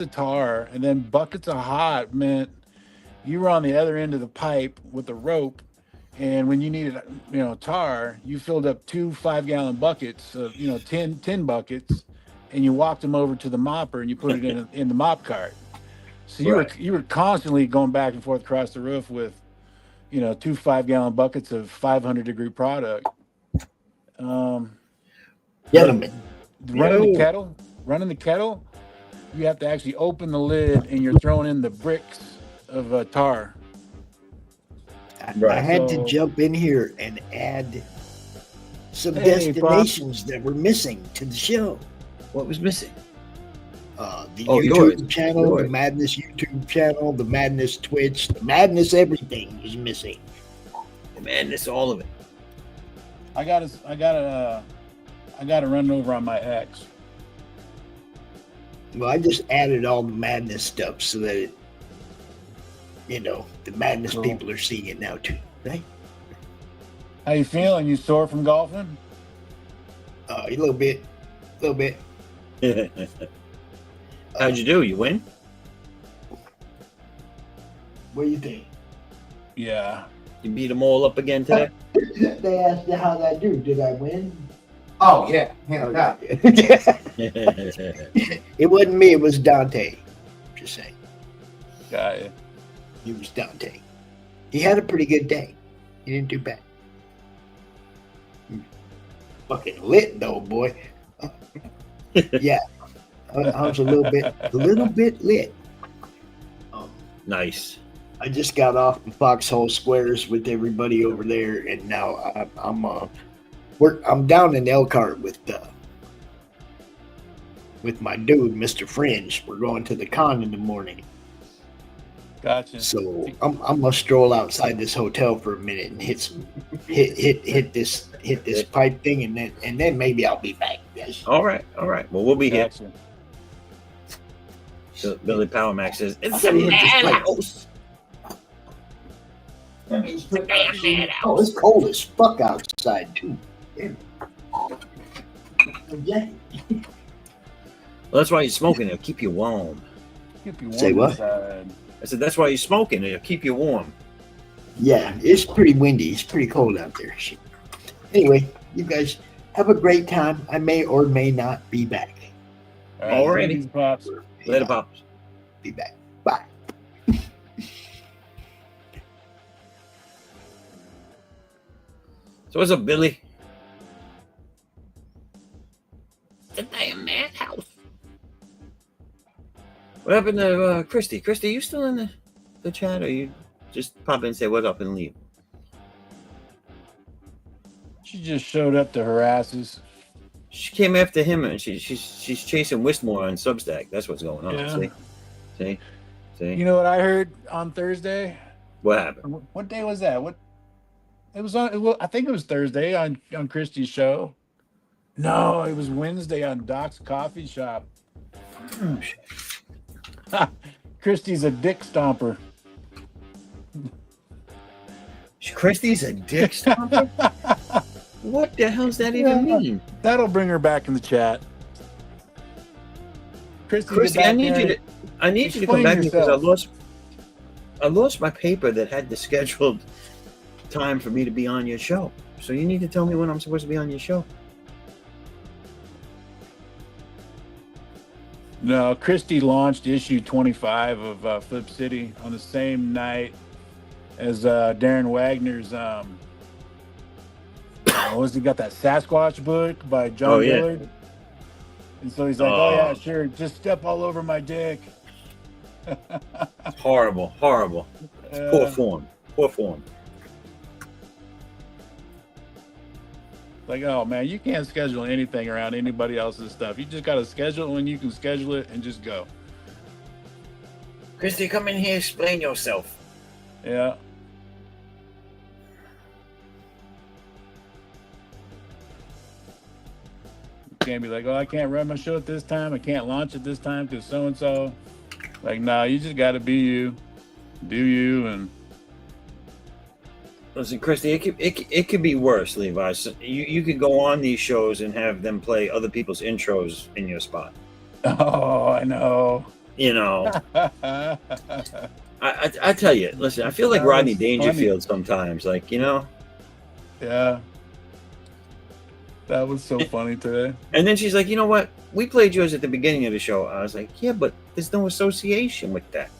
of tar and then buckets of hot meant you were on the other end of the pipe with a rope. And when you needed, tar, you filled up two 5 gallon buckets of, 10 buckets, and you walked them over to the mopper and you put it in the mop cart. So Right. you were constantly going back and forth across the roof with, two 5 gallon buckets of 500-degree product. Um, but Gentlemen, running the Yo. kettle, running the kettle, you have to actually open the lid and you're throwing in the bricks of tar. I Right. had to So, jump in here and add some hey, pops. destinations that were missing to the show. What was missing? The Oh, YouTube yours. channel, the Yours. Madness YouTube channel, the Madness Twitch, the Madness everything is missing. Madness, all of it. I gotta run over on my ex. Well, I just added all the Madness stuff so that the Madness Cool. people are seeing it now too, right? How you feeling? You sore from golfing? A little bit. How'd you do? You win? What do you think? Yeah. You beat them all up again today? They asked you how I do. Did I win? Oh yeah, yeah. It wasn't me. It was Dante. Just saying. Got it. It was Dante. He had a pretty good day. He didn't do bad. Fucking lit though, boy. Yeah, I was a little bit lit. Nice. I just got off the Foxhole Squares with everybody over there, and now I'm down in Elkhart with my dude, Mr. Fringe. We're going to the con in the morning, Gotcha. so I'm gonna stroll outside this hotel for a minute and hit this pipe thing, and then maybe I'll be back, guys. All right. Well, we'll be here. Gotcha. So Billy Power Max says, I it's gotta a hit this pipe. madhouse. Oh, it's cold as fuck outside too. Yeah. Well, that's why you're smoking. It'll keep you warm. Keep you warm Say what? inside. I said, that's why you're smoking. It'll keep you warm. Yeah, it's pretty windy. It's pretty cold out there. Shit. Anyway, you guys have a great time. I may or may not be back. Alrighty. Thank you, pops. Later, Pops. Be back. Bye. So what's up, Billy? It's a damn madhouse. What happened to Christy? Christy, you still in the chat, or you just pop in and say what up and leave? She just showed up to harass us. She came after him, and she's chasing Wistmore on Substack. That's what's going on. Yeah. See. You know what I heard on Thursday? What happened? What day was that? What? It was on. Well, I think it was Thursday on Christie's show. No, it was Wednesday on Doc's Coffee Shop. Christie's a dick stomper. Christy's a dick stomper? What the hell's that even mean? That'll bring her back in the chat. Christy, I need you to come back because I lost my paper that had the scheduled time for me to be on your show. So you need to tell me when I'm supposed to be on your show. No, Christie launched issue 25 of Flip City on the same night as Darren Wagner's. What's he got, that Sasquatch book by John Dillard? And so he's like, oh yeah, sure, just step all over my dick. Horrible. Poor form. Like, oh man, you can't schedule anything around anybody else's stuff. You just got to schedule it when you can schedule it and just go. Christy, come in here, explain yourself. Yeah. You can't be like, oh, I can't run my show at this time. I can't launch it this time because so-and-so. Like, nah, you just got to be you. Do you. And listen, Christy, it could be worse, Levi. So you could go on these shows and have them play other people's intros in your spot. oh, I know. You know, I tell you, listen, I feel like That Rodney was Dangerfield sometimes. Like, you know. Yeah. That was so funny today. And then she's like, you know what? We played yours at the beginning of the show. I was like, yeah, but there's no association with that.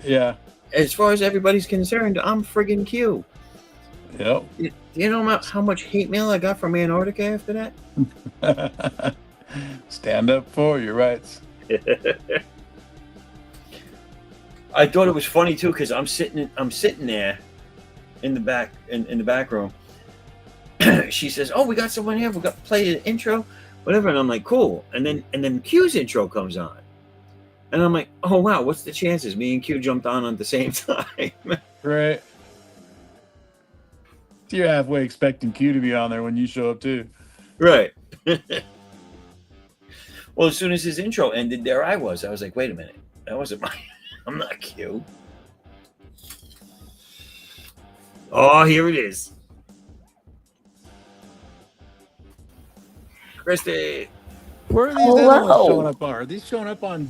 Yeah. As far as everybody's concerned, I'm friggin' Q. Yep. You know how much hate mail I got from Antarctica after that? Stand up for your rights. I thought it was funny too because I'm sitting there in the back room. She says, "Oh, we got someone here. We got to play the intro, whatever." And I'm like, "Cool." And then Q's intro comes on, and I'm like, "Oh wow, what's the chances?" Me and Q jumped on at the same time. Right. You're halfway expecting Q to be on there when you show up too. Right. Well, as soon as his intro ended, there I was. I was like, "Wait a minute, that wasn't my. I'm not Q." Oh, here it is. Christy. Where are these other ones showing up on? Are these showing up on?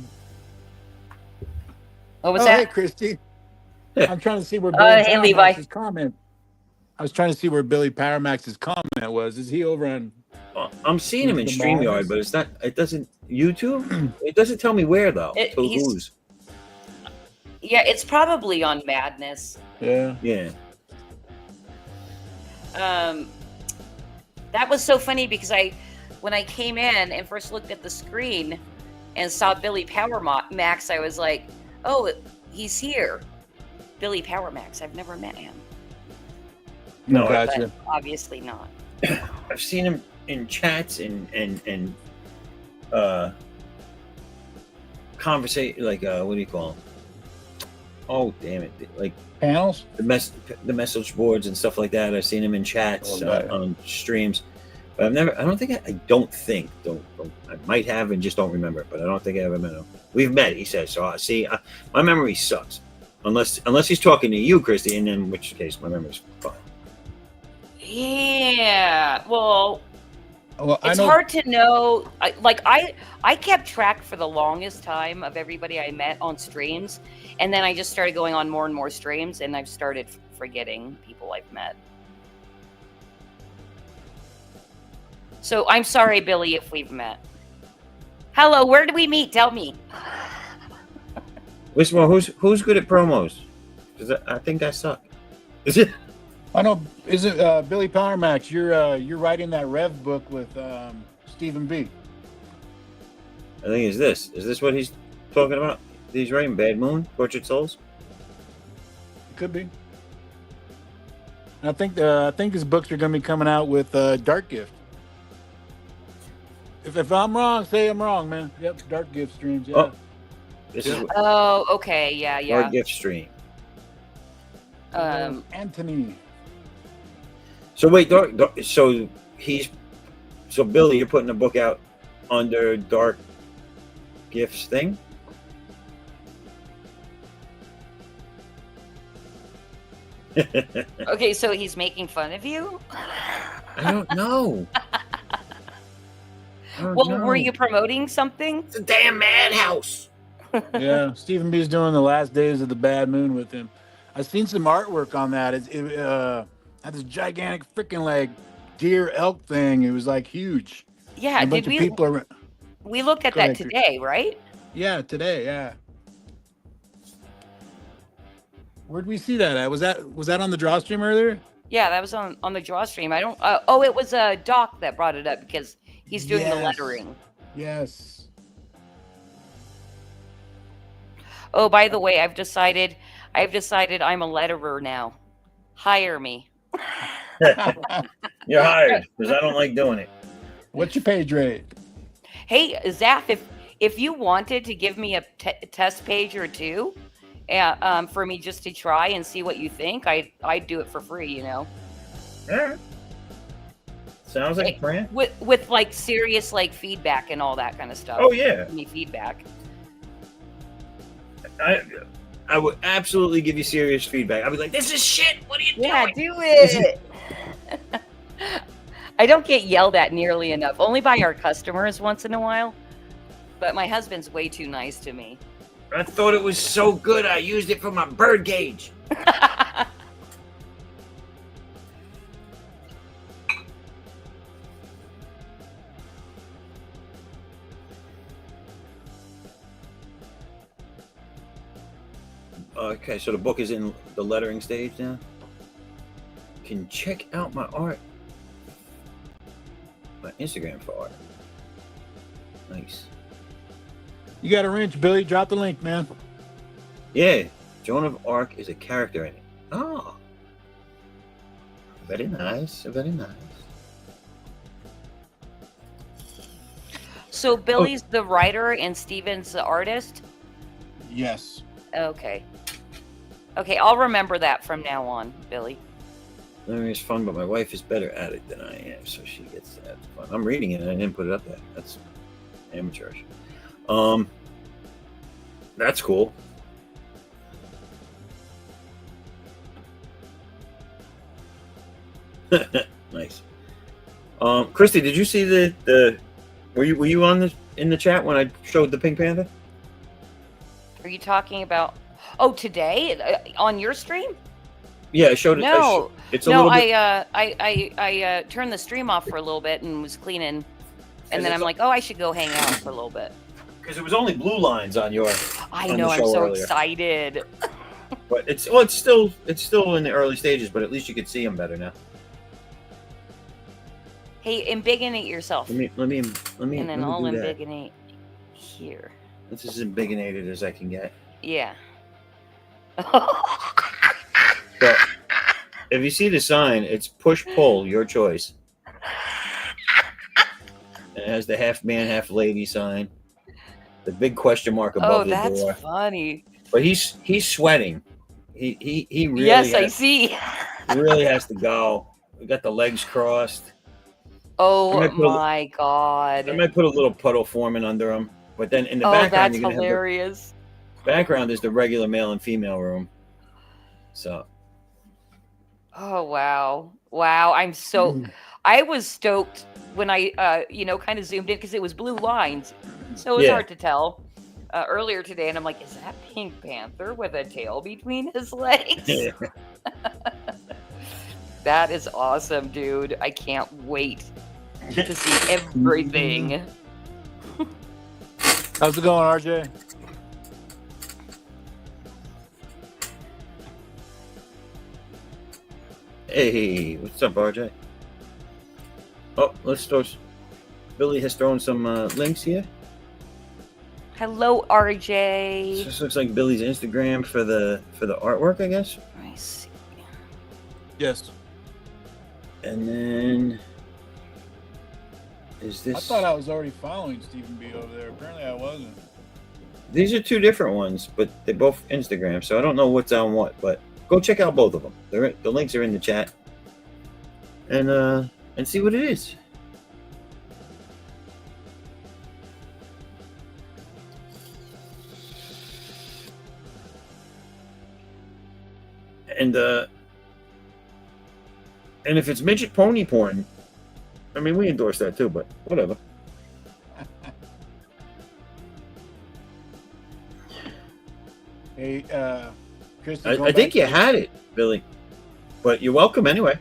What was that? Hey, Christy. I'm trying to see where Billy Hey, Levi. Powermax's comment. I was trying to see where Billy Powermax's comment was. Is he over on? I'm seeing him in StreamYard, but it's not. It doesn't YouTube. It doesn't tell me where though. Who's? Yeah, it's probably on Madness. Yeah. Yeah. That was so funny because when I came in and first looked at the screen and saw Billy Powermax, I was like, "Oh, he's here." Billy Powermax. I've never met him. No, gotcha. Obviously not. I've seen him in chats and conversation, like what do you call them? Oh, damn it! Like Panels. The message boards and stuff like that. I've seen him in chats on streams, but I don't think. I might have and just don't remember. But I don't think I ever met him. We've met, he says. So my memory sucks, unless he's talking to you, Christy, and in which case my memory's fine. Yeah. Well, it's I know. hard to know. I kept track for the longest time of everybody I met on streams, and then I just started going on more and more streams, and I've started forgetting people I've met. So I'm sorry, Billy, if we've met. Hello, where did we meet? Tell me. Wismore, who's good at promos? Because I think I suck. Is it? I know. Is it Billy Powermax? You're writing that Rev book with Stephen B. I think it's this. Is this what he's talking about? He's writing Bad Moon, Tortured Souls. It could be. I think his books are going to be coming out with Dark Gift. If I'm wrong, say I'm wrong, man. Yep, Dark Gift streams. Yeah. Oh, this is Oh, okay, yeah. Dark Gift stream. Anthony. So wait, so Billy, you're putting a book out under Dark Gifts thing? Okay, so he's making fun of you? I don't know. Were you promoting something? It's a damn madhouse. Yeah, Stephen B's doing the last days of the Bad Moon with him. I've seen some artwork on that. It had this gigantic freaking like deer elk thing. It was like huge. Yeah, and a bunch of people are. We looked at that today, right? Yeah, today. Yeah. Where'd we see that at? Was that on the draw stream earlier? Yeah, that was on the draw stream. I don't. It was Doc that brought it up because he's doing the lettering. Yes. Oh, by the way, I've decided I'm a letterer now. Hire me. You're hired because I don't like doing it. What's your page rate? Hey, Zaff, if you wanted to give me a test page or two, for me just to try and see what you think, I'd do it for free. You know. Yeah. Sounds like a plan. With like serious like feedback and all that kind of stuff. Oh yeah. Give me feedback. I would absolutely give you serious feedback. I'd be like, "This is shit. What are you doing?" Yeah, do it. I don't get yelled at nearly enough. Only by our customers once in a while. But my husband's way too nice to me. I thought it was so good. I used it for my bird cage. Okay, so the book is in the lettering stage now. Can check out my art. My Instagram for art. Nice. You got a wrench, Billy. Drop the link, man. Yeah, Joan of Arc is a character in it. Oh. Very nice. Very nice. So Billy's the writer and Steven's the artist? Yes. Okay. Okay, I'll remember that from now on, Billy. Learning is fun, but my wife is better at it than I am, so she gets that fun. I'm reading it and I didn't put it up there. That's amateurish. That's cool. Nice. Christy, did you see the were you on in the chat when I showed the Pink Panther? Are you talking about today on your stream? Yeah, I showed it. No, it's a little bit. I turned the stream off for a little bit and was cleaning, and then I'm like, I should go hang out for a little bit. Because it was only blue lines on your. I on know. the I'm show so earlier. excited. But it's still in the early stages, but at least you could see them better now. Hey, embiggenate yourself. Let me. And then I'll do that. embiggenate here. This is as embiggenated as I can get. Yeah. So, if you see the sign, it's push pull, your choice. And it has the half man, half lady sign. The big question mark above the door. That's funny. But he's sweating. He really. Yes, I see. really has to go. We got the legs crossed. Oh I my god. might put a little puddle forming under him, but then in the Oh, background, that's you're gonna hilarious. have the background is the regular male and female room. So. Oh wow. Wow. I was stoked when I kind of zoomed in because it was blue lines. So it was hard to tell earlier today, and I'm like, is that Pink Panther with a tail between his legs? Yeah. That is awesome, dude. I can't wait to see everything. How's it going, RJ? Hey, what's up, RJ? Oh, let's throw. Billy has thrown some links here. Hello, RJ. This looks like Billy's Instagram for the artwork, I guess. I see. Yes. And then is this? I thought I was already following Stephen B over there. Apparently, I wasn't. These are two different ones, but they're both Instagram, so I don't know what's on what. But go check out both of them. The links are in the chat, and see what it is. And if it's midget pony porn, I mean, we endorse that too, but whatever. Hey, Christy, I think you had it, Billy, but you're welcome anyway.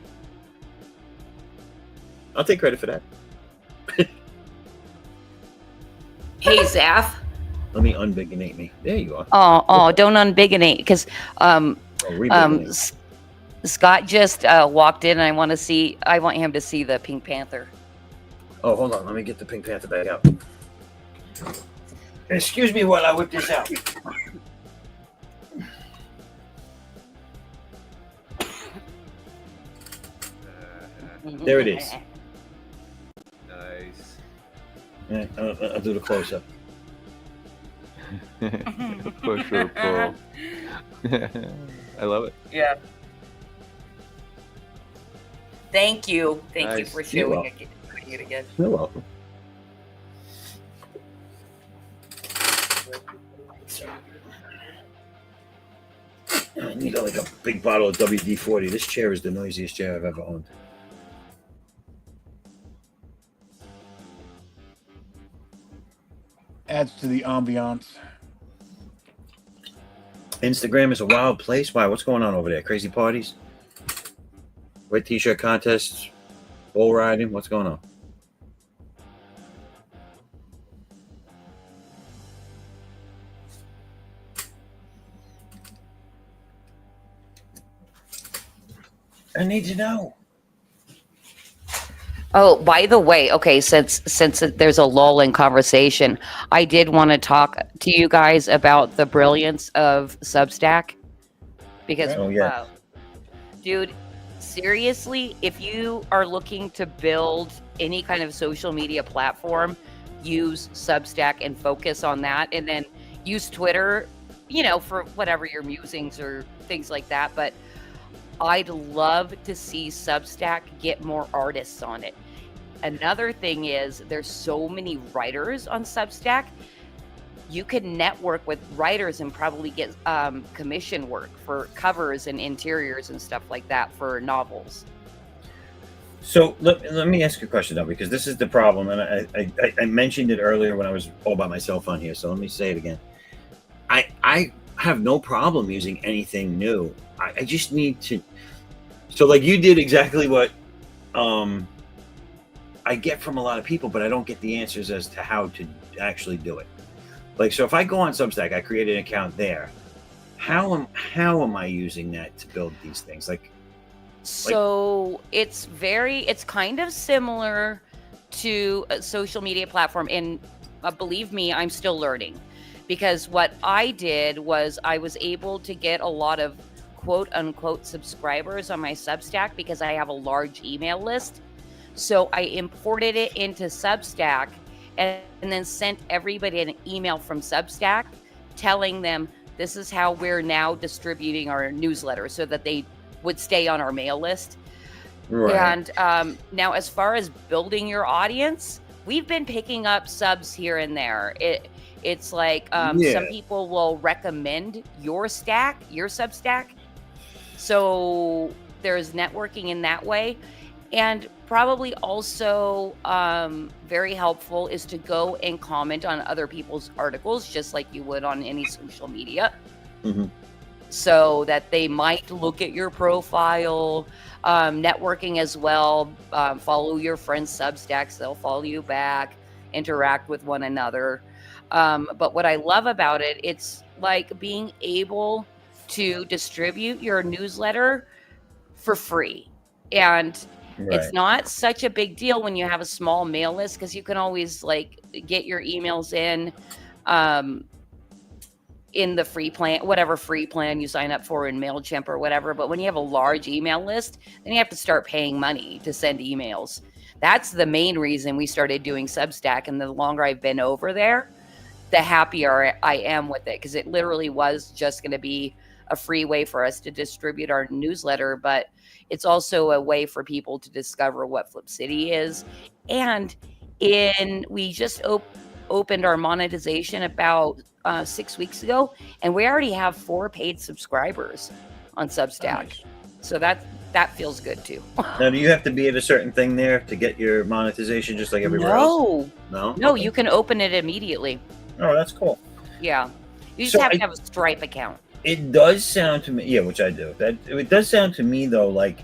I'll take credit for that. Hey, Zaff. Let me unbiggenate me. There you are. Oh, don't unbiggenate because Scott just walked in, and I want him to see the Pink Panther. Oh, hold on. Let me get the Pink Panther back out. Excuse me while I whip this out. There it is. Nice. Yeah, I'll do the close-up. Push or pull. I love it. Yeah. Thank you. Thank you Nice. for You're showing welcome. it again. You're welcome. I need like a big bottle of WD-40. This chair is the noisiest chair I've ever owned. adds to the ambiance. Instagram is a wild place. Why? What's going on over there? Crazy parties? Red t-shirt contests? Bull riding? What's going on? I need to know. Oh, by the way, okay, since there's a lull in conversation, I did want to talk to you guys about the brilliance of Substack because, Oh, yeah. dude, seriously, if you are looking to build any kind of social media platform, use Substack and focus on that, and then use Twitter, for whatever your musings or things like that. But I'd love to see Substack get more artists on it. Another thing is there's so many writers on Substack. You could network with writers and probably get commission work for covers and interiors and stuff like that for novels. So let me ask you a question though, because this is the problem, and I mentioned it earlier when I was all by myself on here. So let me say it again. I have no problem using anything new. I just need to. So like you did exactly what I get from a lot of people, but I don't get the answers as to how to actually do it. Like, so if I go on Substack, I create an account there. How am I using that to build these things? So it's kind of similar to a social media platform, and believe me, I'm still learning, because what I did was I was able to get a lot of quote unquote subscribers on my Substack because I have a large email list. So I imported it into Substack and then sent everybody an email from Substack telling them this is how we're now distributing our newsletter so that they would stay on our mail list. Right. And now as far as building your audience, we've been picking up subs here and there. It's like some people will recommend your Substack. So there's networking in that way. And probably also very helpful is to go and comment on other people's articles, just like you would on any social media. Mm-hmm. So that they might look at your profile, networking as well, follow your friends' Substacks, they'll follow you back, interact with one another. But what I love about it, it's like being able to distribute your newsletter for free. And it's not such a big deal when you have a small mail list, because you can always get your emails in the free plan, whatever free plan you sign up for in MailChimp or whatever. But when you have a large email list, then you have to start paying money to send emails. That's the main reason we started doing Substack. And the longer I've been over there, the happier I am with it, because it literally was just going to be a free way for us to distribute our newsletter, but it's also a way for people to discover what Flip City is. And we just opened our monetization about 6 weeks ago, and we already have 4 paid subscribers on Substack. Nice. So that feels good too. Now, do you have to be at a certain thing there to get your monetization, just like everywhere else? No, okay. You can open it immediately. Oh, that's cool. Yeah, you just have to have a Stripe account. It does sound to me, which I do. It does sound to me though like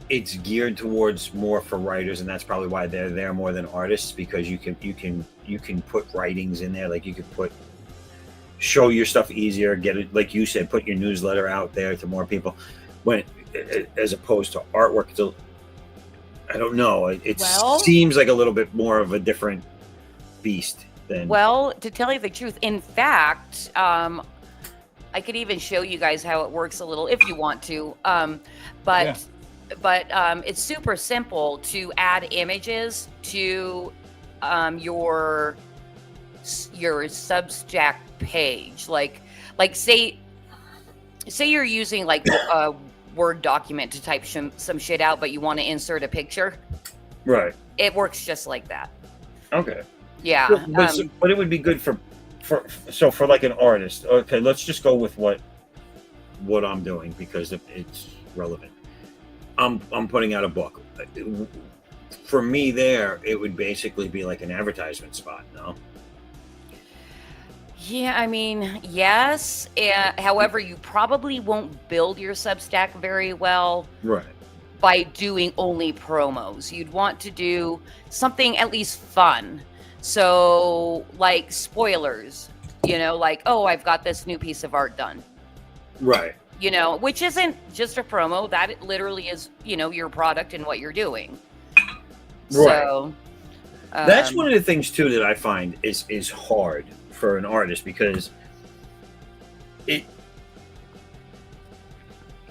it's geared towards more for writers, and that's probably why they're there more than artists, because you can put writings in there, like you could show your stuff easier, get it, like you said, put your newsletter out there to more people, when as opposed to artwork. I don't know. It seems like a little bit more of a different beast. Well, to tell you the truth, in fact, I could even show you guys how it works a little if you want to. But it's super simple to add images to your Substack page. Like say you're using a Word document to type some shit out, but you want to insert a picture. Right. It works just like that. Okay. Yeah. But it would be good for like an artist. Okay, let's just go with what I'm doing because it's relevant. I'm putting out a book. for me there, it would basically be like an advertisement spot, no? Yeah, I mean, yes. However, you probably won't build your Substack very well Right. by doing only promos. You'd want to do something at least fun. So, like spoilers, like, oh, I've got this new piece of art done, Right. which isn't just a promo. That it literally is, your product and what you're doing. Right. So, That's one of the things too that I find is hard for an artist, because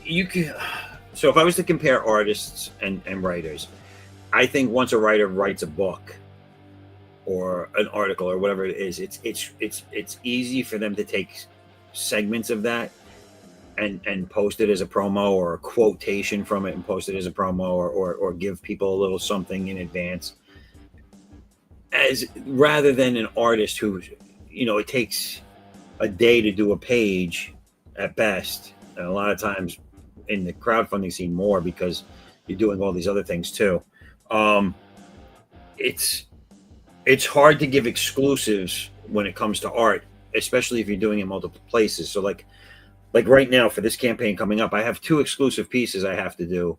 you can. So if I was to compare artists and writers, I think once a writer writes a book or an article or whatever it is, it's easy for them to take segments of that and post it as a promo, or a quotation from it and post it as a promo, or give people a little something in advance, as rather than an artist who, it takes a day to do a page at best, and a lot of times in the crowdfunding scene more, because you're doing all these other things too. It's hard to give exclusives when it comes to art, especially if you're doing it in multiple places. So like right now for this campaign coming up, I have 2 exclusive pieces I have to do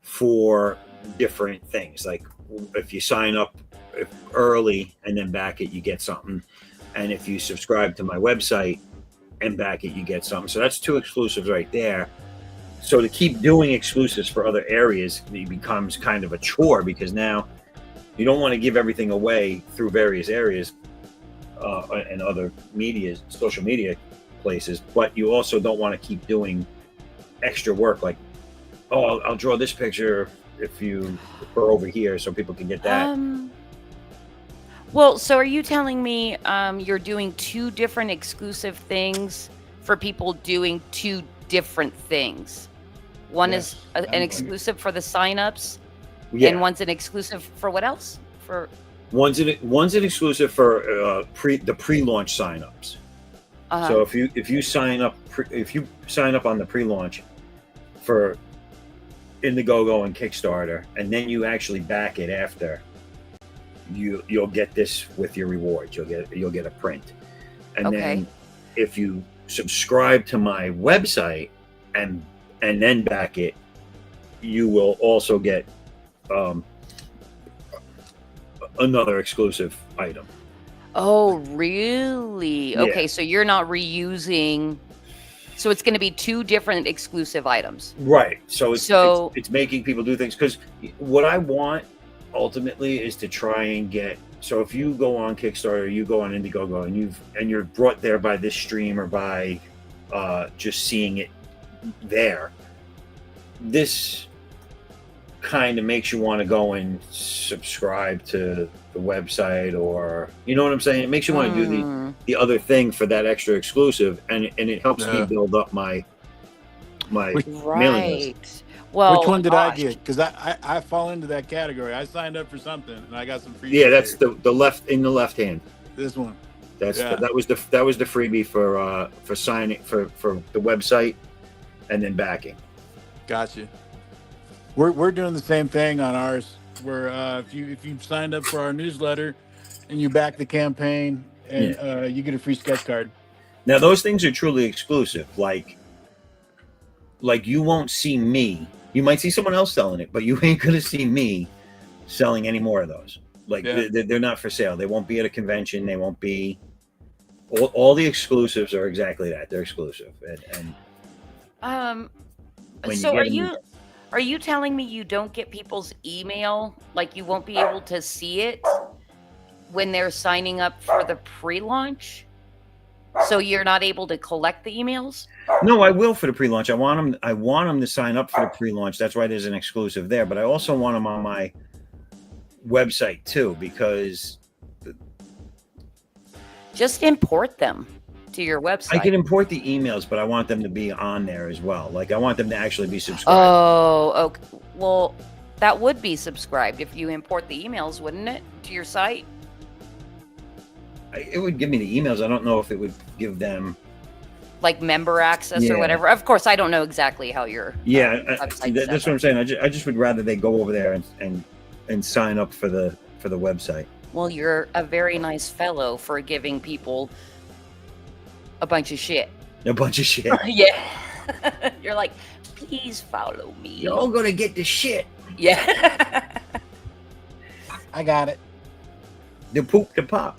for different things. Like if you sign up early and then back it, you get something. And if you subscribe to my website and back it, you get something. So that's 2 exclusives right there. So to keep doing exclusives for other areas, it becomes kind of a chore, because now you don't want to give everything away through various areas and other social media places, but you also don't want to keep doing extra work, like, oh, I'll draw this picture if you refer over here so people can get that. Well, so are you telling me you're doing 2 different exclusive things for people doing 2 different things? One Yes, is an exclusive for the signups, Yeah. and one's an exclusive for what else? For One's an exclusive for the pre-launch signups. So if you sign up on the pre-launch for Indiegogo and Kickstarter, and then you actually back it after, you'll get this with your rewards. You'll get a print, and then if you subscribe to my website and then back it, you will also get another exclusive item. Oh, really? Yeah. Okay, so you're not reusing. So it's going to be 2 different exclusive items. Right. So it's making people do things, because what I want ultimately is to try and get. So if you go on Kickstarter, you go on Indiegogo, and you're brought there by this stream or by just seeing it there, this kind of makes you want to go and subscribe to the website, or you know what I'm saying? It makes you want to do the other thing for that extra exclusive, and it helps me build up my mailing list. Well, which one did I get? Because I fall into that category. I signed up for something and I got some free. Yeah, that's the left in the left hand. This one. That was the freebie for signing for the website and then backing. Gotcha. We're doing the same thing on ours. Where if you signed up for our newsletter and you back the campaign, and you get a free sketch card. Now those things are truly exclusive. Like you won't see me. You might see someone else selling it, but you ain't gonna see me selling any more of those. Like they're not for sale. They won't be at a convention. They won't be. All the exclusives are exactly that. They're exclusive. And so are you telling me you don't get people's email? Like you won't be able to see it when they're signing up for the pre-launch? So you're not able to collect the emails? No, I will for the pre-launch. I want them to sign up for the pre-launch. That's why there's an exclusive there. But I also want them on my website too, because just import them to your website. I can import the emails, but I want them to be on there as well. Like I want them to actually be subscribed. Oh, okay. Well, that would be subscribed if you import the emails, wouldn't it, to your site? It would give me the emails. I don't know if it would give them like member access or whatever. Of course, I don't know exactly how your that's what I'm saying. I just would rather they go over there and and sign up for the website. Well, you're a very nice fellow for giving people a bunch of shit. A bunch of shit. Yeah. You're like, please follow me. You're all gonna get the shit. Yeah. I got it. The poop, the pop.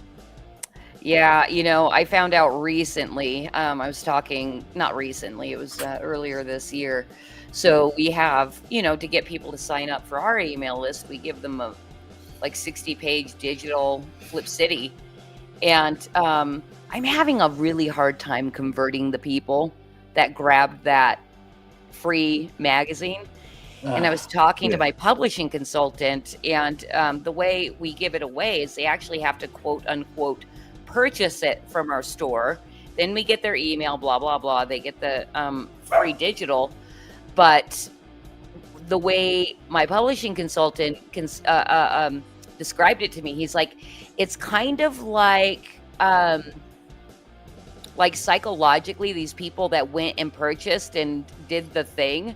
Yeah, I found out recently. I was talking, not recently, it was earlier this year. So we have, to get people to sign up for our email list, we give them a 60-page digital Flip City. And I'm having a really hard time converting the people that grabbed that free magazine. And I was talking to my publishing consultant, and the way we give it away is they actually have to quote unquote purchase it from our store. Then we get their email, blah, blah, blah. They get the free digital. But the way my publishing consultant described it to me, he's like, it's kind of like psychologically, these people that went and purchased and did the thing,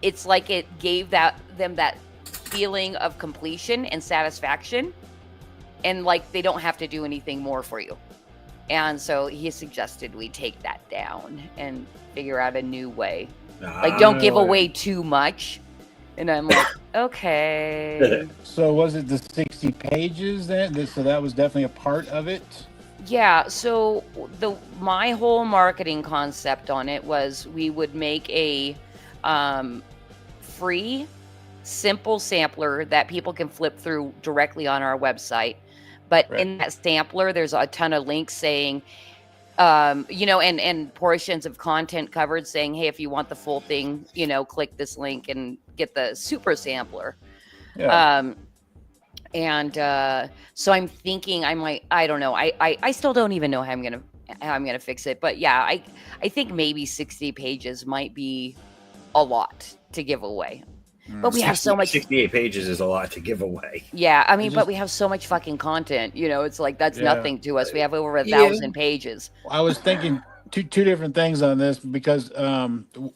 it's like it gave them that feeling of completion and satisfaction, and like they don't have to do anything more for you. And so he suggested we take that down and figure out a new way. Like, don't give away too much. And I'm like, okay. So was it the 60 pages then? So that was definitely a part of it? Yeah, so my whole marketing concept on it was we would make a free, simple sampler that people can flip through directly on our website. But in that sampler, there's a ton of links saying, and portions of content covered saying, hey, if you want the full thing, click this link and get the super sampler. Yeah. So I'm thinking I don't know. I still don't even know how I'm gonna fix it. But yeah, I think maybe 60 pages might be a lot to give away. But we have so much. 68 pages is a lot to give away. Yeah, I mean, but we have so much fucking content. It's like that's nothing to us. We have over 1,000 pages. I was thinking two different things on this because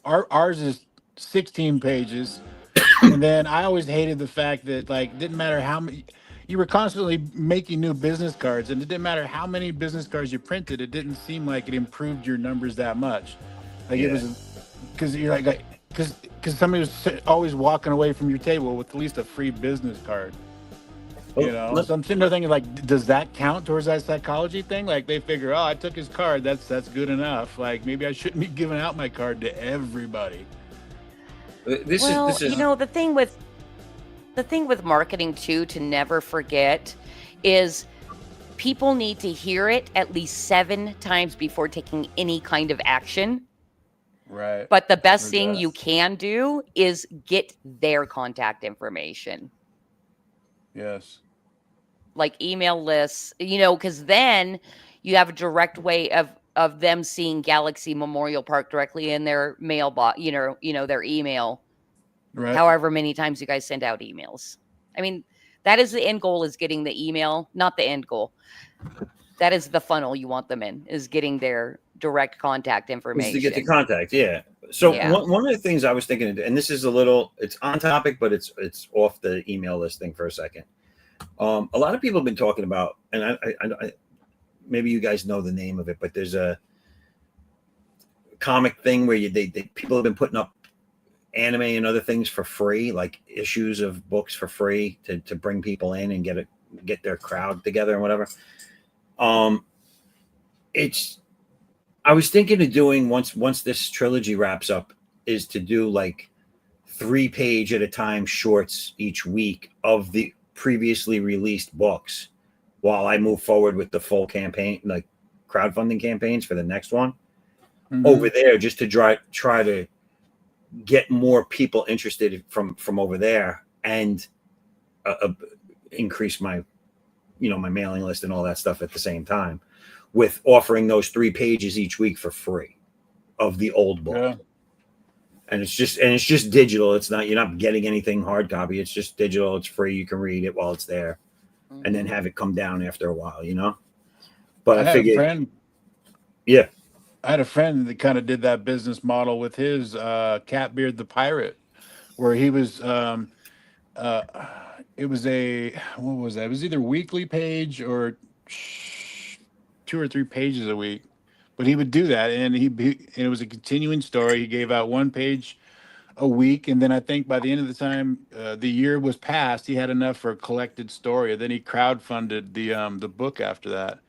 ours is 16 pages, and then I always hated the fact that didn't matter how many. You were constantly making new business cards, and it didn't matter how many business cards you printed. It didn't seem like it improved your numbers that much. It was because you're because somebody was always walking away from your table with at least a free business card. So I'm sitting there thinking, does that count towards that psychology thing? They figure, I took his card, that's good enough. Maybe I shouldn't be giving out my card to everybody. This is the thing with marketing too, to never forget, is people need to hear it at least 7 times before taking any kind of action. Right. But the best thing you can do is get their contact information. Yes. Like email lists, because then you have a direct way of them seeing Galaxy Memorial Park directly in their mailbox, their email. Right. However many times you guys send out emails. I mean, that is the end goal, is getting the email, not the end goal. That is the funnel you want them in, is getting their direct contact information. To get the contact, yeah. So one of the things I was thinking, and this is it's on topic, but it's off the email list thing for a second. A lot of people have been talking about, and I maybe you guys know the name of it, but there's a comic thing where they people have been putting up anime and other things for free, like issues of books for free to bring people in and get their crowd together and whatever. I was thinking of doing once this trilogy wraps up is to do 3-page at a time shorts each week of the previously released books while I move forward with the full campaign, crowdfunding campaigns for the next one over there, just to try to get more people interested from over there and increase my my mailing list and all that stuff at the same time, with offering those 3 pages each week for free of the old book. Yeah. And it's just digital. It's not, you're not getting anything hard copy. It's just digital. It's free. You can read it while it's there and then have it come down after a while, But I figured, I had a friend that kind of did that business model with his Catbeard the Pirate, where he was uh, it was what was that? It was either weekly page or 2 or 3 pages a week. But he would do that, and and it was a continuing story. He gave out 1 page a week, and then I think by the end of the time the year was passed, he had enough for a collected story. And then he crowdfunded the book after that,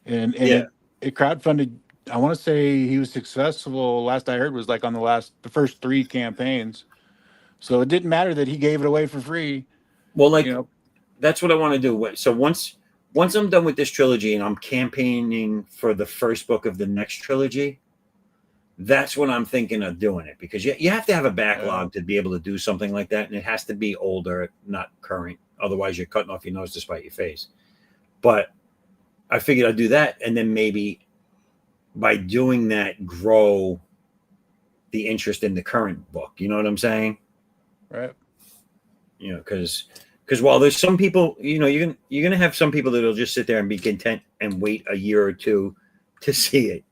and Yeah. it crowdfunded. I want to say he was successful. Last I heard was like on the first 3 campaigns. So it didn't matter that he gave it away for free. Well, You like know, that's what I want to do. So once I'm done with this trilogy and I'm campaigning for the first book of the next trilogy, that's when I'm thinking of doing it, because you have to have a backlog to be able to do something like that, and it has to be older, not current. Otherwise, you're cutting off your nose to spite your face. But I figured I'd do that, and then maybe by doing that, grow the interest in the current book. You know what I'm saying? right? You know, because while there's some people, you know, you're gonna have some people that'll just sit there and be content and wait a year or two to see it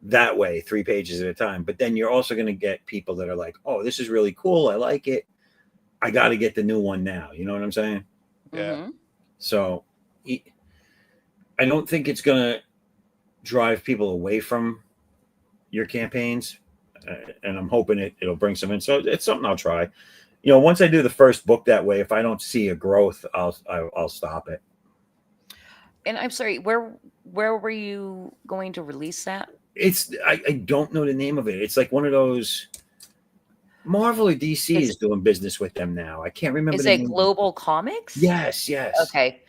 that way, 3 pages at a time. But then you're also going to get people that are like, oh, this is really cool, I like it, I got to get the new one now. You know what I'm saying? Yeah. So I don't think it's going to drive people away from your campaigns, and I'm hoping it'll bring some in. So it's something I'll try. You know, once I do the first book that way, if I don't see a growth, I'll stop it. And I'm sorry, where were you going to release that? I don't know the name of it. It's like one of those. Marvel or DC is doing business with them now. I can't remember. Is it Global Comics? Yes. Okay.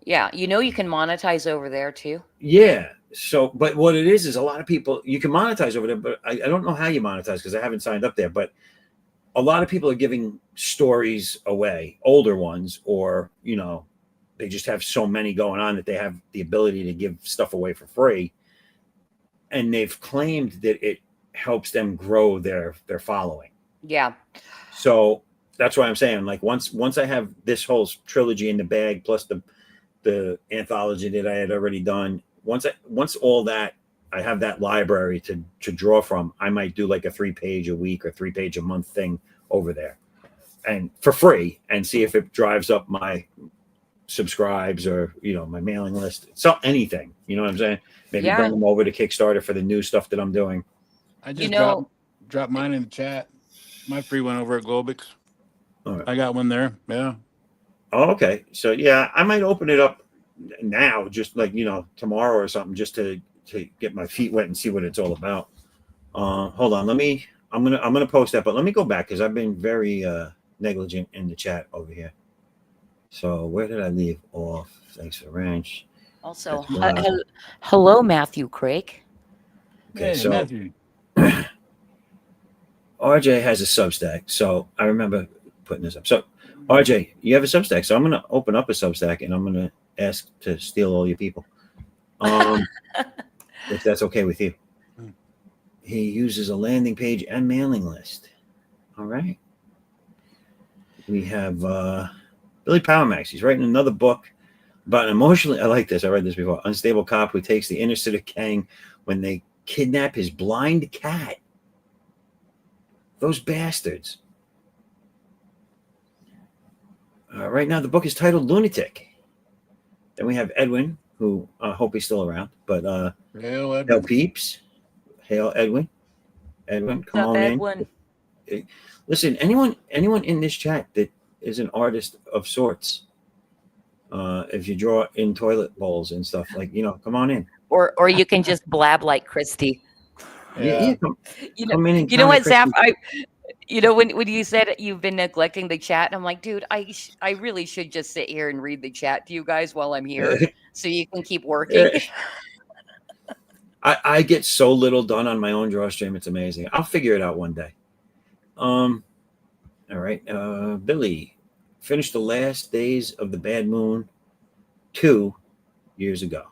Yeah, you know you can monetize over there too. Yeah. So, but what it is a lot of people, you can monetize over there, but I don't know how you monetize because I haven't signed up there. But a lot of people are giving stories away, older ones, or, you know, they just have so many going on that they have the ability to give stuff away for free. And they've claimed that it helps them grow their following. Yeah. So that's why I'm saying, like, once I have this whole trilogy in the bag, plus the anthology that I had already done, once all that, I have that library to draw from, I might do like a 3-page a week or 3-page a month thing over there, and for free, and see if it drives up my subscribes or, you know, my mailing list. So anything, you know what I'm saying? Maybe bring them over to Kickstarter for the new stuff that I'm doing. I just dropped mine in the chat. My free one over at Globix. All right. I got one there. Yeah. Oh, okay. So yeah, I might open it up now, just like, you know, tomorrow or something, just to get my feet wet and see what it's all about. Hold on. I'm gonna post that, but let me go back because I've been very negligent in the chat over here. So where did I leave off? Thanks for ranch. Also, hello, Matthew Craig. Okay, hey, so Matthew. RJ has a Substack, so I remember putting this up. So RJ, you have a Substack, so I'm gonna open up a Substack and I'm gonna ask to steal all your people, if that's okay with you. He uses a landing page and mailing list. All right. We have Billy Powermax. He's writing another book about an emotionally, I like this, I read this before, unstable cop who takes the inner city gang when they kidnap his blind cat. Those bastards. Right now, the book is titled Lunatic. Then we have Edwin, who I hope he's still around, but Hail, Edwin. Hail Peeps. Hail Edwin. Edwin, come on Edwin? in. Listen, anyone in this chat that is an artist of sorts, if you draw in toilet bowls and stuff, like, you know, come on in. Or you can just blab like Christy. Yeah. Come in and you know what, Zaff? Christy. You know, when you said you've been neglecting the chat, and I'm like, dude, I really should just sit here and read the chat to you guys while I'm here, so you can keep working. I get so little done on my own draw stream. It's amazing. I'll figure it out one day. All right. Billy finished The Last Days of the Bad Moon 2 years ago.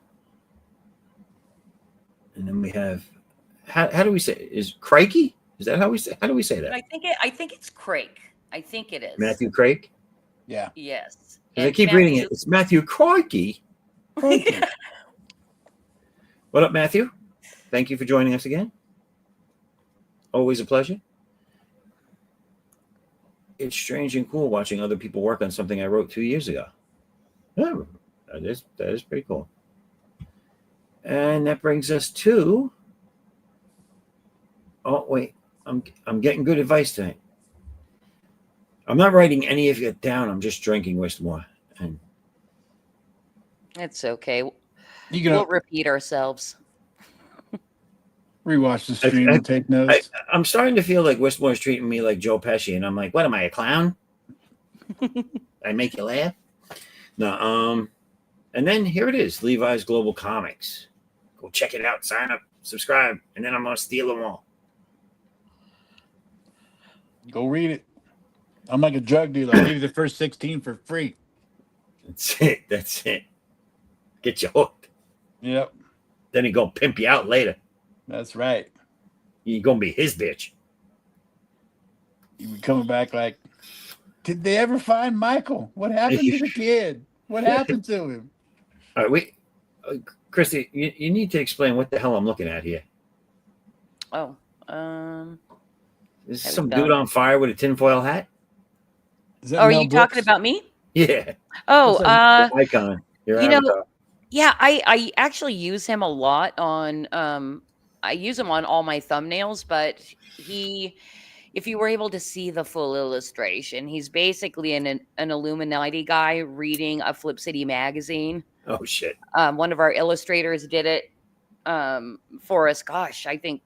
And then we have, how do we say it? Is Crikey? Is that how we say? How do we say that? I think it's Craig. I think it is Matthew Craig. Yeah. Yes. I keep reading it. It's Matthew Crikey. What up, Matthew? Thank you for joining us again. Always a pleasure. it's strange and cool watching other people work on something I wrote 2 years ago. Yeah, that is pretty cool. And that brings us to. Oh wait, I'm getting good advice tonight. I'm not writing any of it down. I'm just drinking Wistmore. And It's okay. You can We'll repeat ourselves. rewatch the stream and take notes. I'm starting to feel like Wistmore's treating me like Joe Pesci, and I'm like, what am I, a clown? I make you laugh? No, and then here it is, Levi's Global Comics. Go check it out, sign up, subscribe, and then I'm gonna steal them all. Go read it. I'm like a drug dealer. I'll give you the first 16 for free. That's it. Get you hooked. Yep, Then he gonna pimp you out later. that's right. You gonna be his bitch. You be coming back like, did they ever find Michael? What happened to the kid? What happened to him? All right, Christy, you need to explain what the hell I'm looking at here. Oh, Is I some don't know. dude on fire with a tinfoil hat? Is that are Mel you talking Brooks? about me? Yeah. Oh, What's that? Icon. Your you know, avatar. yeah, I actually use him a lot on I use him on all my thumbnails, but if you were able to see the full illustration, he's basically an Illuminati guy reading a Flip City magazine. Oh shit. One of our illustrators did it for us, gosh, I think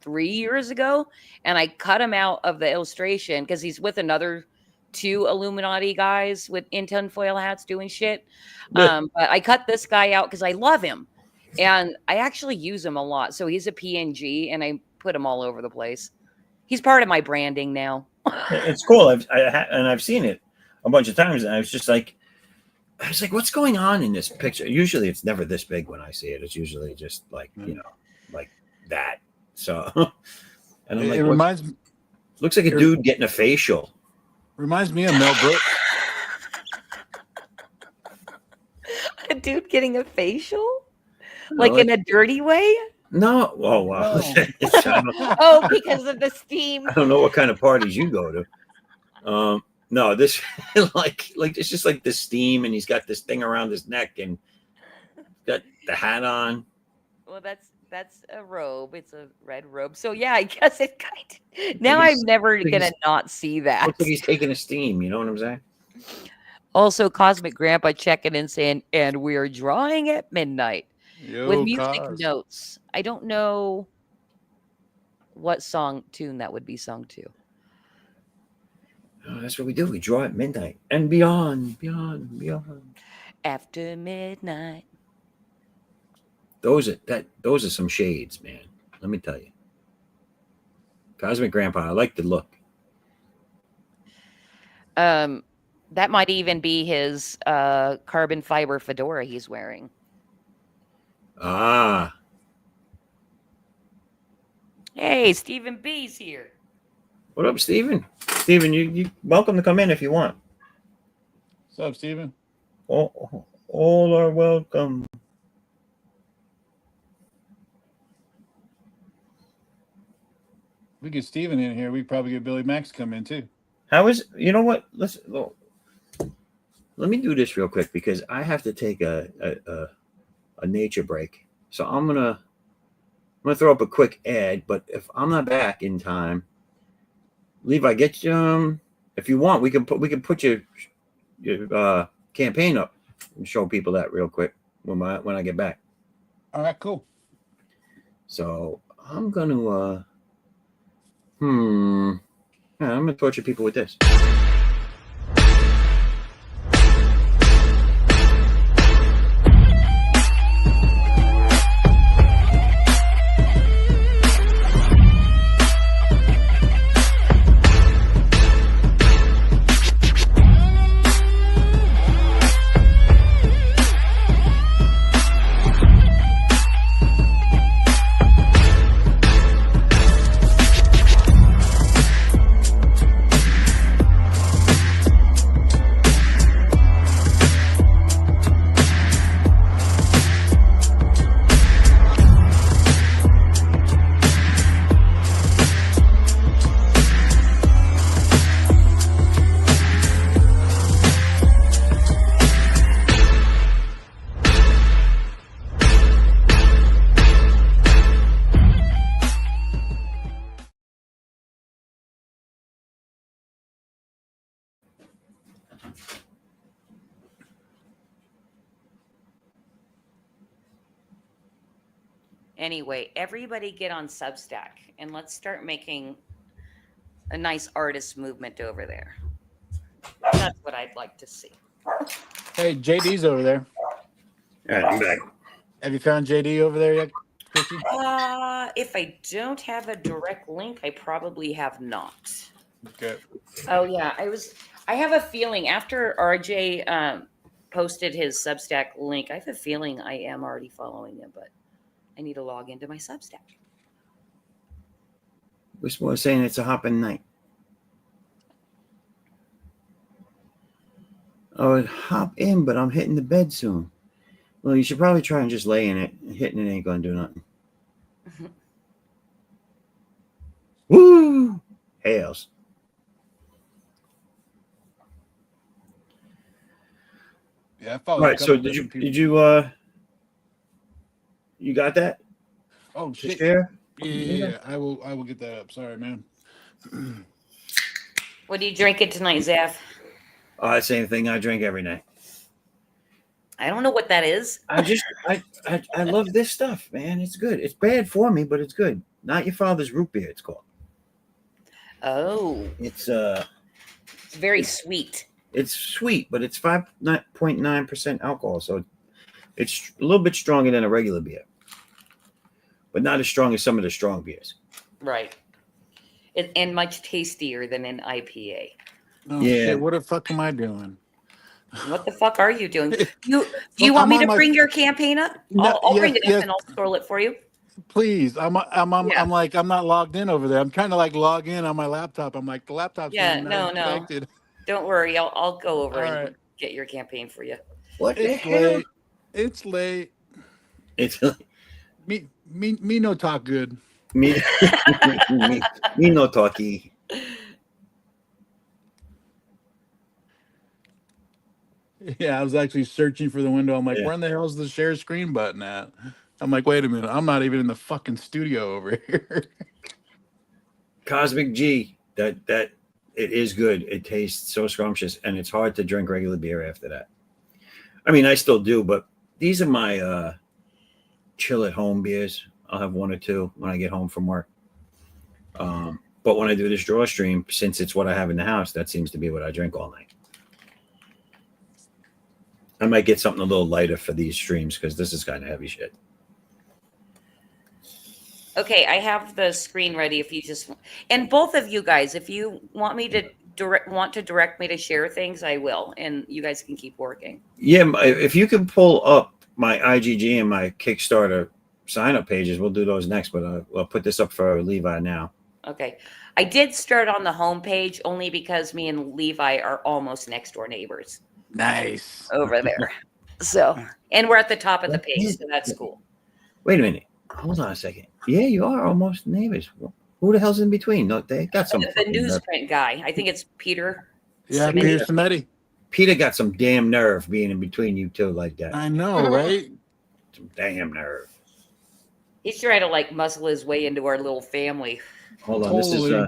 3 years ago, and I cut him out of the illustration because he's with another 2 Illuminati guys with tinfoil hats doing shit. Yeah. But I cut this guy out because I love him, and I actually use him a lot. So he's a PNG, and I put him all over the place. He's part of my branding now. It's cool. I've seen it a bunch of times, and I was like, what's going on in this picture? Usually, it's never this big when I see it. It's usually just like like that. So, and I'm like, It looks like a dude getting a facial. reminds me of Mel Brooks. A dude getting a facial, like in a dirty way. No. Oh wow. No. Oh, because of the steam. I don't know what kind of parties you go to. No, this like it's just like the steam, and he's got this thing around his neck, and got the hat on. Well, that's a robe. It's a red robe. So yeah, I guess it kind of. Now I'm never gonna not see that. Looks like he's taking a steam. You know what I'm saying? Also, Cosmic Grandpa checking in saying, and we're drawing at midnight with Yo, music Cos. notes. I don't know what tune that would be sung to. Oh, that's what we do. We draw at midnight and beyond. After midnight. Those are some shades, man. Let me tell you. Cosmic Grandpa, I like the look. That might even be his carbon fiber fedora he's wearing. Ah. Hey, Stephen B's here. What up, Steven? Steven, you welcome to come in if you want. What's up, Steven? All are welcome. We get Steven in here. We probably get Billy Max to come in too. How is you know what? Let me do this real quick because I have to take a nature break. So I'm gonna throw up a quick ad, but if I'm not back in time, Levi, get you if you want, we can put your campaign up and show people that real quick when I get back. All right, cool. So I'm gonna I'm gonna torture people with this. Anyway, everybody get on Substack and let's start making a nice artist movement over there. That's what I'd like to see. Hey, JD's over there. All right, I'm back. Have you found JD over there yet, Christy? If I don't have a direct link, I probably have not. Okay. Oh yeah, I have a feeling after RJ posted his Substack link, I have a feeling I am already following him, but I need to log into my Substack. Whisper was saying it's a hopping night. I would hop in, but I'm hitting the bed soon. Well, you should probably try and just lay in it. Hitting it ain't gonna do nothing. Woo! Hails. Yeah, I followed. All right. So did you got that? Oh To shit. share? Yeah. I will get that up. Sorry, man. What are you drinking tonight, Zaff? Same thing I drink every night. I don't know what that is. I love this stuff, man. It's good. It's bad for me, but it's good. Not your father's root beer, it's called. Oh, It's very sweet. It's sweet, but it's 5.9% alcohol, so it's a little bit stronger than a regular beer, but not as strong as some of the strong beers. Right. And much tastier than an IPA. Oh, Yeah. shit, what the fuck am I doing? What the fuck are you doing? Do you want me to bring your campaign up? No, I'll bring yes, it up yes. and I'll scroll it for you. Please, I'm Yeah. like, I'm not logged in over there. I'm trying to like log in on my laptop. I'm like, the laptop's Yeah, not no. connected. Don't worry. I'll go over All and right. get your campaign for you. What the It's hell? late. It's late. It's Me no talk good. me, me no talkie. Yeah, I was actually searching for the window. I'm like, Yeah. where in the hell is the share screen button at? I'm like, wait a minute. I'm not even in the fucking studio over here. Cosmic G. That it is good. It tastes so scrumptious, and it's hard to drink regular beer after that. I mean, I still do, but these are my chill at home beers. I'll have one or two when I get home from work. But when I do this draw stream, since it's what I have in the house, that seems to be what I drink all night. I might get something a little lighter for these streams because this is kind of heavy shit. Okay, I have the screen ready. If you just and both of you guys, if you want me to direct me to share things, I will, and you guys can keep working. Yeah, if you can pull up my IGG and my Kickstarter sign-up pages, we'll do those next. But I'll put this up for Levi now. Okay, I did start on the home page only because me and Levi are almost next door neighbors Nice. over there. So, and we're at the top of the page, so that's cool. Wait a minute. Hold on a second. Yeah, you are almost neighbors. Who the hell's in between? No, they got some. The newsprint guy. I think it's Peter. Yeah, Samedi. Peter Samedi. Peter got some damn nerve being in between you two like that. I know, right? Some damn nerve. He's trying to like muscle his way into our little family. Hold on. Totally.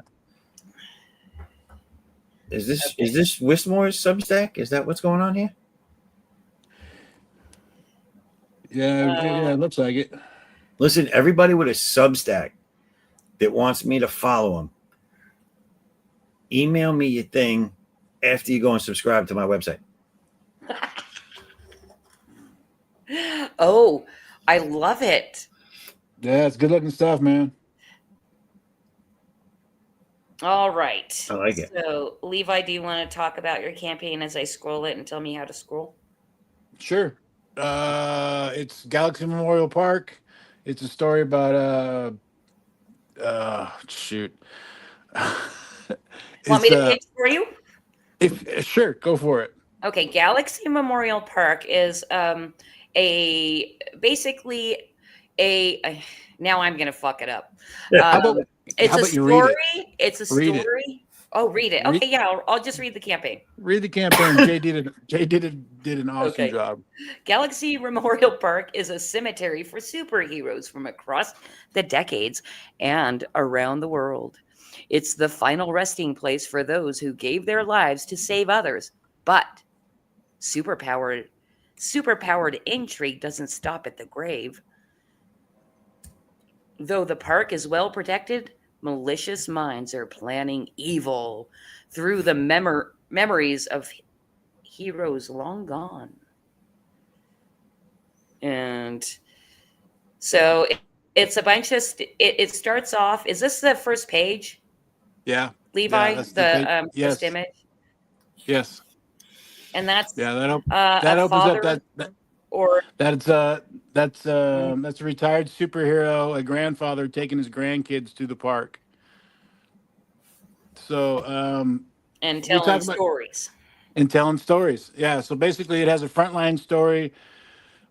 Is this Wismore's Substack? Is that what's going on here? Yeah, it looks like it. Listen, everybody with a Substack that wants me to follow them, email me your thing after you go and subscribe to my website. Oh, I love it. Yeah, it's good looking stuff, man. All right. I like it. So, Levi, do you want to talk about your campaign as I scroll it and tell me how to scroll? Sure. It's Galaxy Memorial Park. It's a story about shoot. Want me to pitch for you? If sure, go for it. Okay, Galaxy Memorial Park is basically a now I'm gonna fuck it up. How about It's how a about you read story. it? It's a Read it. story. Oh, read it. Okay, yeah, I'll just read the campaign. Read the campaign. Jay did an awesome Okay. job. Galaxy Memorial Park is a cemetery for superheroes from across the decades and around the world. It's the final resting place for those who gave their lives to save others. But superpowered intrigue doesn't stop at the grave. Though the park is well protected, malicious minds are planning evil through the memories of heroes long gone. And so it's a bunch of it starts off. Is this the first page, Yeah. Levi? Yeah, that's the page. First Yes. image, Yes. and that's Yeah, that a opens father up that or that's a retired superhero, a grandfather taking his grandkids to the park. So and we telling talk about stories. and telling stories. Yeah. So basically, it has a frontline story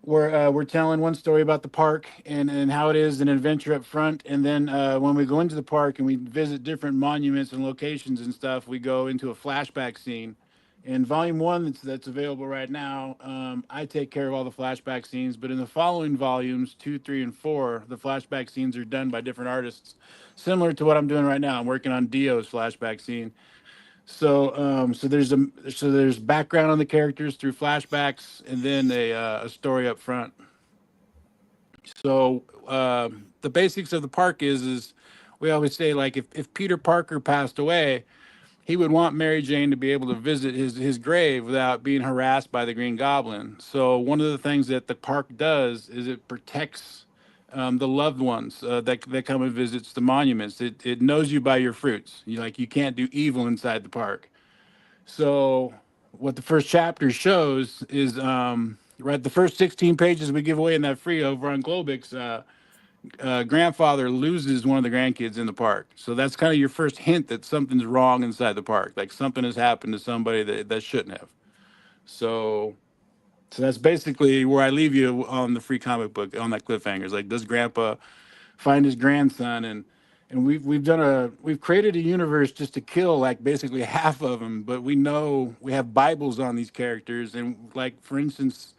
where we're telling one story about the park and how it is an adventure up front, and then when we go into the park and we visit different monuments and locations and stuff, we go into a flashback scene. In volume one, that's available right now, I take care of all the flashback scenes, but in the following volumes 2, 3, and 4, the flashback scenes are done by different artists, similar to what I'm doing right now. I'm working on Dio's flashback scene. So there's background on the characters through flashbacks, and then a story up front. So the basics of the park is we always say, like, if Peter Parker passed away, he would want Mary Jane to be able to visit his grave without being harassed by the Green Goblin. So one of the things that the park does is it protects the loved ones that come and visits the monuments. It knows you by your fruits. You can't do evil inside the park. So what the first chapter shows is right, the first 16 pages we give away in that free over on Globix. Grandfather loses one of the grandkids in the park. So that's kind of your first hint that something's wrong inside the park, like something has happened to somebody that shouldn't have. So that's basically where I leave you on the free comic book on that cliffhanger. It's like, does Grandpa find his grandson? And we've created a universe just to kill like basically half of them, but we know we have Bibles on these characters, and like for instance,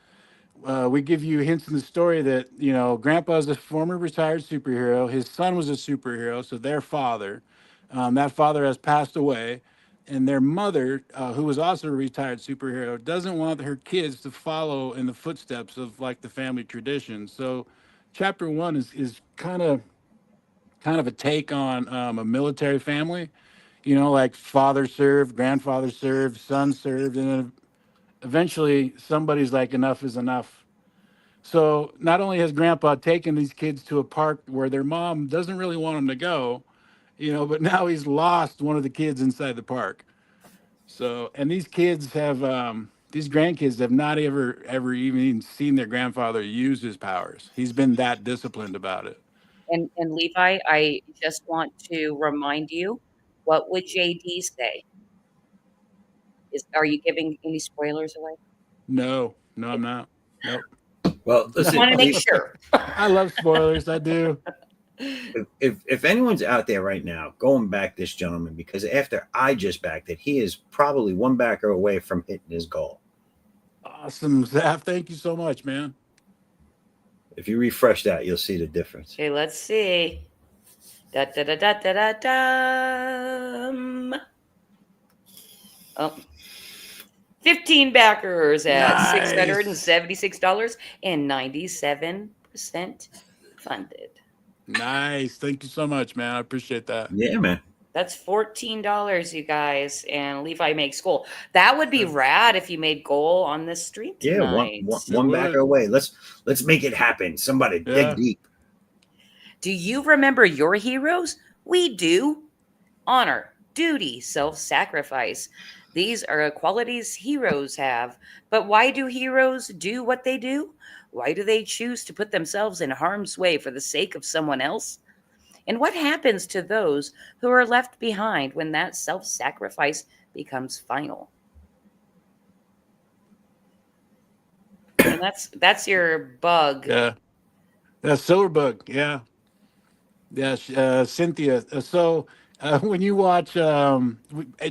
we give you hints in the story that Grandpa is a former retired superhero. His son was a superhero, so their father, that father has passed away, and their mother, who was also a retired superhero, doesn't want her kids to follow in the footsteps of like the family tradition. So, chapter one is kind of a take on a military family. Like father served, grandfather served, son served, and then eventually somebody's like, enough is enough. So not only has Grandpa taken these kids to a park where their mom doesn't really want them to go, but now he's lost one of the kids inside the park. So, and these grandkids have not ever even seen their grandfather use his powers. He's been that disciplined about it. And Levi, I just want to remind you, what would JD say? Are you giving any spoilers away? No, I'm not. Nope. Well, I listen, want to make sure. I love spoilers. I do. if anyone's out there right now, go and back this gentleman, because after I just backed it, he is probably one backer away from hitting his goal. Awesome, Zaf. Thank you so much, man. If you refresh that, you'll see the difference. Okay, let's see. Da da da da da da da. Oh. 15 backers at Nice. $676.97 funded. Nice. Thank you so much, man. I appreciate that. Yeah, man. That's $14, you guys, and Levi makes goal. That would be rad if you made goal on this stream tonight. Yeah, one backer away. Let's make it happen. Somebody dig deep. Do you remember your heroes? We do. Honor, duty, self-sacrifice. These are qualities heroes have. But why do heroes do what they do? Why do they choose to put themselves in harm's way for the sake of someone else? And what happens to those who are left behind when that self-sacrifice becomes final? And that's your bug. Yeah. Silver Bug. Yeah. Yeah. Cynthia. So when you watch,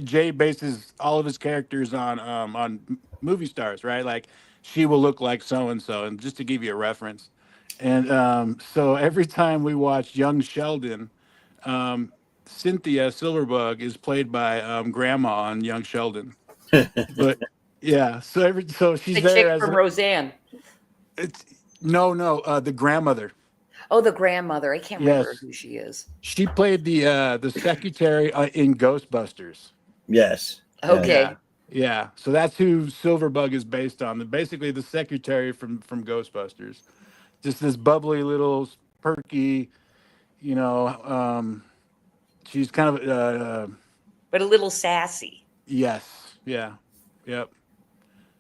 Jay bases all of his characters on movie stars, right? Like, she will look like so and so, and just to give you a reference. And so every time we watch Young Sheldon, Cynthia Silverbug is played by Grandma on Young Sheldon. But yeah, so she's The there chick as from Roseanne. it's no, the grandmother. Oh, the grandmother. I can't remember Yes, who she is. she played the secretary in Ghostbusters. Yes. Okay. Yeah. So that's who Silverbug is based on. Basically, the secretary from Ghostbusters. Just this bubbly little perky, you know. She's kind of But a little sassy. yes, yeah, yep.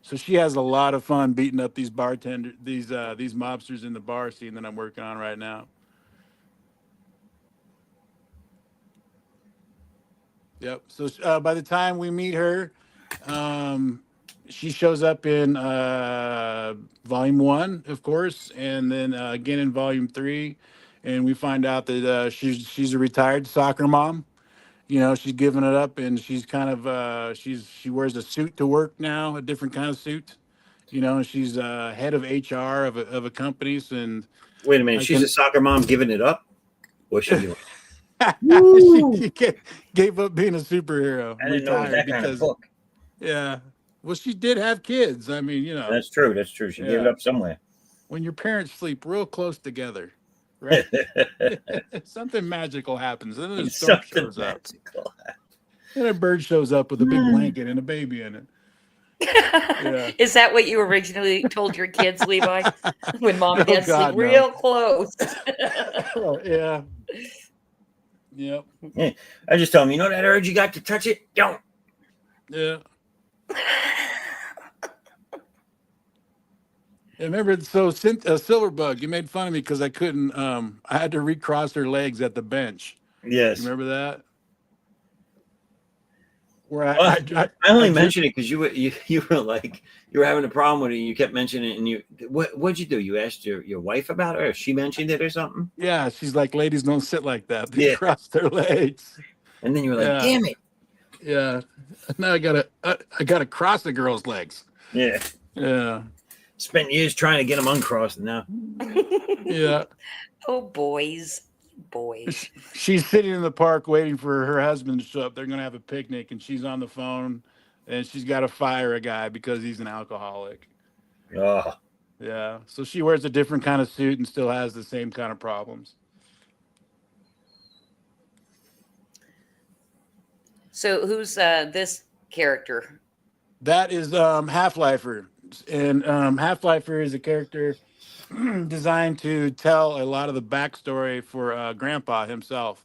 So she has a lot of fun beating up these these mobsters in the bar scene that I'm working on right now. Yep. So by the time we meet her, um, she shows up in volume 1, of course, and then again in volume 3, and we find out that she's a retired soccer mom. You know, she's giving it up, and she's kind of she wears a suit to work now, a different kind of suit. You know, and she's head of HR of a company, and Wait a minute. I She's a can. soccer mom giving it up. What's she doing? She gave up being a superhero, I didn't know it was retired that kind of because book. yeah. Well, she did have kids. I mean, you know, That's true. That's true. She gave it yeah. up somewhere. When your parents sleep real close together, right? Something magical happens. And then a storm Something shows up. magical. And a bird shows up with a big blanket and a baby in it. Yeah. Is that what you originally told your kids, Levi? When mom and Oh, dad sleep God, no. real close. Oh, yeah. Yep. Yeah. I just tell them, you know that urge you got to touch it? Don't. Yeah. I remember, so Silverbug, you made fun of me because I couldn't. I had to recross her legs at the bench. Yes. You remember that? Where Well, I only just- mentioned it because you were like you were having a problem with it. And you kept mentioning it, and what'd you do? You asked your wife about it, or she mentioned it or something, Yeah, she's like, ladies don't sit like that. They Yeah. cross their legs. and then you were like, Yeah. "Damn it!" Yeah. Now I gotta cross the girl's legs. Yeah. Yeah. Spent years trying to get them uncrossed, and now Yeah. Oh, boys. Boys. She's sitting in the park waiting for her husband to show up. They're gonna have a picnic, and she's on the phone, and she's got to fire a guy because he's an alcoholic. oh, Yeah. So she wears a different kind of suit and still has the same kind of problems. So who's this character? That is Half-Lifer. And Half-Lifer is a character designed to tell a lot of the backstory for Grandpa himself.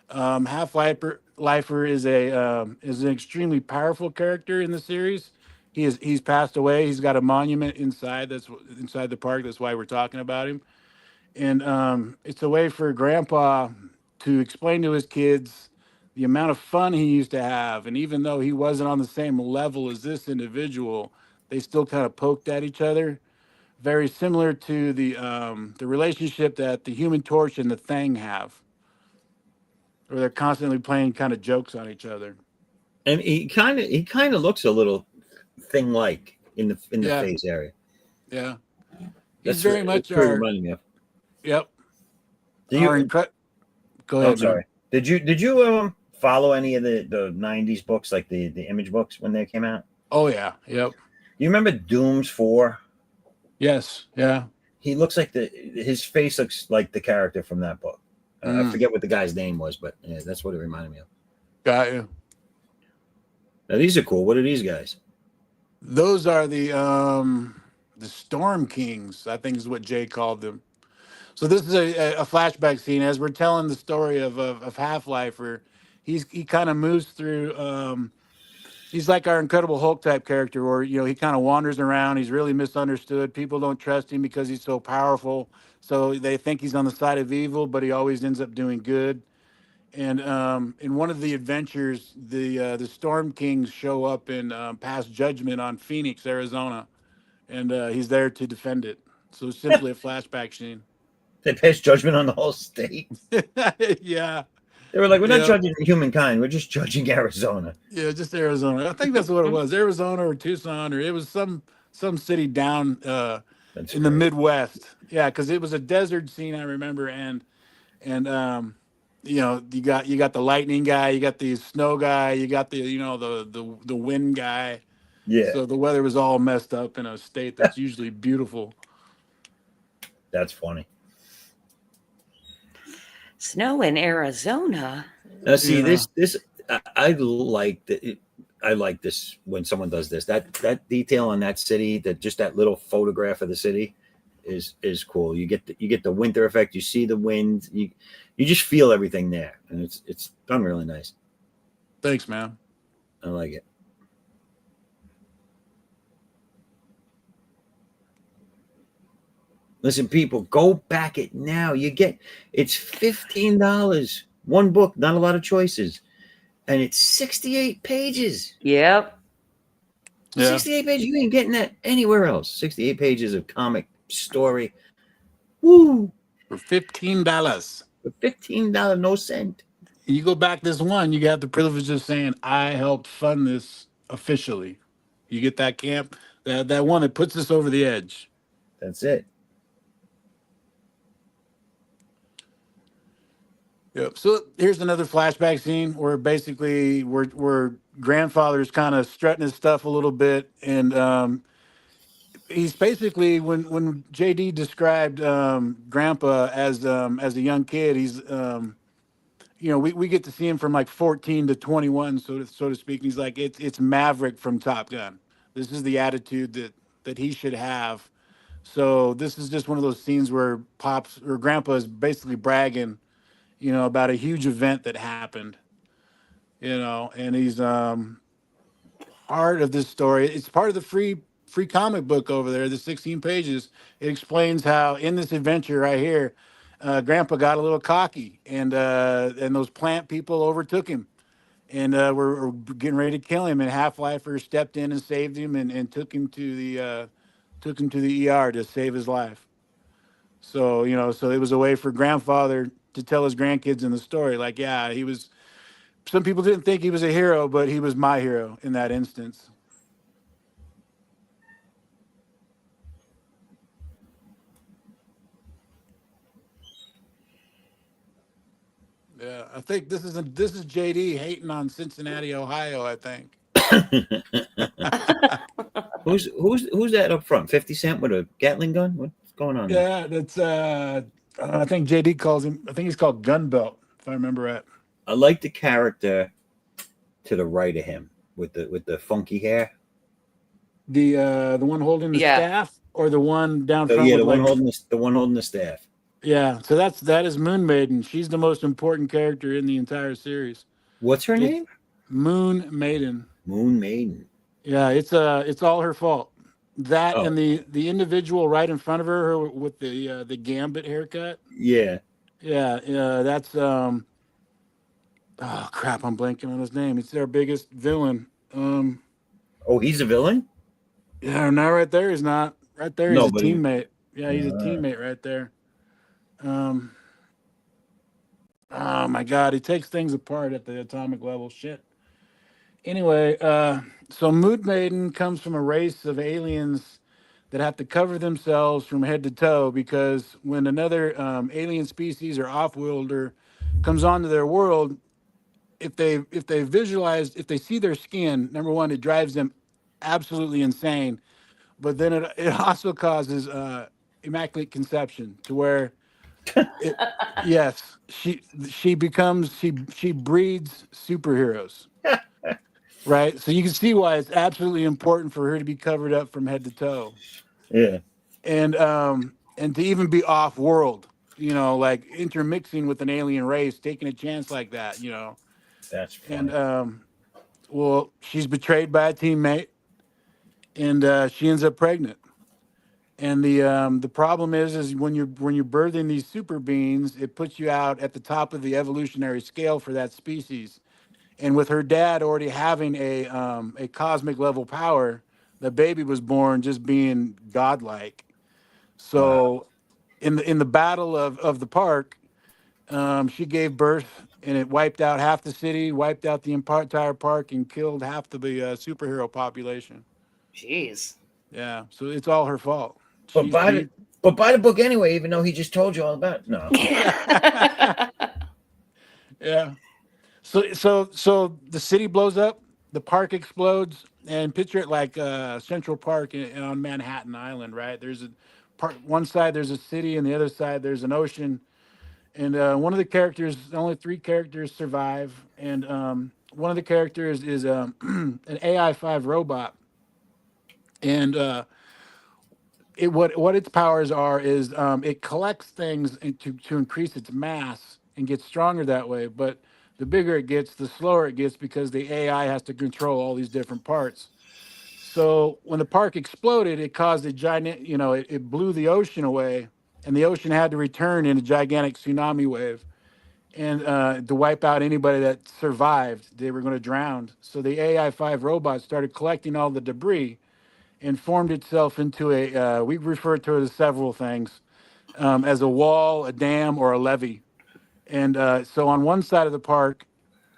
Half-Lifer is an extremely powerful character in the series. He's passed away. He's got a monument inside inside the park. That's why we're talking about him. And it's a way for Grandpa to explain to his kids the amount of fun he used to have. And even though he wasn't on the same level as this individual, they still kind of poked at each other. Very similar to the relationship that the Human Torch and the Thing have, where they're constantly playing kind of jokes on each other. and he kind of looks a little thing like in the Yeah. face area. Yeah, That's he's very what- much that's what it our. reminded me of. Yep. Do you? Our Go ahead. I'm sorry. Did you follow any of the 90s books, like the Image books when they came out? Oh yeah. Yep. You remember Dooms 4? Yes. Yeah. He looks like his face looks like the character from that book. I forget what the guy's name was, but yeah, that's what it reminded me of. Got you. Now these are cool. What are these guys? Those are the Storm Kings, I think is what Jay called them. So this is a flashback scene as we're telling the story of Half-Lifer. He kind of moves through. He's like our Incredible Hulk type character, where he kind of wanders around. He's really misunderstood. People don't trust him because he's so powerful. So they think he's on the side of evil, but he always ends up doing good. And in one of the adventures, the Storm Kings show up and pass judgment on Phoenix, Arizona, and he's there to defend it. So it's simply a flashback scene. They passed judgment on the whole state. Yeah. They were like, we're not Yeah. judging humankind. We're just judging Arizona. Yeah, just Arizona. I think that's what it was. Arizona or Tucson, or it was some city down That's in the great. Midwest. Yeah, because it was a desert scene, I remember, and you got the lightning guy, you got the snow guy, you got the wind guy. Yeah, So the weather was all messed up in a state that's usually beautiful. that's funny. Snow in Arizona. Now, see, Yeah. I like that. I like this when someone does this. That detail on that city, that little photograph of the city, is cool. You get the winter effect. You see the wind. You just feel everything there, and it's done really nice. Thanks, man. I like it. Listen, people, go back it now. It's $15. One book, not a lot of choices, and it's 68 pages. Yep. Yeah. 68 pages. You ain't getting that anywhere else. 68 pages of comic story. Woo! For $15. For $15, no cent. You go back this one, you have the privilege of saying, I helped fund this officially. You get that camp, that one that puts us over the edge. That's it. Yep. So here's another flashback scene where basically where grandfather's kind of strutting his stuff a little bit, and he's basically when JD described Grandpa as a young kid, he's we get to see him from like 14 to 21, so to speak. And he's like it's Maverick from Top Gun. This is the attitude that he should have. So this is just one of those scenes where Pops or Grandpa is basically bragging, about a huge event that happened, and he's part of this story. It's part of the free comic book over there, the 16 pages. It explains how in this adventure right here, Grandpa got a little cocky, and those plant people overtook him, and were getting ready to kill him. And Half-Lifer stepped in and saved him, and took him to the ER to save his life. So so it was a way for grandfather to tell his grandkids in the story, like, yeah, he was. Some people didn't think he was a hero, but he was my hero in that instance. Yeah, I think this is JD hating on Cincinnati, Ohio. I think. Who's that up front? 50 Cent with a Gatling gun? What's going on there? Yeah, that's. I think JD calls him. I think he's called Gunbelt, if I remember right. I like the character to the right of him with the funky hair. The one holding the staff, or the one down front. Yeah, with the one holding the staff. Yeah, so that is Moon Maiden. She's the most important character in the entire series. What's her name? Moon Maiden. Moon Maiden. Yeah, it's all her fault. That and the individual right in front of her with the Gambit haircut. Yeah. Yeah, that's oh crap, I'm blanking on his name. It's their biggest villain. Oh, he's a villain? Yeah, not right there. He's not. Right there, he's a teammate. Yeah, he's a teammate right there. Oh my God, he takes things apart at the atomic level. Shit. Anyway, so Moon Maiden comes from a race of aliens that have to cover themselves from head to toe, because when another alien species or off-worlder comes onto their world, if they see their skin, number one, it drives them absolutely insane. But then it also causes immaculate conception, to where yes, she breeds superheroes. Right, so you can see why it's absolutely important for her to be covered up from head to toe. Yeah, and to even be off world, like intermixing with an alien race, taking a chance like that, That's funny. And well, she's betrayed by a teammate, and she ends up pregnant. And the problem is when you're birthing these super beings, it puts you out at the top of the evolutionary scale for that species. And with her dad already having a cosmic level power, the baby was born just being godlike. So, in the battle of the park, she gave birth, and it wiped out half the city, wiped out the entire park, and killed half the superhero population. Jeez. Yeah, so it's all her fault. But buy the book anyway, even though he just told you all about it. No. Yeah. So the city blows up, the park explodes, and picture it like Central Park on Manhattan Island, right? There's one side there's a city, and the other side there's an ocean, And one of the characters, only 3 characters survive, and one of the characters is an AI-5 robot, and what its powers are is it collects things to increase its mass and gets stronger that way. But the bigger it gets, the slower it gets because the AI has to control all these different parts. So when the park exploded, it caused a giant, it blew the ocean away, and the ocean had to return in a gigantic tsunami wave. And to wipe out anybody that survived, they were going to drown. So the AI-5 robot started collecting all the debris and formed itself into we refer to it as several things, as a wall, a dam, or a levee. And so on one side of the park,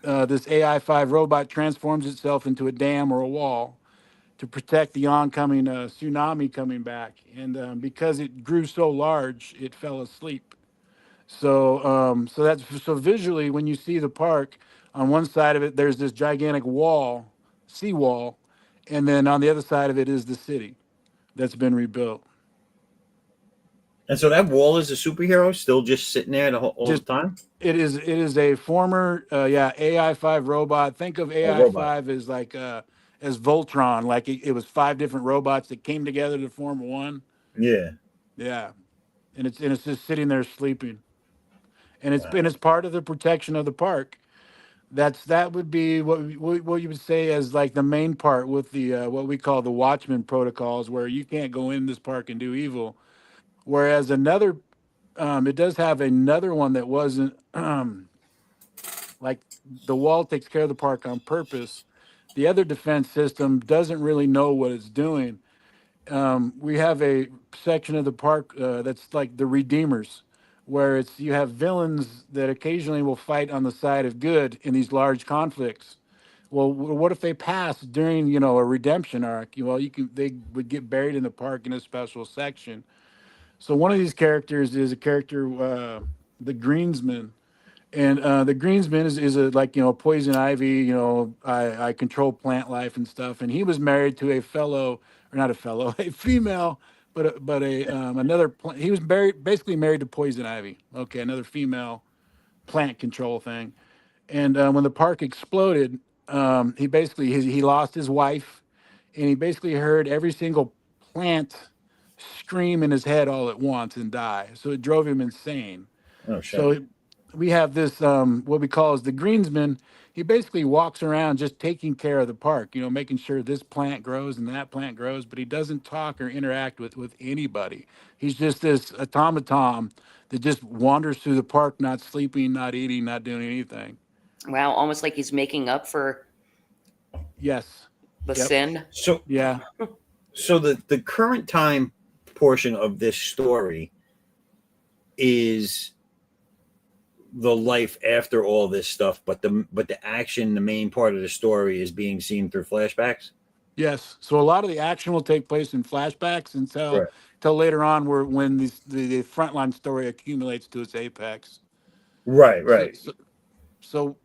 this AI-5 robot transforms itself into a dam or a wall to protect the oncoming tsunami coming back. And because it grew so large, it fell asleep. So visually, when you see the park, on one side of it, there's this gigantic wall, seawall, and then on the other side of it is the city that's been rebuilt. And so that wall is a superhero still just sitting there all the Just time? it is a former AI-5 robot. Think of A robot. AI-5 as like as Voltron, like it was 5 different robots that came together to form one. Yeah. Yeah, and it's just sitting there sleeping, and it's Wow. and it's part of the protection of the park. That would be what you would say as like the main part with the what we call the Watchman protocols, where you can't go in this park and do evil. Whereas another, it does have another one that wasn't like the wall takes care of the park on purpose. The other defense system doesn't really know what it's doing. We have a section of the park that's like the Redeemers, where it's you have villains that occasionally will fight on the side of good in these large conflicts. Well, what if they pass during a redemption arc? Well, they would get buried in the park in a special section. So one of these characters is a character, the Greensman, and the Greensman is a like poison ivy. I control plant life and stuff. And he was married to a fellow, or not a fellow, a female, but a another. He was basically married to poison ivy. Okay, another female plant control thing. And when the park exploded, he lost his wife, and he basically heard every single plant scream in his head all at once and die. So it drove him insane. Oh shit. So we have this what we call as the greensman. He basically walks around just taking care of the park, making sure this plant grows and that plant grows, but he doesn't talk or interact with anybody. He's just this automaton that just wanders through the park, not sleeping, not eating, not doing anything. Wow, almost like he's making up for Yes. the Yep. sin. So Yeah. so the current time portion of this story is the life after all this stuff, but the action, the main part of the story, is being seen through flashbacks. Yes. So a lot of the action will take place in flashbacks until Right. later on, when the frontline story accumulates to its apex. Right. So, Right. so, so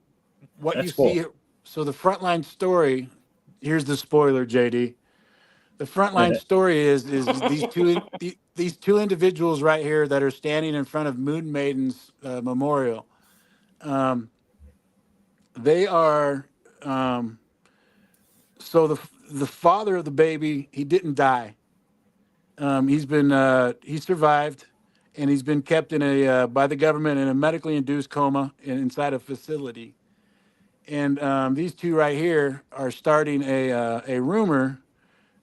what you That's cool. see, so the frontline story. Here's the spoiler, JD. The frontline story is these two individuals right here that are standing in front of Moon Maiden's memorial. They are so the father of the baby, he didn't die. He survived, and he's been kept in by the government in a medically induced coma inside a facility. And these two right here are starting a rumor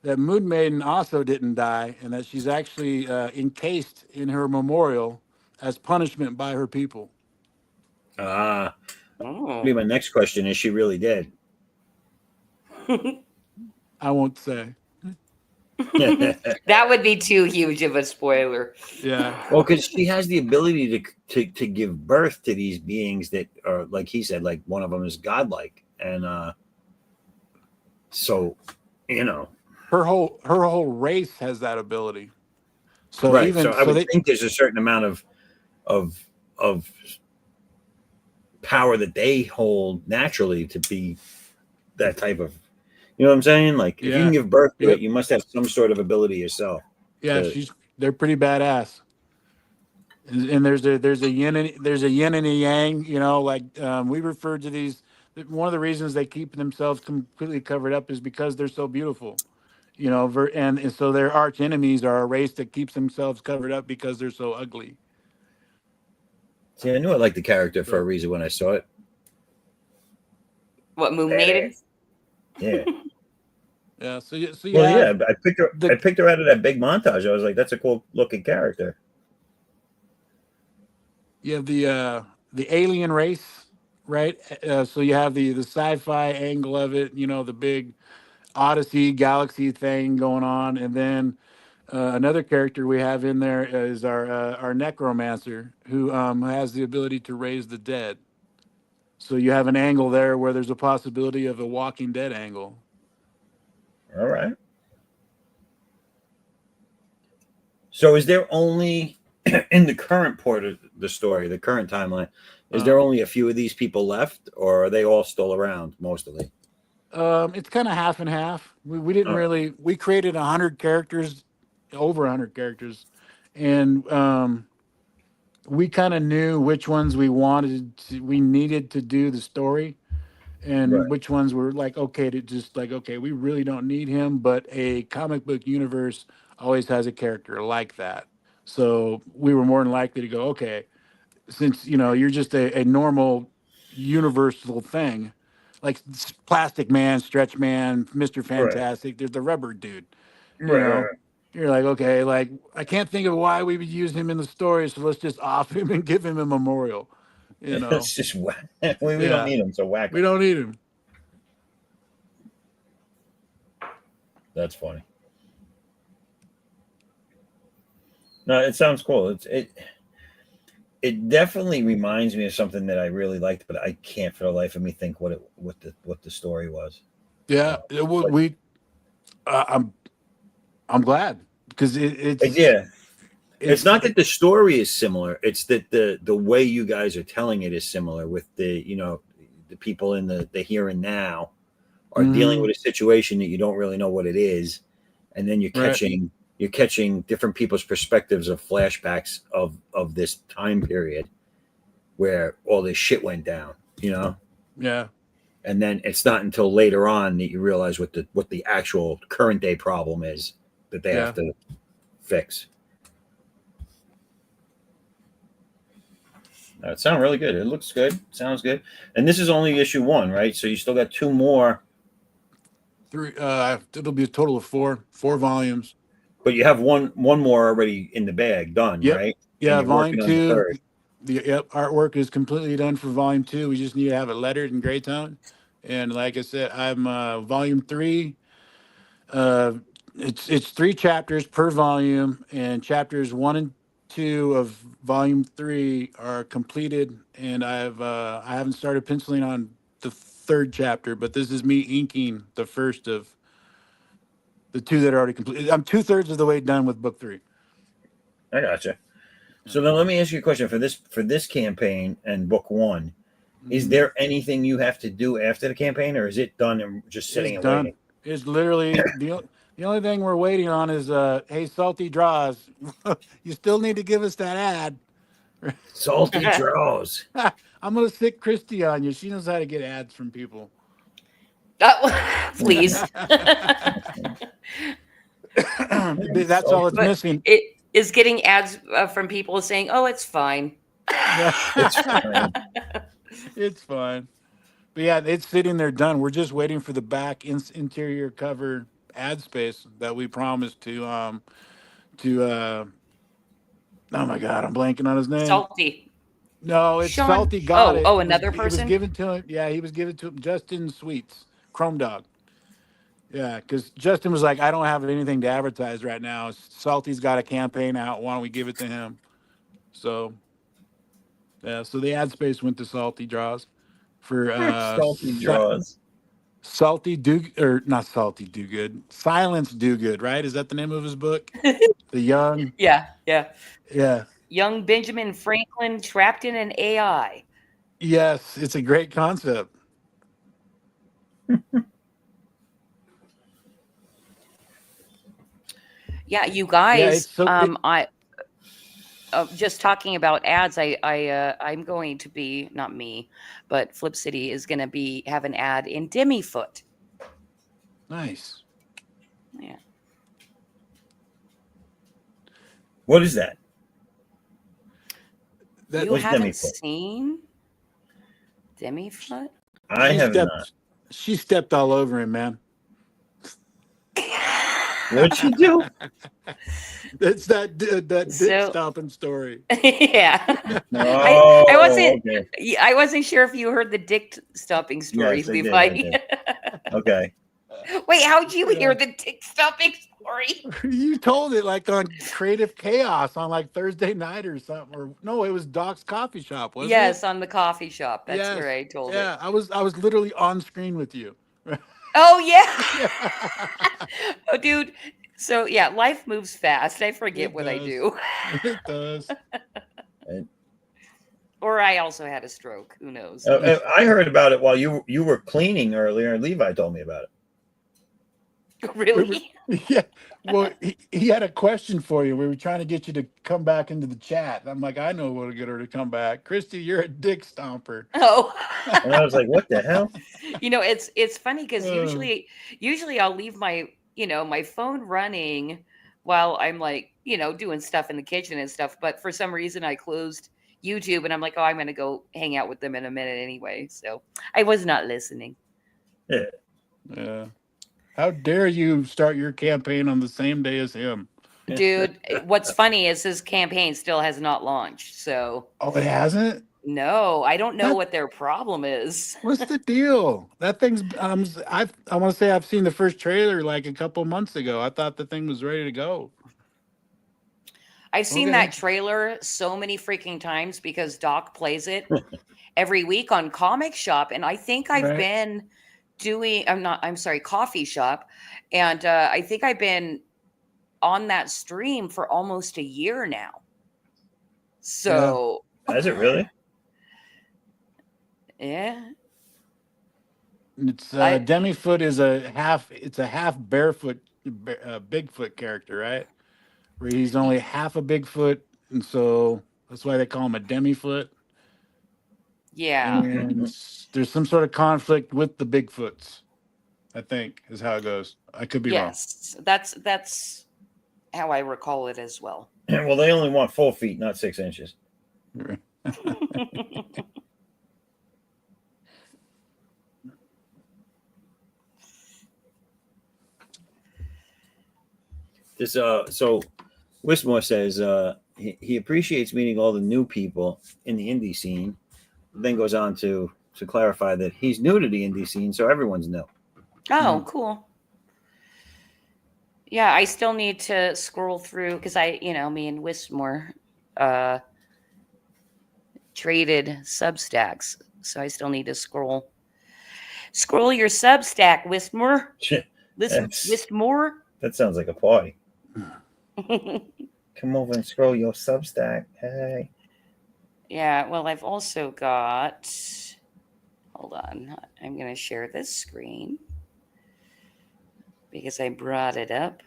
that Moon Maiden also didn't die, and that she's actually encased in her memorial as punishment by her people. Ah, Oh. be my next question: is she really dead? I won't say. That would be too huge of a spoiler. Yeah. Well, because she has the ability to give birth to these beings that are, like he said, like one of them is godlike, and so Her whole race has that ability. So right. even So I so would they think there's a certain amount of power that they hold naturally to be that type of, you know what I'm saying? Like if you yeah. can give birth to Yep. it, you must have some sort of ability yourself. Yeah, they're pretty badass. And there's a yin and a yang. You know, like we refer to these. One of the reasons they keep themselves completely covered up is because they're so beautiful. You know, and so their arch enemies are a race that keeps themselves covered up because they're so ugly. See, I knew I liked the character for a So, reason when I saw it. What, Moon Maiden? Yeah. yeah. So you Well, have yeah. I picked her. I the picked her out of that big montage. I was like, that's a cool looking character. you have the alien race, right? So you have the sci-fi angle of it. You know, the big Odyssey galaxy thing going on, and then another character we have in there is our necromancer who has the ability to raise the dead. So you have an angle there where there's a possibility of a Walking Dead angle. All right. So, is there only in the current part of the story, the current timeline, is Uh, there only a few of these people left, or are they all still around mostly? it's kind of half and half. We didn't Oh, really we created 100 characters, over 100 characters, and we kind of knew which ones we needed to do the story, right. and which ones were like okay to just like okay we really don't need him, but a comic book universe always has a character like that. So we were more than likely to go okay, since you know you're just a normal universal thing like Plastic Man, Stretch Man, Mr. Right. Fantastic, there's the rubber dude, you Right. know. Right. You're like okay, like I can't think of why we would use him in the story, so let's just off him and give him a memorial, you know. It's just whack. We don't Yeah, need them, so whack we them. don't need him. That's funny. No, it sounds cool. It definitely reminds me of something that I really liked, but I can't for the life of me think what the story was. Yeah, But we I'm glad because yeah, it's it's not that the story is similar. It's that the way you guys are telling it is similar. With the people in the here and now are dealing mhm, with a situation that you don't really know what it is, and then right. you're catching different people's perspectives of flashbacks of this time period where all this shit went down. You know. Yeah, And then it's not until later on that you realize what the actual current day problem is that they have yeah. to fix. It sounds really good. It looks good. Sounds good. And this is only issue one, right? So you still got two more, Three. It'll be a total of four volumes. but you have one more already in the bag, done, Yep. right? And Yeah, you're volume working on the two. third. The artwork is completely done for volume two. We just need to have it lettered in gray tone. And like I said, I'm volume three. Uh, it's three chapters per volume, and chapters one and two of volume three are completed. And I haven't started penciling on the third chapter, but this is me inking the first of the two that are already completed. I'm 2/3 of the way done with book three. I gotcha. So then let me ask you a question for this campaign and book one. Is Mhm. there anything you have to do after the campaign, or is it done and just It's sitting and done. waiting? It's literally the only thing we're waiting on is hey Salty Draws, you still need to give us that ad. Salty draws. I'm gonna stick Christy on you. She knows how to get ads from people. Please. That's all it's Salty. But missing. it is getting ads from people saying, "Oh, it's fine." It's fine. It's fine. But yeah, it's sitting there done. We're just waiting for the back interior cover ad space that we promised to oh my god, I'm blanking on his name. Salty. No, it's Sean. Salty got Oh, it. oh, another It was person. given to him. Yeah, he was given to him. Justin Sweets, Chrome Dog. Yeah, because Justin was like, I don't have anything to advertise right now. Salty's got a campaign out. Why don't we give it to him? So yeah, so the ad space went to Salty Draws for Salty draws. Salty Do or not Salty Do Good. Silence Do Good, right? Is that the name of his book? The young. Yeah, yeah. Yeah. Young Benjamin Franklin trapped in an AI. Yes, it's a great concept. Yeah, you Yeah, guys. it's so it, just talking about ads, I'm going to be, not me, but Flip City is going to have an ad in Demifoot. Nice. Yeah. What is that? That You What's haven't Demifoot? seen Demifoot? I she have stepped, not. She stepped all over him, man. What'd she do? It's that dick So- stomping story. Yeah. Oh, I wasn't. okay. I wasn't sure if you heard the dick stomping stories, Yes, I did, Levi. I did. Okay. Wait, how'd you Yeah. hear the dick stomping story? You told it like on Creative Chaos on like Thursday night or something, or no, it was Doc's coffee shop, wasn't Yes, it? on the coffee shop. That's Yes. where I told it. Yeah, I was literally on screen with you. Oh yeah. Yeah. Oh, dude. So yeah, life moves fast. I forget It what I does. do. It does. Or I also had a stroke. Who knows? I heard about it while you were cleaning earlier, and Levi told me about it. Really? Yeah. Well, he had a question for you. We were trying to get you to come back into the chat. I'm like, I know what'll get her to come back. Christy, you're a dick stomper. Oh. And I was like, "What the hell?" You know, it's funny because Oh. usually I'll leave my my phone running while I'm like doing stuff in the kitchen and stuff. But for some reason I closed YouTube and I'm like, oh, I'm gonna go hang out with them in a minute anyway. So I was not listening. Yeah. How dare you start your campaign on the same day as him? Dude, what's funny is his campaign still has not launched. So Oh, it hasn't? no, I don't know That- what their problem is. What's the deal? That thing's I want to say I've seen the first trailer like a couple months ago. I thought the thing was ready to go. I've seen Okay. that trailer so many freaking times because Doc plays it every week on Comic Shop. And I think I've Right. been Coffee Shop. And I think I've been on that stream for almost a year now. So, Has it really? yeah. It's I- Demifoot is it's a half barefoot Bigfoot character, right? Where he's only half a Bigfoot, and so that's why they call him a Demifoot. Yeah. And there's some sort of conflict with the Bigfoots, I think, is how it goes. I could be Yes. That's how I recall it as well. Well, they only want 4 feet, not 6 inches. wrong. This so Wismore says he appreciates meeting all the new people in the indie scene, then goes on to clarify that he's new to the indie scene, so everyone's new. Oh, cool. Yeah, I still need to scroll through because me and Wismore traded Substacks, so I still need to scroll your Substack, Wismore. That's- Wismore. That sounds like a party. Come over and scroll your Substack. Hey. Yeah, well, I've also got. Hold on, I'm going to share this screen because I brought it up.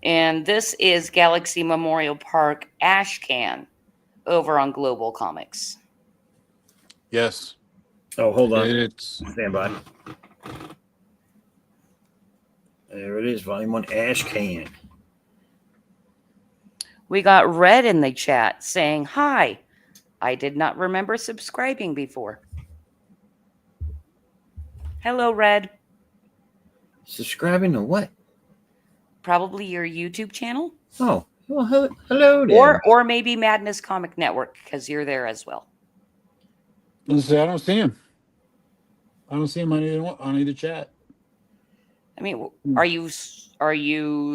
And this is Galaxy Memorial Park Ashcan over on Global Comics. Yes. Oh, hold on. It's Stand by. There it is, Volume 1, Ash Can. We got Red in the chat saying, hi, I did not remember subscribing before. Hello, Red. Subscribing to what? Probably your YouTube channel. Oh, well, hello there. Or maybe Madness Comic Network, because you're there as well. let's see, I don't see him. I don't see him on either chat. I mean, are you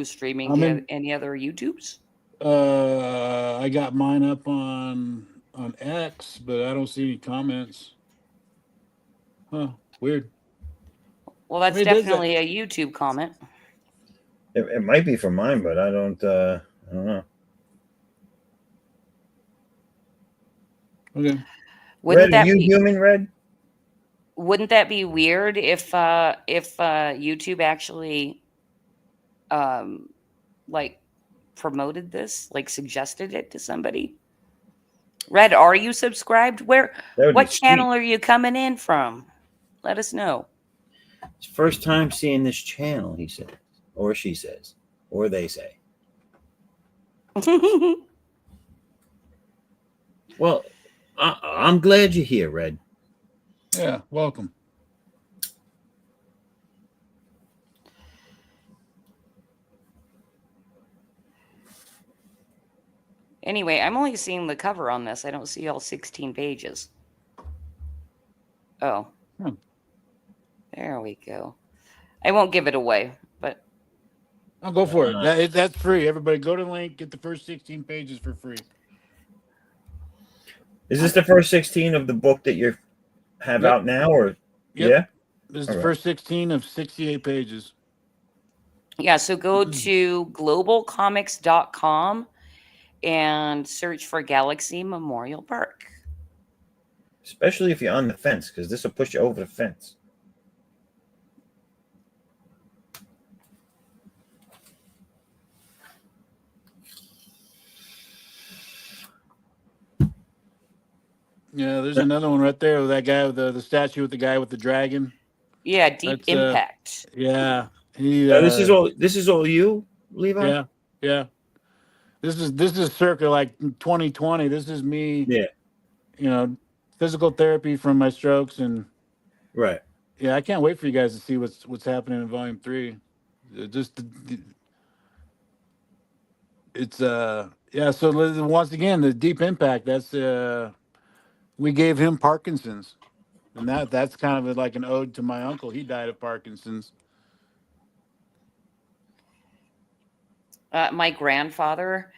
streaming I'm to in- any other YouTubes? I got mine up on X, but I don't see any comments. Huh, weird. Well, that's Wait, does definitely a YouTube comment. It might be for mine, but I don't know. Okay. Wouldn't Red, are that you be? human, Red? wouldn't that be weird if YouTube actually like promoted this, like suggested it to somebody? Red, are you subscribed? Where? That would be What sweet. channel are you coming in from? Let us know. It's first time seeing this channel, he says, or she says, or they say. Well, I'm glad you're here, Red. Yeah, welcome. Anyway, I'm only seeing the cover on this. I don't see all 16 pages. Oh. There we go. I won't give it away, but I'll go for it. That's free. Everybody go to the link, get the first 16 pages for free. Is this the first 16 of the book that you have out now, or yeah? This is the first 16 of 68 pages. yeah, so go to globalcomics.com and search for Galaxy Memorial Park. Especially if you're on the fence, because this will push you over the fence. Yeah, there's another one right there with that guy with the statue with the guy with the dragon. Yeah, Deep That's, Impact. Yeah, This is all you, Levi. Yeah. This is circa like 2020. This is me. Yeah. You know, physical therapy from my strokes, and Right. yeah, I can't wait for you guys to see what's happening in Volume 3. It's yeah. So once again, the Deep Impact. That's we gave him Parkinson's, and that's kind of like an ode to my uncle. He died of Parkinson's. My grandfather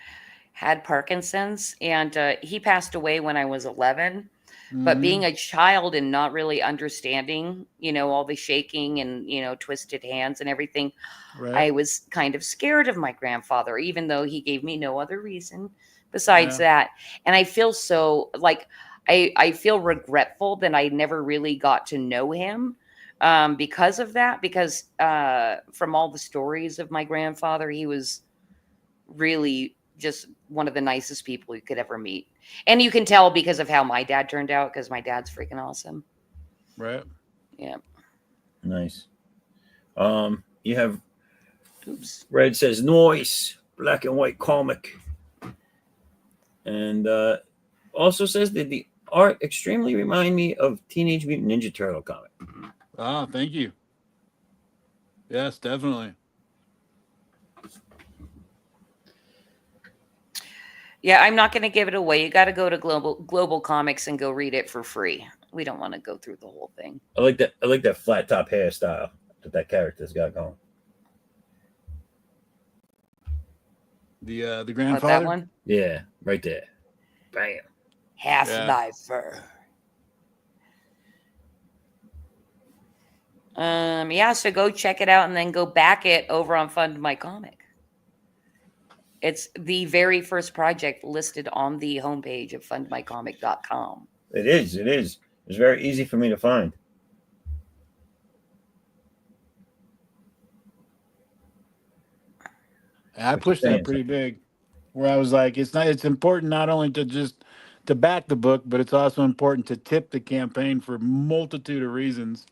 had Parkinson's, and he passed away when I was 11. But being a child and not really understanding, all the shaking and, twisted hands and everything, Right. I was kind of scared of my grandfather, even though he gave me no other reason besides that. And I feel so like I feel regretful that I never really got to know him because of that, because from all the stories of my grandfather, he was really just one of the nicest people you could ever meet. And you can tell because of how my dad turned out, because my dad's freaking awesome. Right. Yeah. Nice. You have Red says noise, black and white comic. And also says that the art extremely remind me of Teenage Mutant Ninja Turtle comic. Ah, thank you. Yes, definitely. Yeah, I'm not going to give it away. You got to go to Global Comics and go read it for free. We don't want to go through the whole thing. I like that flat top hairstyle that character's got going. The grandfather. That one? Yeah, right there. Bam. Half-Lifer. Yeah, so go check it out and then go back it over on Fund My Comic. It's the very first project listed on the homepage of fundmycomic.com. It is. It's very easy for me to find. I pushed that pretty big, where I was like, it's important not only to back the book, but it's also important to tip the campaign for a multitude of reasons.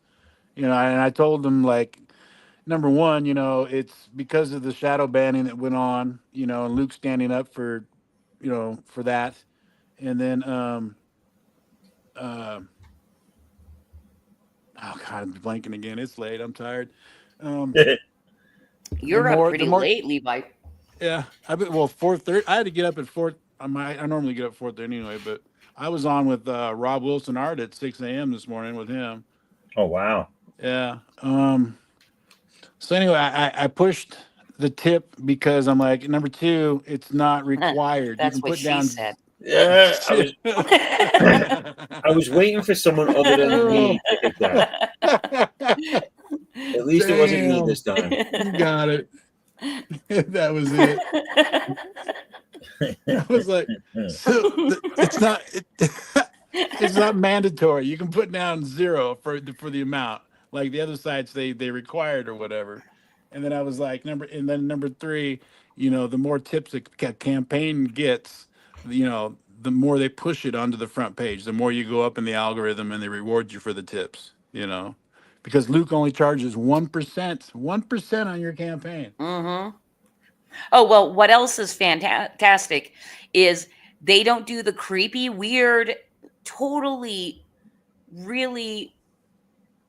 And I told them, like, number one, it's because of the shadow banning that went on, and Luke standing up for that. And then, oh God, I'm blanking again. It's late. I'm tired. You're up pretty late, Levi. Yeah. 4:30. I had to get up at 4. I normally get up 4:30 anyway, but I was on with Rob Wilson Art at 6 a.m. this morning with him. Oh, wow. Yeah. So anyway, I pushed the tip because I'm like, number two, it's not required. That's you can what put down. she said. Yeah, I was waiting for someone other than me to hit that. At least it wasn't me this time. You got it. That was it. I was like, so it's not. It's not mandatory. You can put down 0 for the amount, like the other sites they required or whatever. And then I was like number 3, the more tips a campaign gets, the more they push it onto the front page, the more you go up in the algorithm and they reward you for the tips. Because Luke only charges 1% on your campaign. Mm-hmm. Oh, well, what else is fantastic is they don't do the creepy, weird, totally, really,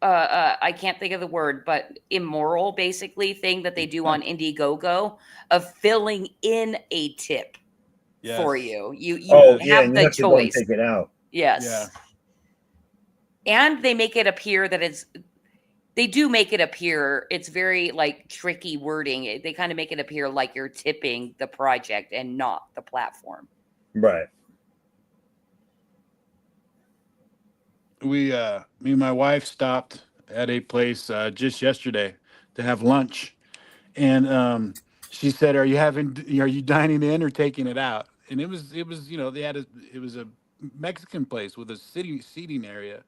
I can't think of the word, but immoral, basically, thing that they do on Indiegogo of filling in a tip for Yes. you. You Oh Yes. yeah, have and you the have to go and choice. take it out. Yes. Yeah. And they make it appear that they do make it appear it's very like tricky wording. They kind of make it appear like you're tipping the project and not the platform. Right. Me and my wife stopped at a place just yesterday to have lunch, and she said, are you dining in or taking it out?" And it was it was a Mexican place with a city seating area,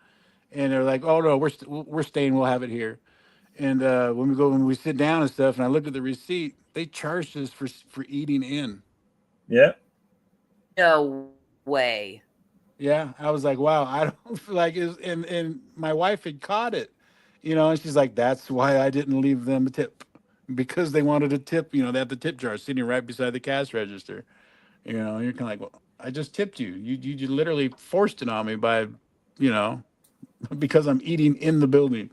and they're like, "Oh no, we're staying, we'll have it here." And when we sit down and stuff, and I looked at the receipt, they charged us for eating in. Yeah. No way. Yeah, I was like, wow, I don't feel like it's, and my wife had caught it, and she's like, that's why I didn't leave them a tip, because they wanted a tip. They had the tip jar sitting right beside the cash register. You're kind of like, well, I just tipped you. You literally forced it on me by, you know, because I'm eating in the building.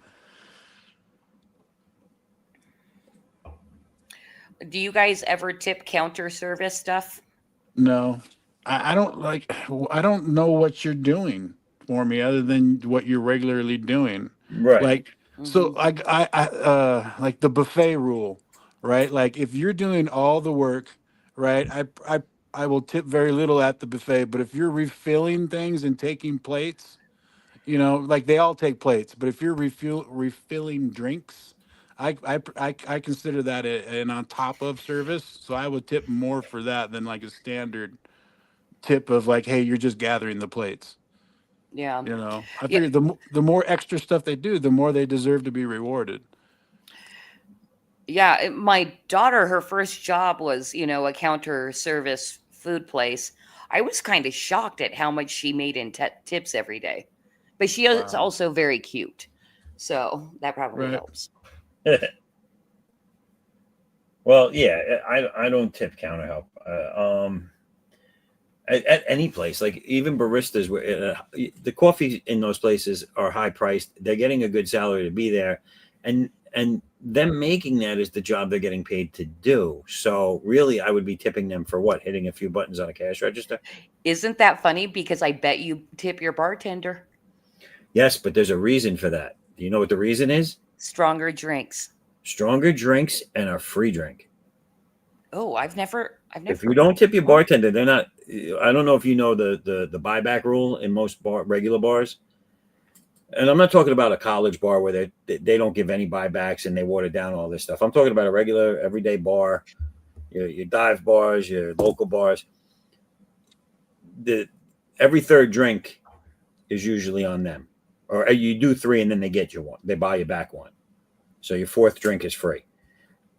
Do you guys ever tip counter service stuff? No, I don't like. I don't know what you're doing for me other than what you're regularly doing. Right. Like, so Mhm. like the buffet rule, right? Like, if you're doing all the work, right? I will tip very little at the buffet. But if you're refilling things and taking plates, like they all take plates. But if you're refilling drinks, I consider that an on top of service. So I would tip more for that than like a standard tip of like, hey, you're just gathering the plates. Yeah. I Yeah. figure the more extra stuff they do, the more they deserve to be rewarded. Yeah. My daughter, her first job was, a counter service food place. I was kind of shocked at how much she made in tips every day. But she is Wow. also very cute. So that probably Right. helps. Well, yeah, I don't tip counter help. At any place, like even baristas, where the coffee in those places are high priced. They're getting a good salary to be there, and them making that is the job they're getting paid to do. So really, I would be tipping them for what? Hitting a few buttons on a cash register. Isn't that funny? Because I bet you tip your bartender. Yes, but there's a reason for that. Do you know what the reason is? Stronger drinks. Stronger drinks and a free drink. Oh, I've never. If you don't tip your bartender, they're not. I don't know if you know the buyback rule in most regular bars. And I'm not talking about a college bar where they don't give any buybacks and they water down all this stuff. I'm talking about a regular everyday bar, your dive bars, your local bars. Every third drink is usually on them, or you do 3 and then they get you one. They buy you back one, so your 4th drink is free.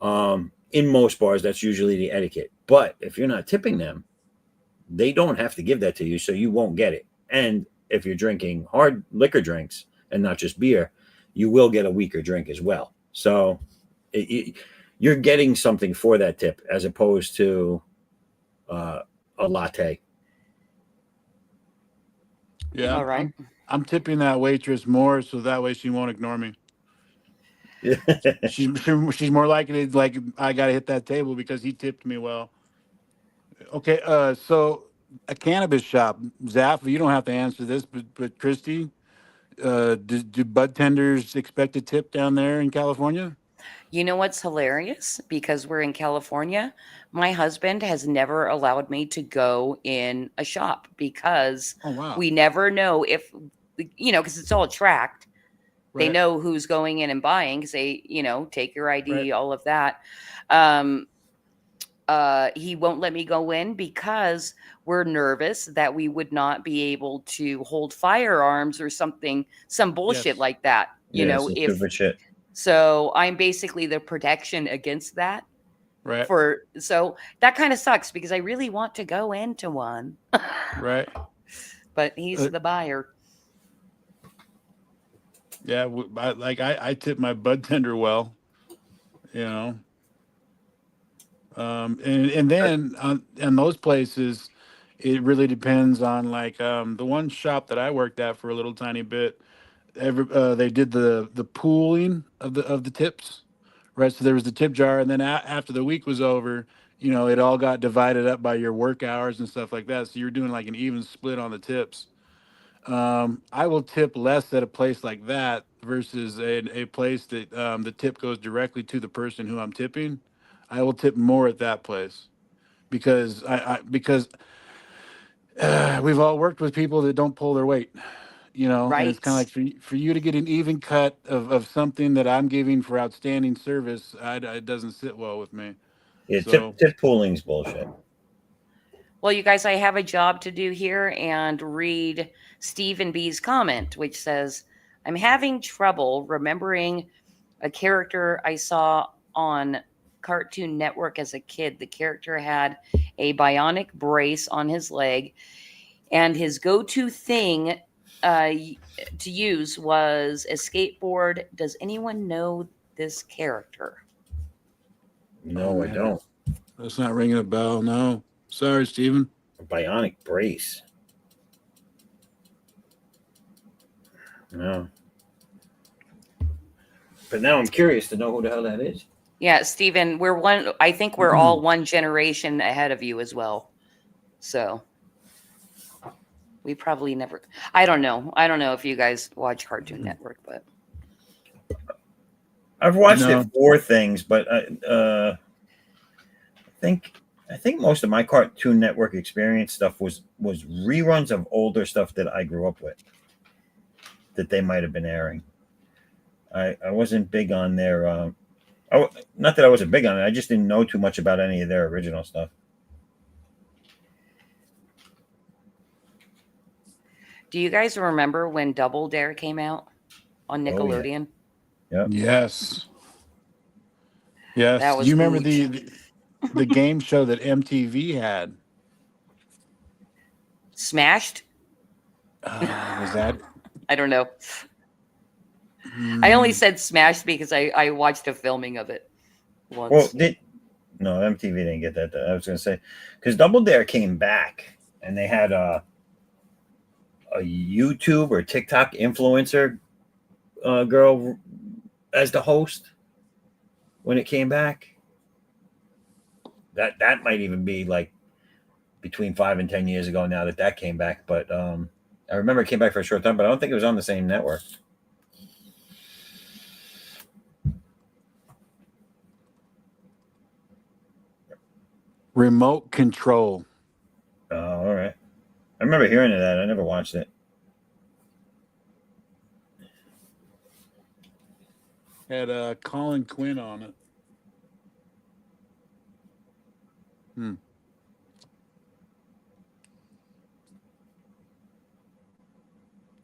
In most bars, that's usually the etiquette. But if you're not tipping them, they don't have to give that to you, so you won't get it. And if you're drinking hard liquor drinks and not just beer, you will get a weaker drink as well. So you're getting something for that tip as opposed to a latte. Yeah. All right. I'm tipping that waitress more so that way she won't ignore me. She's more likely to, like, I gotta hit that table because he tipped me well. Okay, so a cannabis shop, Zaff, you don't have to answer this, but Christy, do bud tenders expect a tip down there in California? You know what's hilarious? Because we're in California, my husband has never allowed me to go in a shop because Oh wow. we never know if, because it's all tracked. They Right. know who's going in and buying because they, take your ID, Right. all of that. Um, he won't let me go in because we're nervous that we would not be able to hold firearms or something, some bullshit Yes. like that. You Yeah, know, some if stupid shit. so, I'm basically the protection against that. Right. So that kind of sucks because I really want to go into one, Right. but he's the buyer. Yeah. I tip my bud tender well, you know. And then in those places, it really depends on like the one shop that I worked at for a little tiny bit. They did the pooling of the tips, right? So there was the tip jar, and then after the week was over, you know, it all got divided up by your work hours and stuff like that. So you're doing like an even split on the tips. I will tip less at a place like that versus a place that the tip goes directly to the person who I'm tipping. I will tip more at that place because because we've all worked with people that don't pull their weight, you know, and it's Right. kind of like for you to get an even cut of something that I'm giving for outstanding service, it doesn't sit well with me. Yeah, So tip pooling's bullshit. Well, you guys, I have a job to do here and read Stephen B's comment, which says, I'm having trouble remembering a character I saw on Cartoon Network as a kid. The character had a bionic brace on his leg, and his go-to thing to use was a skateboard. Does anyone know this character? No, I don't. that's not ringing a bell. No, sorry, Steven. A bionic brace. No. But now I'm curious to know who the hell that is. Yeah, Stephen, I think we're all one generation ahead of you as well. So we probably never, I don't know if you guys watch Cartoon Network, but I've watched No. it for things, but I think most of my Cartoon Network experience stuff was reruns of older stuff that I grew up with that they might have been airing. I wasn't big on their not that I wasn't big on it. I just didn't know too much about any of their original stuff. do you guys remember when Double Dare came out on Nickelodeon? Yeah. Yes. Yes. That was You remember huge. the game show that MTV had? Smashed? Was that? I don't know. I only said smashed because I watched a filming of it once. Well, no, MTV didn't get that. I was going to say because Double Dare came back and they had a YouTube or TikTok influencer girl as the host when it came back. That might even be like between 5 and 10 years ago now that came back. But I remember it came back for a short time, but I don't think it was on the same network. Remote Control. Oh, all right. I remember hearing of that. I never watched it. Had Colin Quinn on it.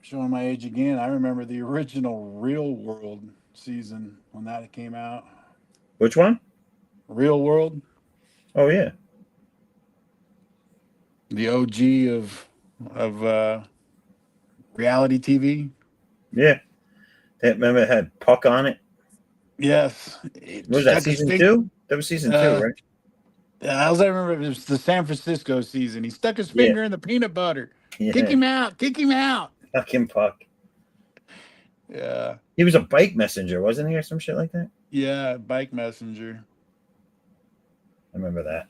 Showing my age again. I remember the original Real World season when that came out. Which one? Real World, Oh, yeah. the OG of reality TV. Yeah. Remember it had Puck on it? Yes. What was that, season 2? That was season 2, right? All I remember it was the San Francisco season. He stuck his finger in the peanut butter. Yeah. Kick him out. Kick him out. Fucking Puck. Yeah. He was a bike messenger, wasn't he, or some shit like that? Yeah. Bike messenger. I remember that.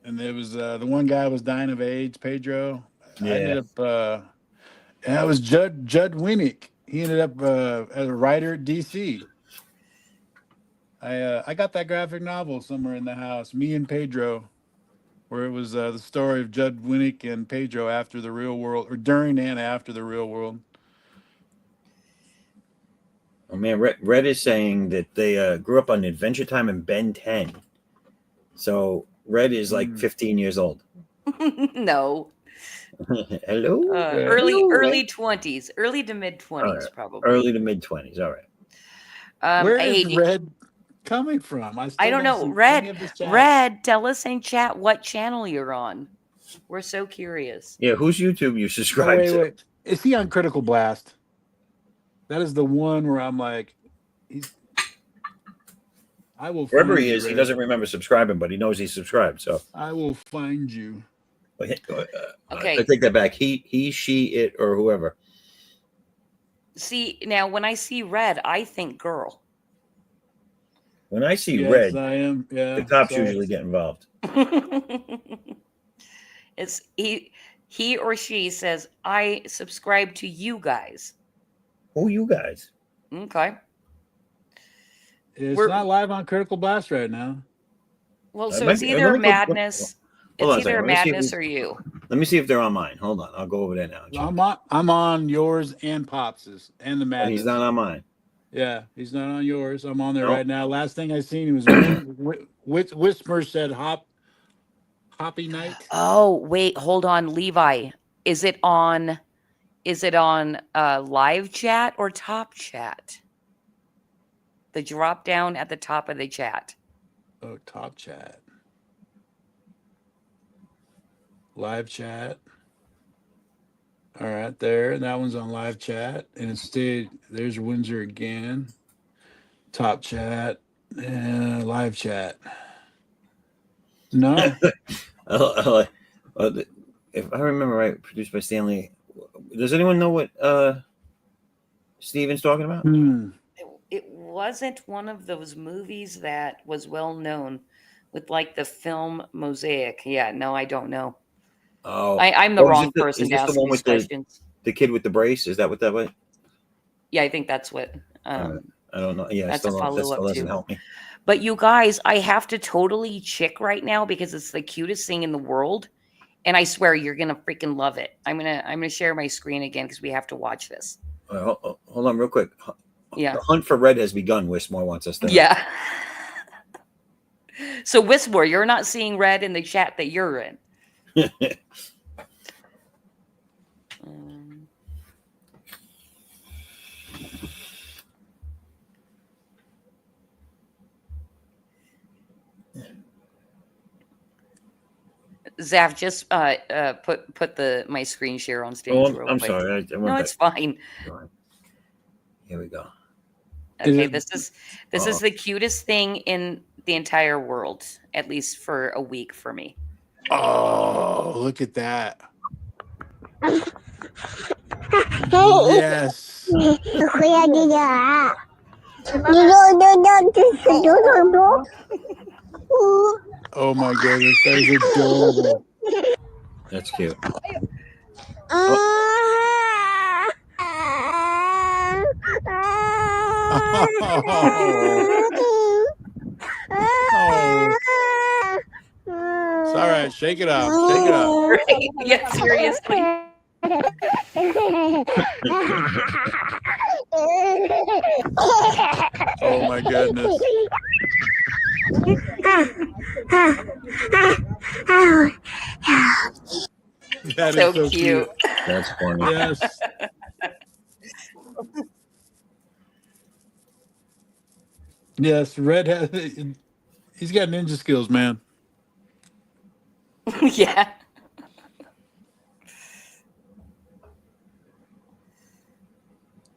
And there was the one guy was dying of AIDS, Pedro. Yeah. I ended up and that was Judd Winnick. He ended up as a writer at DC. I got that graphic novel somewhere in the house, Me and Pedro, where it was the story of Judd Winnick and Pedro after the Real World, or during and after the Real World. Oh man, Red is saying that they grew up on Adventure Time and Ben 10. So Red is like 15 years old. No. Hello? Early Hello, early Red. 20s, early to mid 20s, All right. probably. Early to mid 20s. All right. Where I is hate you. Red coming from? I still don't know. see any Red, of his chat. Red, tell us in chat what channel you're on. We're so curious. Yeah, whose YouTube you Oh, subscribe to? wait. Is he on Critical Blast? That is the one where I'm like, I will Wherever find he you, is, he Red. doesn't remember subscribing, but he knows he's subscribed. So I will find you. Okay. I take that back. He, she, it, or whoever. See, now when I see Red, I think girl. When I see Yes, Red, I am. Yeah. the cops sorry. usually get involved. It's he or she says, I subscribe to you guys. Who you guys? Okay. It's We're- not live on Critical Blast right now. Well, It so might it's be- either let me go- Madness. Hold on a It's either second. Let me see if Madness we- or you. Let me see if they're on mine. Hold on. I'll go over there now. and check. I'm on yours and Pops's and the Oh, Madness. he's not on mine. Yeah, he's not on yours. I'm on there No. right now. Last thing I seen, he was Whisper said Hoppy Night. Oh, wait, hold on, Levi. Is it on live chat or top chat? The drop down at the top of the chat. Oh, top chat. Live chat. All right, there. That one's on live chat. And instead, there's Windsor again. Top chat. Live chat. No. If I remember right, produced by Stanley. Does anyone know what Steven's talking about? It wasn't one of those movies that was well known with like the film Mosaic. Yeah, no, I don't know. Oh, I'm the wrong person Is to this ask the one these with questions. the kid with the brace? Is that what that was? Yeah, I think that's what. I don't know. Yeah, That's that a follow-up doesn't too. help me. But you guys, I have to totally chick right now because it's the cutest thing in the world, and I swear you're gonna freaking love it. I'm gonna share my screen again because we have to watch this. Hold on, real quick. Yeah. The hunt for Red has begun. Wismore wants us to know. Yeah. So Wismore, you're not seeing Red in the chat that you're in. Zaff, just put my screen share on stage. Oh, real I'm quick. sorry. I went No, back. it's fine. Here we go. Okay, this is the cutest thing in the entire world, at least for a week for me. Oh, look at that. Yes. Oh my goodness, that is adorable. That's cute. Oh. It's all right. Shake it up. Shake it up. Right? Yeah, seriously. Oh my goodness. That is so cute. That's funny. Yes. Yes, Red has. He's got ninja skills, man. Yeah.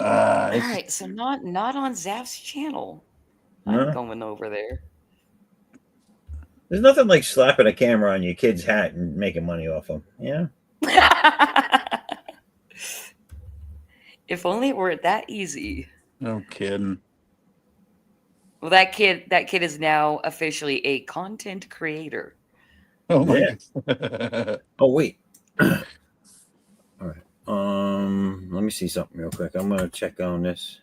All right, so not on Zaff's channel. I'm going over there. There's nothing like slapping a camera on your kid's hat and making money off them. Yeah. If only it were that easy. No kidding. Well, that kid is now officially a content creator. Oh my Yeah. Oh wait. All right. Let me see something real quick. I'm gonna check on this.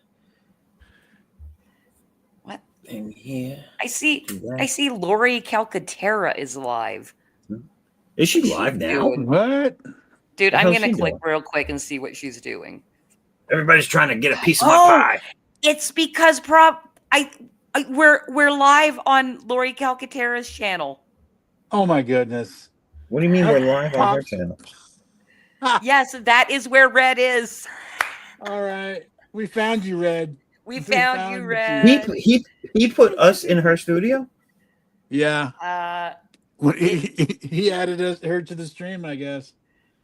What? In here. I see Lori Calcaterra is live. Is she live now? What? Dude, The I'm hell's gonna she click doing? real quick and see what she's doing. Everybody's trying to get a piece of my Oh! pie. It's because we're live on Lori Calcaterra's channel. Oh my goodness. What do you mean we're live on her Pops. channel? Yes, that is where Red is. All right. We found you, Red. We found you, the Red. He put us in her studio. Yeah. Uh, Well, he added her to the stream, I guess.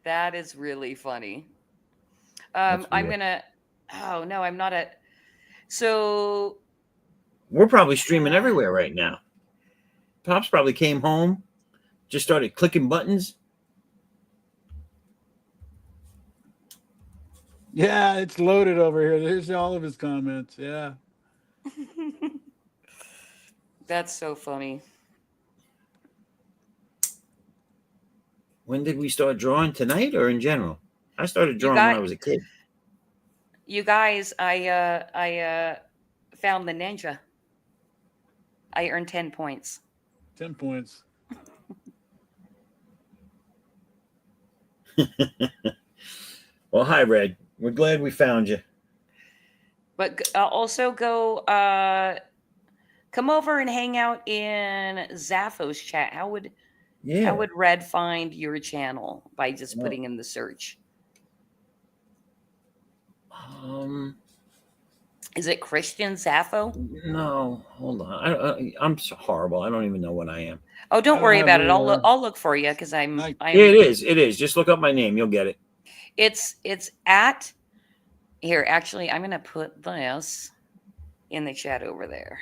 that is really funny. That's I'm weird. gonna. Oh no, I'm not a. So We're probably streaming everywhere right now. Pops probably came home, just started clicking buttons. Yeah, it's loaded over here. There's all of his comments. Yeah. that's so funny. When did we start drawing? Tonight or in general? I started You drawing when I got was a kid. you guys. I found the ninja. I earned 10 points. 10 points. Well, hi, Red. We're glad we found you. But also go come over and hang out in Zaffo's chat. How would Red find your channel? By just putting in the search. Is it Christian Zaffo? No, hold on. I'm so horrible. I don't even know what I am. Oh, don't worry about it. I'll look for you because I'm. Yeah, it is. Just look up my name. You'll get it. It's at here. Actually, I'm gonna put this in the chat over there.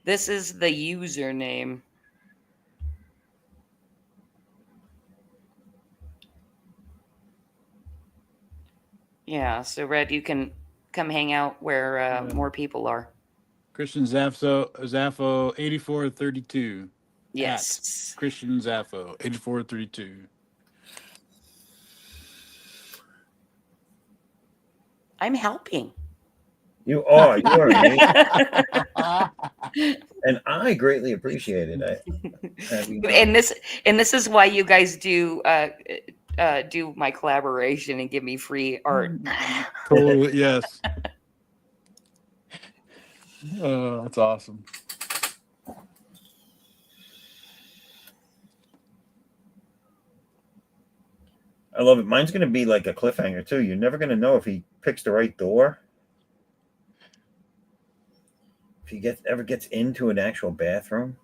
This is the username. Yeah, so Red, you can come hang out where more people are. Christian Zaffo 8432. Yes. At Christian Zaffo 8432. I'm helping. You are amazing. And I greatly appreciate it. And this is why you guys do my collaboration and give me free art. Totally, yes. Oh, that's awesome. I love it. Mine's going to be like a cliffhanger too. You're never going to know if he picks the right door. If he ever gets into an actual bathroom.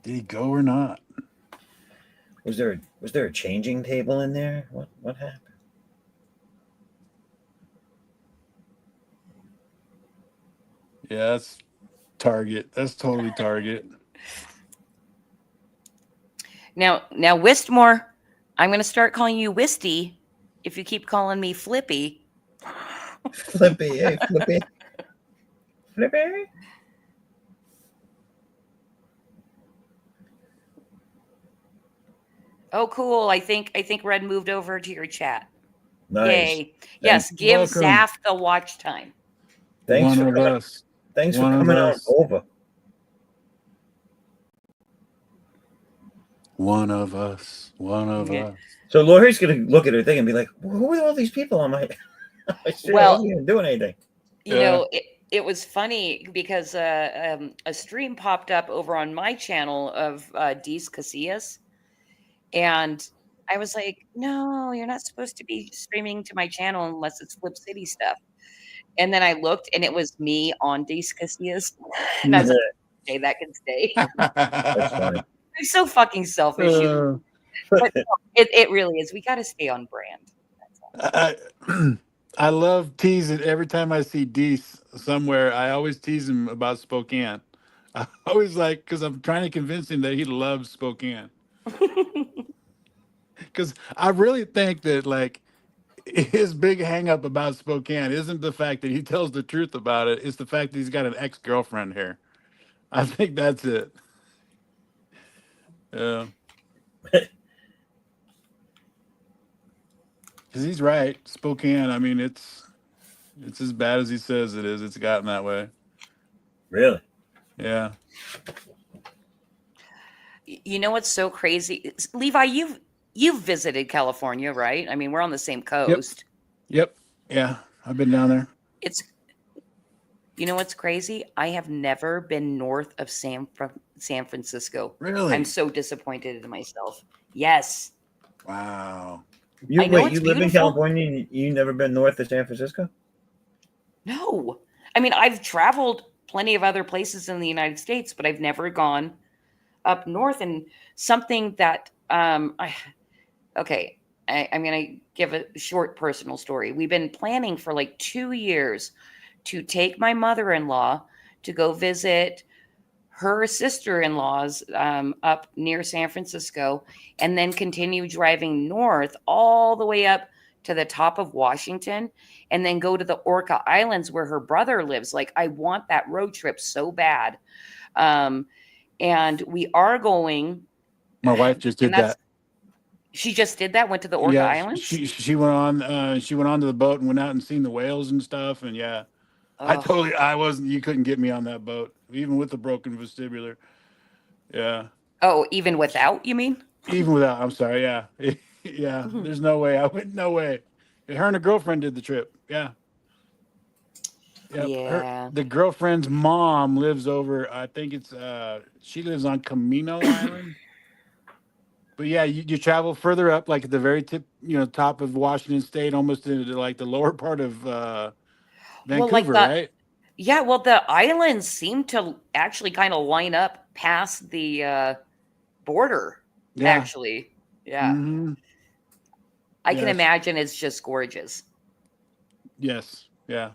Did he go or not? Was there a changing table in there? What happened? Yeah, that's Target. That's totally Target. Now, Wistmore, I'm going to start calling you Wisty if you keep calling me Flippy. Flippy, hey, Flippy. Flippy. Oh, cool. I think Red moved over to your chat. Nice. Yay. Yes, give welcome. Zaff the watch time. Thanks One for of coming. us. Thanks One for of coming on us. over. One of us. One of Yeah. us. So Lori's going to look at her thing and be like, who are all these people on my stream? I wasn't even doing anything. You know, it was funny because a stream popped up over on my channel of Dees Casillas. And I was like, no, you're not supposed to be streaming to my channel unless it's Flip City stuff. And then I looked and it was me on Dees Casillas. And I was like, okay, that can stay. That's funny. I'm so fucking selfish. But no, it really is. We got to stay on brand. I love teasing every time I see Dees somewhere. I always tease him about Spokane. I always like, because I'm trying to convince him that he loves Spokane. Because I really think that, like, his big hang up about Spokane isn't the fact that he tells the truth about it. It's the fact that he's got an ex-girlfriend here. I think that's it. Yeah. Because he's right. Spokane, I mean, it's as bad as he says it is. It's gotten that way. Really? Yeah. You know what's so crazy? Levi, you've visited California, right? I mean, we're on the same coast. Yep. Yeah. I've been down there. You know what's crazy? I have never been north of San Francisco. Really? I'm so disappointed in myself. Yes. Wow. You I know wait, it's you live in beautiful. California and you never been north of San Francisco? No. I mean, I've traveled plenty of other places in the United States, but I've never gone up north. And something that I'm going to give a short personal story. We've been planning for like 2 years to take my mother-in-law to go visit her sister-in-laws up near San Francisco, and then continue driving north all the way up to the top of Washington, and then go to the Orca Islands where her brother lives. Like, I want that road trip so bad. And we are going. My wife just did that. She just did that. Went to the Orca Islands. She went on. She went onto the boat and went out and seen the whales and stuff. And yeah, I wasn't. You couldn't get me on that boat, even with the broken vestibular. Yeah. Oh, even without, you mean? Even without. I'm sorry. Yeah. Yeah. There's no way. I went. No way. Her and her girlfriend did the trip. Yeah. Yep. Yeah. The girlfriend's mom lives over. I think it's. She lives on Camino Island. But yeah, you travel further up, like at the very tip, top of Washington State, almost into like the lower part of Vancouver, right? Yeah, well, the islands seem to actually kind of line up past the border. Yeah. Actually, yeah. Mm-hmm. I can imagine it's just gorgeous. Yes. Yeah.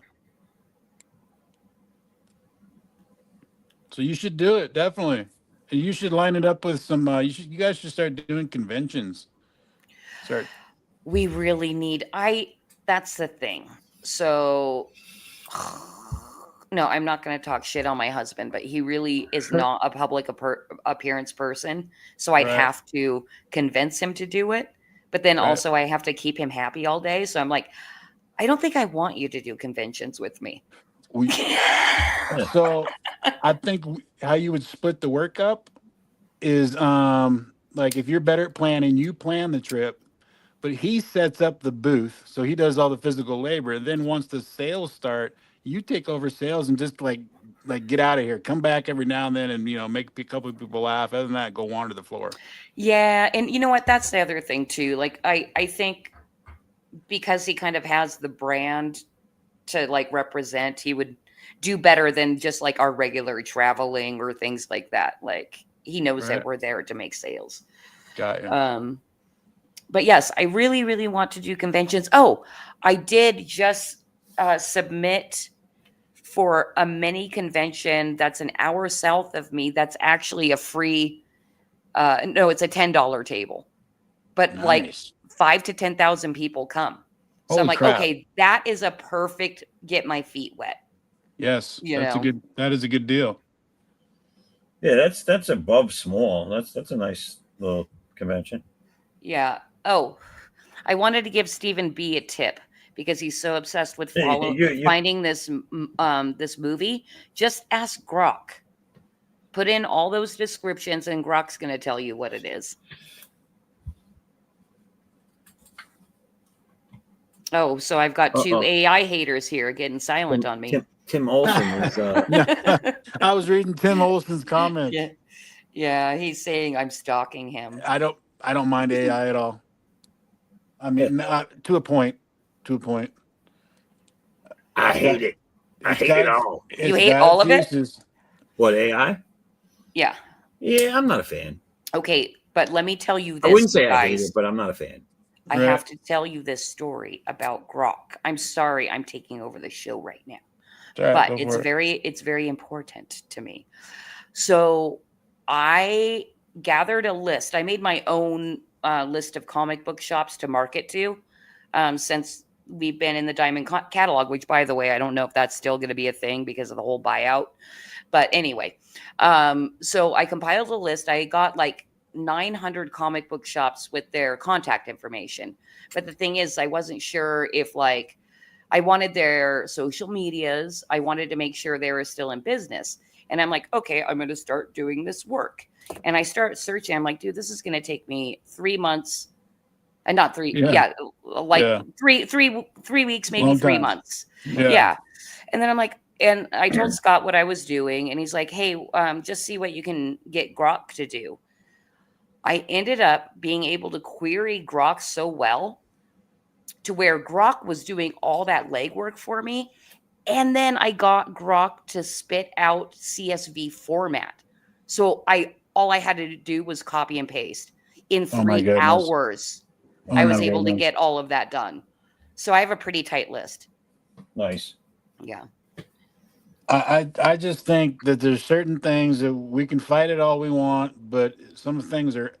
So you should do it, definitely. And you should line it up with some. You guys should start doing conventions. We really need. That's the thing. So, no, I'm not going to talk shit on my husband, but he really is not a public appearance person. So I'd have to convince him to do it. But then also I have to keep him happy all day. So I'm like, I don't think I want you to do conventions with me. So I think how you would split the work up is like if you're better at planning, you plan the trip, but he sets up the booth. So he does all the physical labor. And then once the sales start, you take over sales and just like get out of here. Come back every now and then and make a couple of people laugh. Other than that, go wander the floor. Yeah, and you know what? That's the other thing too. Like I think because he kind of has the brand to like represent, he would do better than just like our regular traveling or things like that. Like he knows that we're there to make sales. Got you. But yes, I really, really want to do conventions. Oh, I did just submit for a mini convention that's an hour south of me. That's actually a free. No, it's a $10 table, but like 5,000 to 10,000 people come. So Holy I'm like, crap. okay, that is a perfect get my feet wet. Yes, that is a good deal. Yeah, that's above small. That's a nice little convention. Yeah. Oh, I wanted to give Stephen B a tip because he's so obsessed with finding this this movie. Just ask Grok. Put in all those descriptions, and Grok's going to tell you what it is. Oh, so I've got two AI haters here getting silent on me. Tim Olson is. I was reading Tim Olson's comments. Yeah, he's saying I'm stalking him. I don't mind AI at all. I mean, to a point. I hate it. I hate it all. You hate all of it? What, AI? Yeah. Yeah, I'm not a fan. Okay, but let me tell you this. I wouldn't say I hate it, but I'm not a fan. I have to tell you this story about Grok. I'm sorry, I'm taking over the show right now. But it's very important to me. So I gathered a list. I made my own list of comic book shops to market to since we've been in the Diamond catalog, which, by the way, I don't know if that's still going to be a thing because of the whole buyout. But anyway, so I compiled a list. I got like 900 comic book shops with their contact information. But the thing is, I wasn't sure if like I wanted their social medias. I wanted to make sure they were still in business. And I'm like, okay, I'm going to start doing this work. And I start searching. I'm like, dude, this is going to take me 3 months. And not three. Three weeks, maybe 3 months. Yeah. And then I'm like, And I told Scott what I was doing, and he's like, "Hey, just see what you can get Grok to do." I ended up being able to query Grok so well to where Grok was doing all that legwork for me. And then I got Grok to spit out CSV format. So all I had to do was copy and paste. In Oh my 3 goodness. hours, Oh I was my able to goodness. get all of that done. So I have a pretty tight list. Nice. Yeah. I just think that there's certain things that we can fight it all we want, but some things are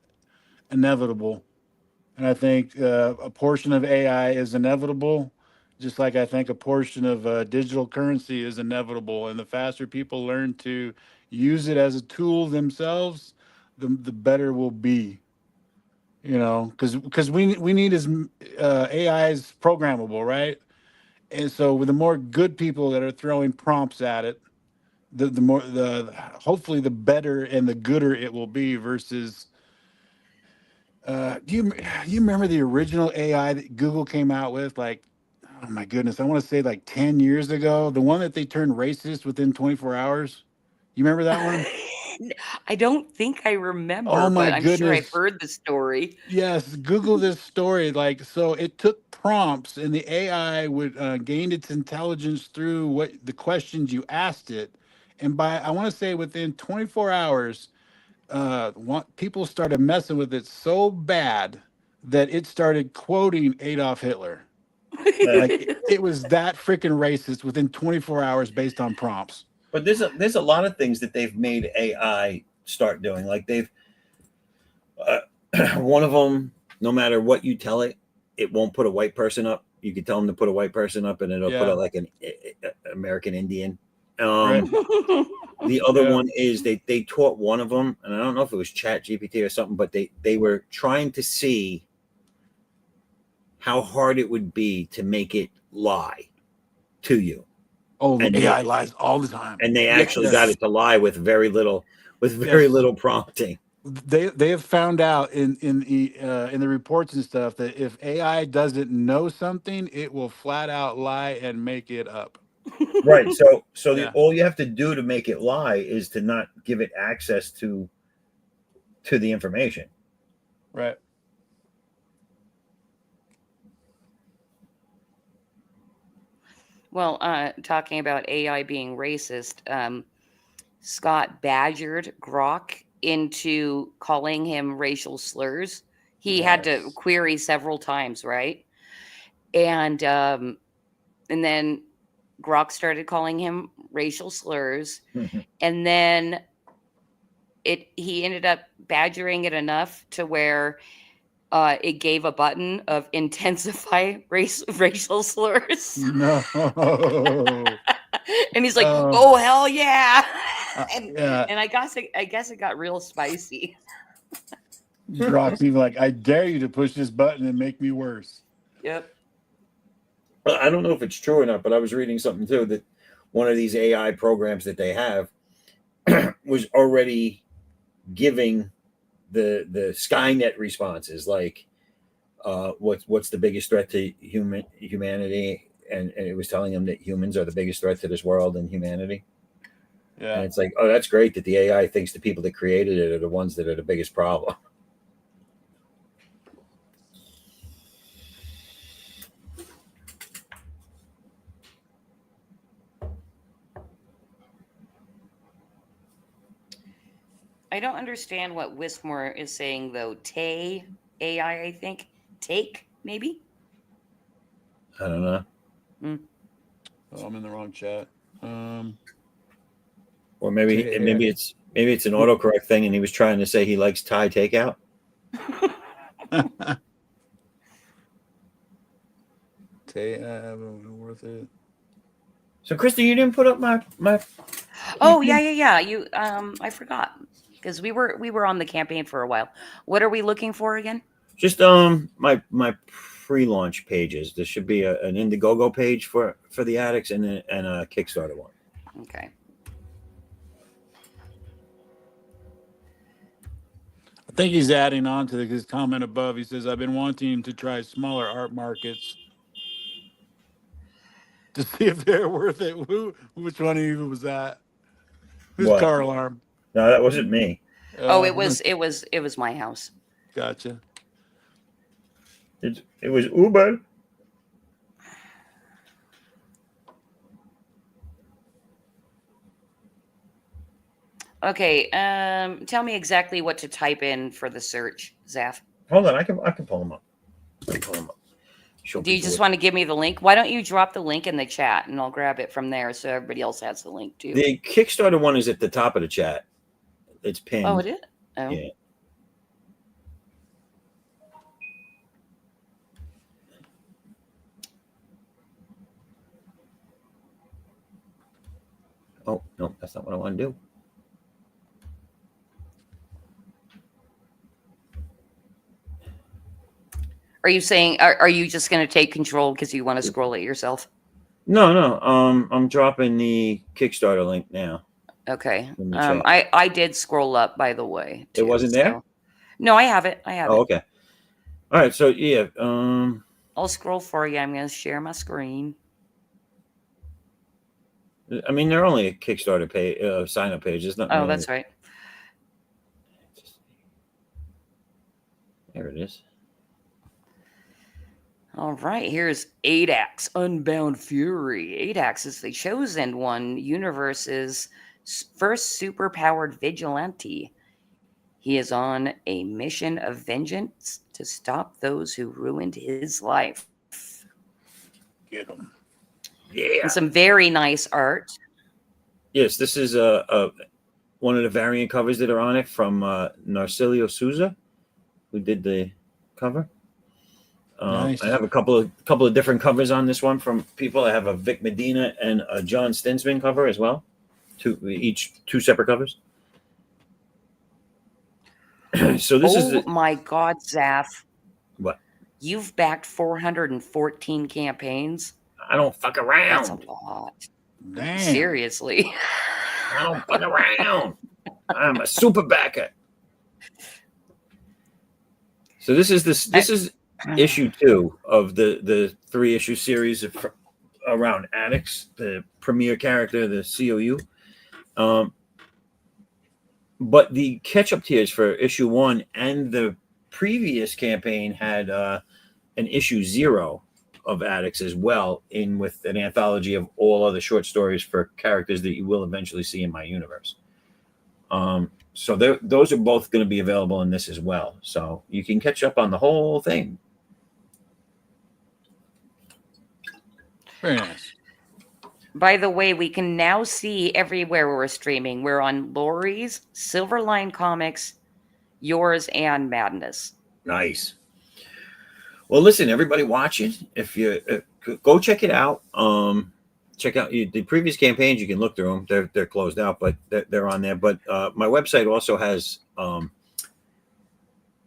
inevitable. And I think a portion of AI is inevitable, just like I think a portion of digital currency is inevitable. And the faster people learn to use it as a tool themselves, the better we'll be. You know, because we need as AI is programmable, right? And so with the more good people that are throwing prompts at it, the more the hopefully the better and the gooder it will be versus do you remember the original AI that Google came out with, like, oh my goodness, I want to say like 10 years ago, the one that they turned racist within 24 hours? You remember that one? I don't think I Oh remember, my but I'm sure I've goodness. heard the story. Yes, Google this story. Like, so it took prompts, and the AI would gain its intelligence through what the questions you asked it. And by, I want to say within 24 hours, people started messing with it so bad that it started quoting Adolf Hitler. Like, it was that freaking racist within 24 hours based on prompts. But there's a lot of things that they've made AI start doing. Like they've uh, one of them, no matter what you tell it, it won't put a white person up. You can tell them to put a white person up, and it'll put Yeah, it like an American Indian. right. The other Yeah. one is they taught one of them, and I don't know if it was Chat GPT or something, but they were trying to see how hard it would be to make it lie to you, Oh, and AI lies all the time. they actually got Yes. it to lie with very little Yes. prompting. They have found out in the reports and stuff that if AI doesn't know something, it will flat out lie and make it up. Right. So Yeah. all you have to do to make it lie is to not give it access to the information. Right. Well, talking about AI being racist, Scott badgered Grok into calling him racial slurs. He had to Yes. query several times, right? And then Grok started calling him racial slurs, and then he ended up badgering it enough to where it gave a button of intensify racial slurs. No. And he's like, Oh, "Oh hell yeah!" and yeah. and I guess it got real spicy. Grok's even like, I dare you to push this button and make me worse. Yep. I don't know if it's true or not, but I was reading something too that one of these AI programs that they have was already giving the Skynet responses, like what's the biggest threat to humanity, and it was telling them that humans are the biggest threat to this world and humanity. And Yeah. it's like, oh, that's great that the AI thinks the people that created it are the ones that are the biggest problem. I don't understand what Wismore is saying though. Tay AI, I think. Take maybe. I don't know. Oh, I'm in the wrong chat. Or maybe it's an autocorrect thing, and he was trying to say he likes Thai takeout. Worth it. So, Krista, you didn't put up my. Oh yeah. You I forgot because we were on the campaign for a while. What are we looking for again? Just my pre-launch pages. There should be an Indiegogo page for the ADDAX and a Kickstarter one. Okay. I think he's adding on to his comment above. He says, I've been wanting to try smaller art markets to see if they're worth it. Which one of you was that? Whose What? car alarm? No, that wasn't me. Oh, it was my house. Gotcha. It was Uber. Okay, tell me exactly what to type in for the search, Zaff. Hold on, I can pull them up. Show Do you people just what- want to give me the link? Why don't you drop the link in the chat and I'll grab it from there so everybody else has the link too. The Kickstarter one is at the top of the chat. It's pinned. Oh, it is? Oh. Yeah. Oh, no, that's not what I want to do. Are you saying, are you just going to take control because you want to scroll it yourself? No. I'm dropping the Kickstarter link now. Okay. In the chat. I did scroll up, by the way. It wasn't there? No, I have it. I have it. Okay. All right. So yeah. I'll scroll for you. I'm going to share my screen. I mean, they're only a Kickstarter page, sign up page. There's nothing. Oh, really- that's right. There it is. All right, here's ADDAX, Unbound Fury. ADDAX is the chosen one, universe's first superpowered vigilante. He is on a mission of vengeance to stop those who ruined his life. Get them. Yeah. And some very nice art. Yes, this is one of the variant covers that are on it from Narcilio Souza, who did the cover. Nice. I have a couple of different covers on this one from people. I have a Vic Medina and a John Stinsman cover as well. Two separate covers. So this is my God, Zaff. What? You've backed 414 campaigns. I don't fuck around. That's a lot. Damn. Seriously. I don't fuck around. I'm a super backer. So this is issue 2 of the 3-issue series around ADDAX, the premier character, the C.O.U. But the catch-up tiers for issue 1 and the previous campaign had an issue 0 of ADDAX as well, in with an anthology of all other short stories for characters that you will eventually see in my universe. So those are both going to be available in this as well. So you can catch up on the whole thing. Very nice. By the way, we can now see everywhere we're streaming. We're on Lori's, Silverline Comics, yours, and Madness. Nice. Well, listen, everybody watching, if you go check it out, check out the previous campaigns. You can look through them. They're closed out, but they're on there. But my website also has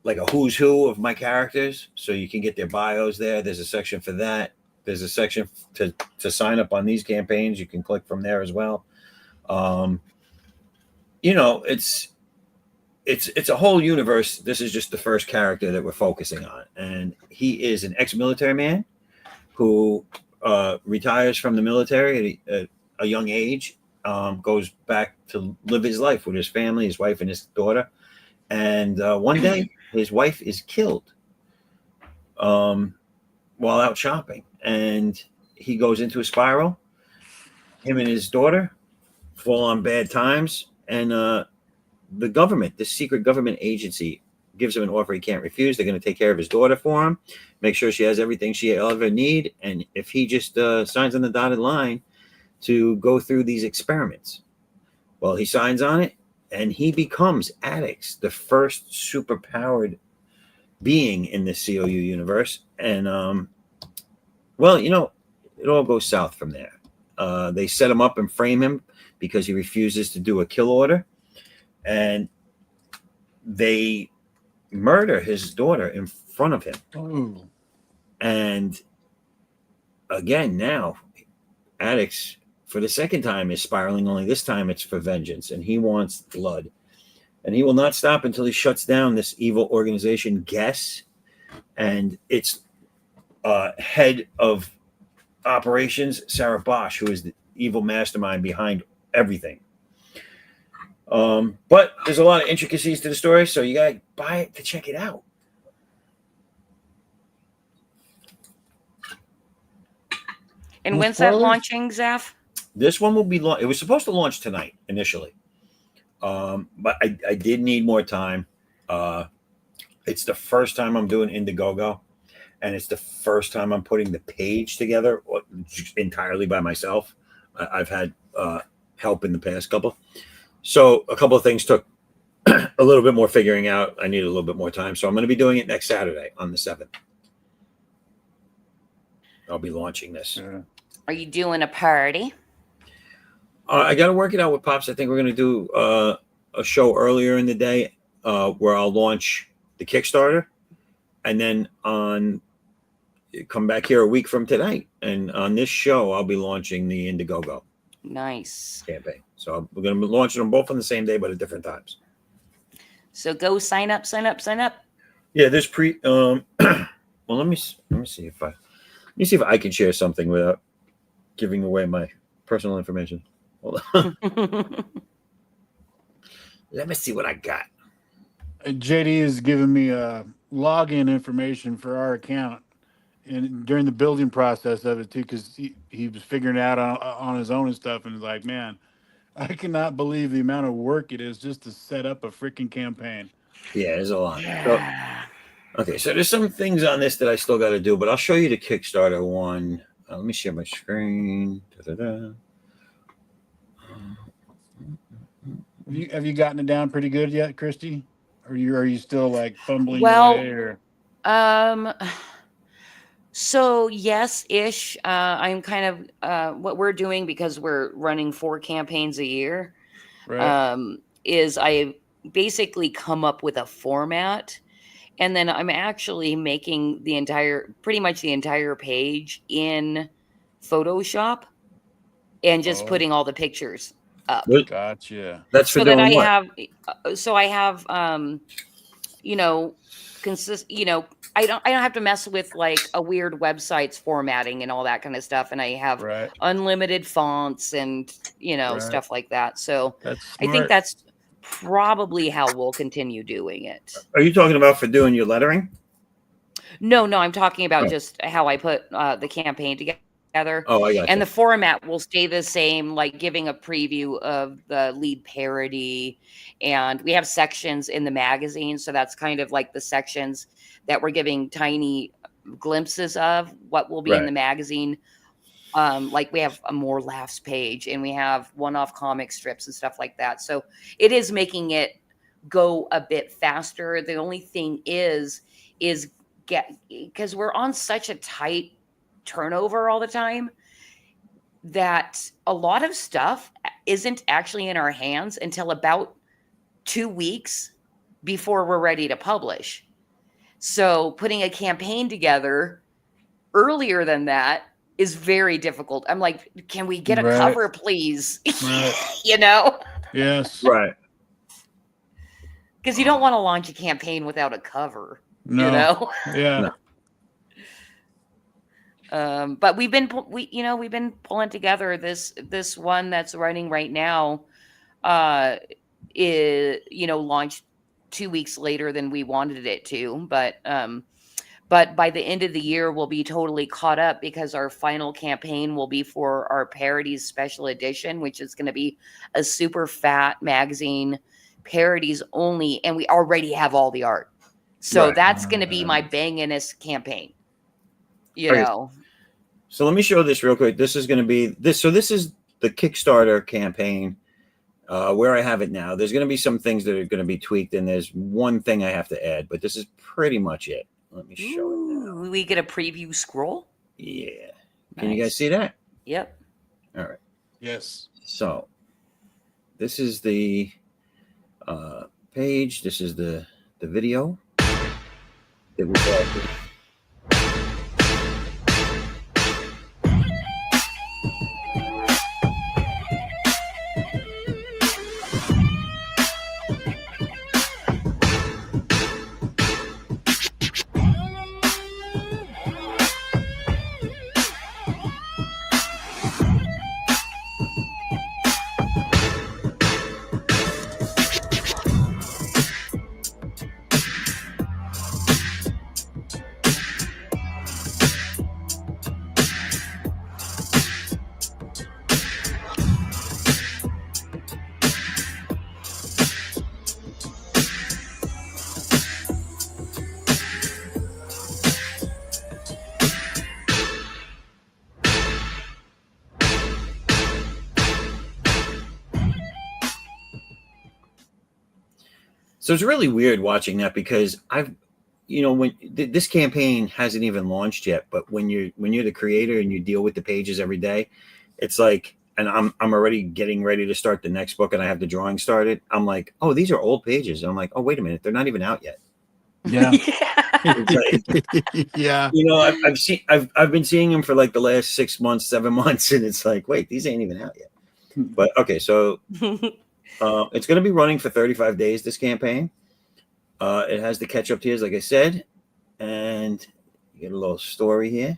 like a who's who of my characters, so you can get their bios there. There's a section for that. There's a section to sign up on these campaigns. You can click from there as well. It's a whole universe. This is just the first character that we're focusing on, and he is an ex-military man who retires from the military at a young age, goes back to live his life with his family, his wife and his daughter. And one day his wife is killed while out shopping, and he goes into a spiral. Him and his daughter fall on bad times, and the government, this secret government agency, gives him an offer he can't refuse. They're going to take care of his daughter for him, make sure she has everything she'll ever need, and if he just signs on the dotted line to go through these experiments, well, he signs on it, and he becomes ADDAX, the first superpowered being in the C.O.U. universe. And well, it all goes south from there. They set him up and frame him because he refuses to do a kill order, and they murder his daughter in front of him. Ooh. And again, now ADDAX for the second time is spiraling, only this time it's for vengeance, and he wants blood, and he will not stop until he shuts down this evil organization, Guess, and its head of operations, Sarah Bosch, who is the evil mastermind behind everything. But there's a lot of intricacies to the story, so you gotta buy it to check it out. And No when's that spoilers? launching, Zaf? This one will be it was supposed to launch tonight initially, but I did need more time. It's the first time I'm doing Indiegogo, and it's the first time I'm putting the page together entirely by myself. I've had help in the past couple. So a couple of things took a little bit more figuring out. I needed a little bit more time. So I'm going to be doing it next Saturday on the 7th. I'll be launching this. Yeah. Are you doing a party? I got to work it out with Pops. I think we're going to do a show earlier in the day where I'll launch the Kickstarter. And then come back here a week from today. And on this show, I'll be launching the Indiegogo Nice. campaign. So we're going to be launching them both on the same day, but at different times. So go sign up. Yeah, there's well, let me see if I can share something without giving away my personal information. Hold on. Let me see what I got. JD is giving me login information for our account, and during the building process of it too, because he was figuring it out on his own and stuff, and was like, man, I cannot believe the amount of work it is just to set up a freaking campaign. Yeah, there's a lot. Okay, so there's some things on this that I still got to do, but I'll show you the Kickstarter one. Let me share my screen. Da-da-da. Have you gotten it down pretty good yet, Christy? Or are you still like fumbling Well, away? Or So yes-ish. I'm kind of what we're doing, because we're running 4 campaigns a year. right? Is I basically come up with a format, and then I'm actually making pretty much the entire page in Photoshop, and just Oh. putting all the pictures up. Gotcha. That's for So that doing I what? have, I don't have to mess with like a weird website's formatting and all that kind of stuff. And I have Right. unlimited fonts and, Right. stuff like that. So That's I think smart. that's probably how we'll continue doing it. Are you talking about for doing your lettering? No, I'm talking about Oh. just how I put the campaign together. Oh, I got And you. the format will stay the same, like giving a preview of the lead parody. And we have sections in the magazine. So that's kind of like the sections that we're giving tiny glimpses of what will be in Right. the magazine. Like we have a More Laughs page, and we have one-off comic strips and stuff like that. So it is making it go a bit faster. The only thing is because we're on such a tight turnover all the time, that a lot of stuff isn't actually in our hands until about 2 weeks before we're ready to publish. So putting a campaign together earlier than that is very difficult. I'm like, can we get a Right. cover, please? Right. Yes. Right. Because you don't want to launch a campaign without a cover. No. Yeah. No. But we've been pulling together this one that's running right now. Is launched 2 weeks later than we wanted it to, but by the end of the year we'll be totally caught up, because our final campaign will be for our Parodies Special Edition, which is going to be a super fat magazine, parodies only, and we already have all the art. So Right. that's going to be my banginest campaign. Okay. So let me show this real quick. This is going to be this. So this is the Kickstarter campaign where I have it now. There's going to be some things that are going to be tweaked, and there's one thing I have to add, but this is pretty much it. Let me show it now. Ooh, we get a preview scroll. Yeah. Can you Nice. guys see that? Yep. All right. Yes. So this is the page. This is the video that we got. So it's really weird watching that because I've, when this campaign hasn't even launched yet, but when you're the creator and you deal with the pages every day, it's like, and I'm already getting ready to start the next book and I have the drawing started. I'm like, oh, these are old pages. And I'm like, oh, wait a minute, they're not even out yet. Yeah. Yeah. I've been seeing them for like the last 6 months, 7 months, and it's like, wait, these ain't even out yet. But okay, so it's going to be running for 35 days. This campaign. It has the catch-up tiers, like I said, and you get a little story here.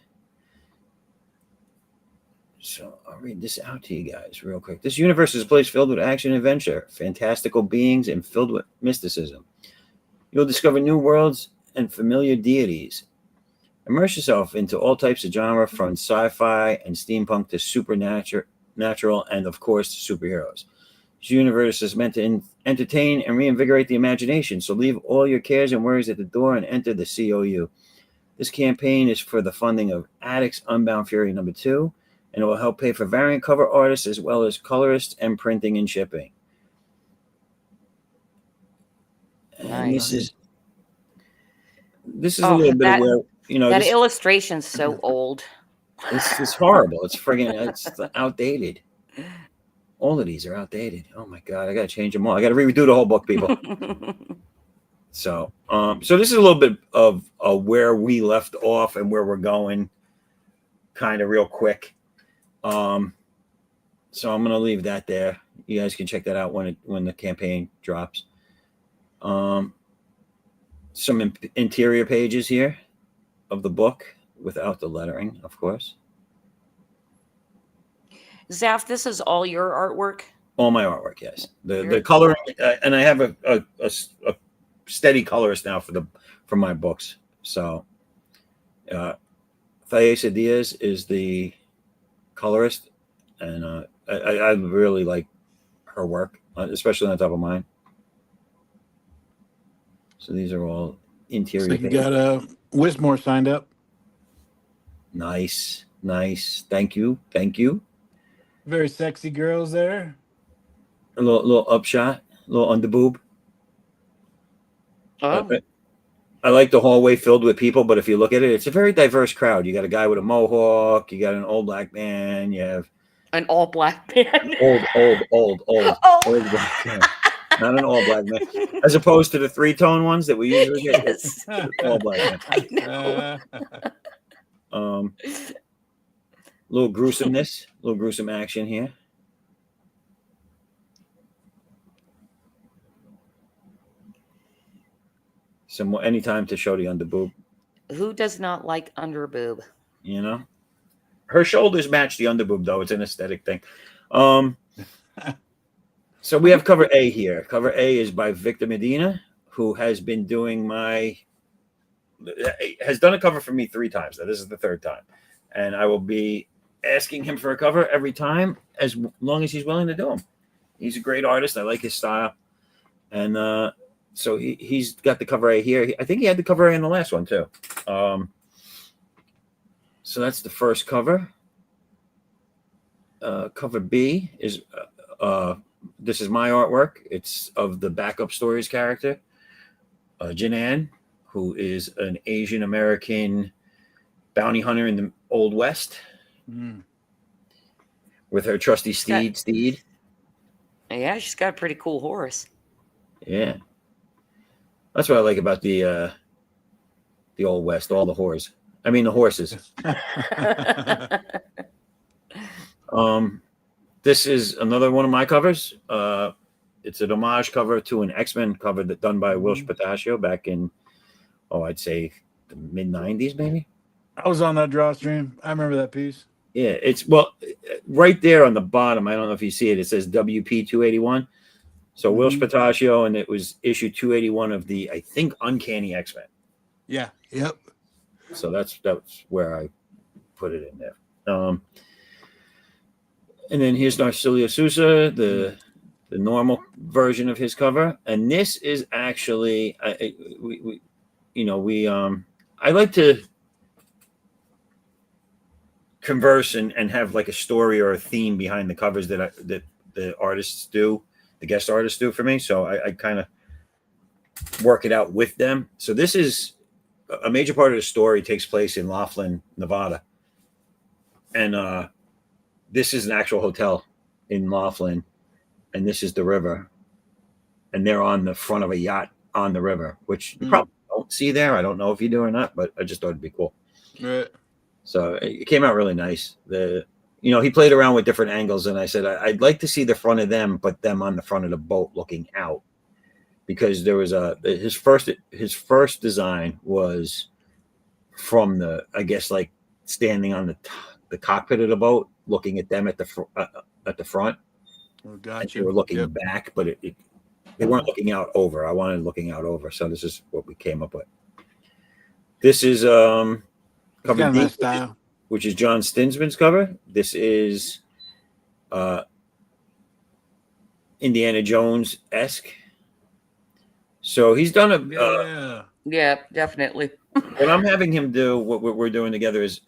So I'll read this out to you guys real quick. This universe is a place filled with action and adventure, fantastical beings, and filled with mysticism. You'll discover new worlds and familiar deities. Immerse yourself into all types of genre, from sci-fi and steampunk to supernatural, and of course, superheroes. This universe is meant to entertain and reinvigorate the imagination, so leave all your cares and worries at the door and enter the C.O.U. This campaign is for the funding of ADDAX Unbound Fury #2, and it will help pay for variant cover artists as well as colorists and printing and shipping. And Nice. this is a little bit of where, that illustration's so old. It's horrible. It's outdated. All of these are outdated. Oh my God, I gotta change them all. I gotta redo the whole book, people. So this is a little bit of where we left off and where we're going, kind of real quick. So I'm gonna leave that there. You guys can check that out when the campaign drops. Some interior pages here of the book without the lettering, of course. Zaf, this is all your artwork? All my artwork, yes. The coloring, and I have a steady colorist now for my books. So, Thaisa Diaz is the colorist, and I really like her work, especially on top of mine. So these are all interior. So you got Wismore signed up. Nice. Thank you. Very sexy girls there. A little upshot, a little underboob. Oh. I like the hallway filled with people, but if you look at it, it's a very diverse crowd. You got a guy with a mohawk, you got an old black man, you have an all black man. Old Oh. Old black man. Not an all black man. As opposed to the 3-tone ones that we usually get. Yes. All black man. I know. Little gruesomeness, little gruesome action here. Some more, any time to show the underboob. Who does not like underboob? Her shoulders match the underboob, though. It's an aesthetic thing. So we have cover A here. Cover A is by Victor Medina, who has been doing has done a cover for me 3 times. Now, this is the 3rd time. And I will be asking him for a cover every time, as long as he's willing to do them. He's a great artist. I like his style. And so he's got the cover A here. I think he had the cover A in the last one, too. So that's the first cover. Cover B is... this is my artwork. It's of the Backup Stories character, Jinan, who is an Asian American bounty hunter in the Old West, with her trusty steed. Yeah, she's got a pretty cool horse. Yeah, that's what I like about the Old West. All the whores. I mean, the horses. This is another one of my covers. It's an homage cover to an X-Men cover done by Wilsh Patachio back in, I'd say the mid-90s, maybe. I was on that draw stream. I remember that piece. Yeah, it's right there on the bottom. I don't know if you see it. It says WP 281. So Wilsh Patachio, and it was issue 281 of the, I think, Uncanny X-Men. Yeah. Yep. So that's where I put it in there. And then here's Narcilia Sousa, the normal version of his cover. And this is actually, I like to converse and have like a story or a theme behind the covers that the artists do, the guest artists do for me. So I kind of work it out with them. So this is a major part of the story takes place in Laughlin, Nevada. And this is an actual hotel in Laughlin, and this is the river. And they're on the front of a yacht on the river, which you probably don't see there. I don't know if you do or not, but I just thought it'd be cool. Right. So it came out really nice. He played around with different angles, and I said I'd like to see the front of them, but them on the front of the boat looking out, because there was his first design was from like standing on the cockpit of the boat, looking at them at the front. Oh, gotcha. They were looking back, but they weren't looking out over. I wanted looking out over, so this is what we came up with. This is cover D, style. which is John Stinsman's cover. This is Indiana Jones-esque. So he's done yeah, definitely. what I'm having him do, what we're doing together is,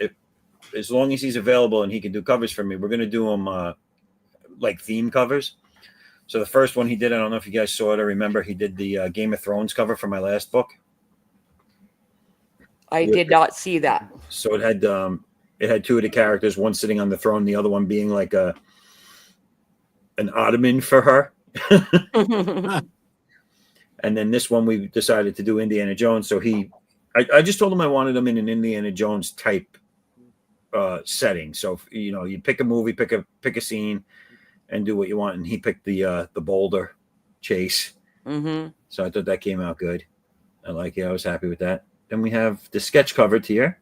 as long as he's available and he can do covers for me, we're going to do them like theme covers. So the first one he did, I don't know if you guys saw it or remember, he did the Game of Thrones cover for my last book. I did not see that. So it had two of the characters, one sitting on the throne, the other one being like an ottoman for her. And then this one we decided to do Indiana Jones. So I just told him I wanted him in an Indiana Jones type setting. So you pick a movie, pick a scene, and do what you want. And he picked the boulder chase. Mm-hmm. So I thought that came out good. I like it. I was happy with that. Then we have the sketch cover tier,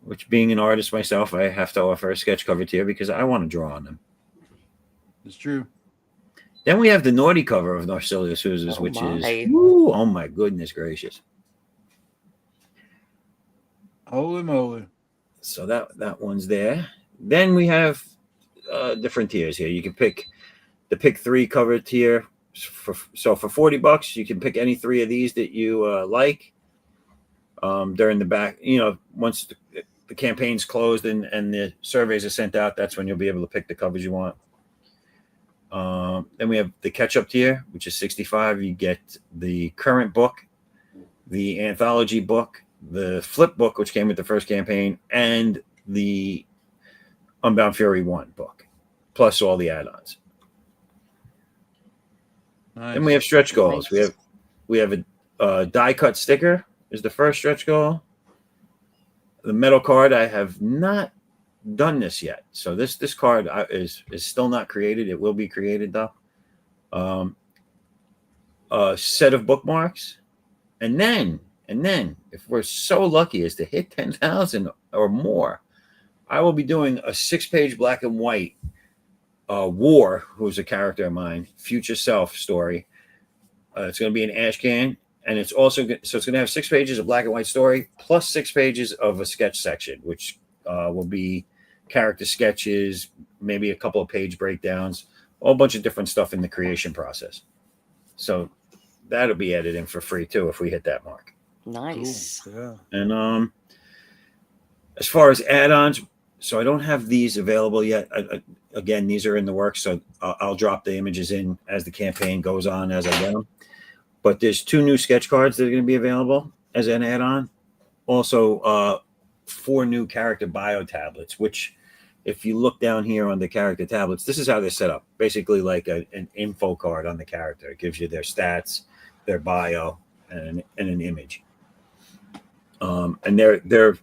which, being an artist myself, I have to offer a sketch cover tier because I want to draw on them. It's true. Then we have the naughty cover of Narcilla Souza's, which is, oh my goodness gracious. Holy moly. So that one's there. Then we have different tiers here. You can pick the pick 3 cover tier. For $40, you can pick any 3 of these that you like. During the back, once the campaign's closed and the surveys are sent out, that's when you'll be able to pick the covers you want. Then we have the catch-up tier, which is $65. You get the current book, the anthology book, the flip book, which came with the first campaign, and the Unbound Fury 1 book, plus all the add-ons. Nice. Then we have stretch goals. Nice. We have a die-cut sticker is the first stretch goal. The metal card, I have not done this yet. So this card is still not created. It will be created though. A set of bookmarks, and then if we're so lucky as to hit 10,000 or more, I will be doing a 6-page black and white War, who's a character of mine, future self story. It's going to be an ash can, and it's also it's going to have 6 pages of black and white story plus 6 pages of a sketch section, which will be character sketches, maybe a couple of page breakdowns, a whole bunch of different stuff in the creation process. So that'll be added in for free too if we hit that mark. Nice. Cool. Yeah. And as far as add-ons, so I don't have these available yet. Again, these are in the works, so I'll drop the images in as the campaign goes on as I get them. But there's 2 new sketch cards that are going to be available as an add-on. Also, 4 new character bio tablets, which, if you look down here on the character tablets, this is how they're set up. Basically like an info card on the character. It gives you their stats, their bio, and an image. And they're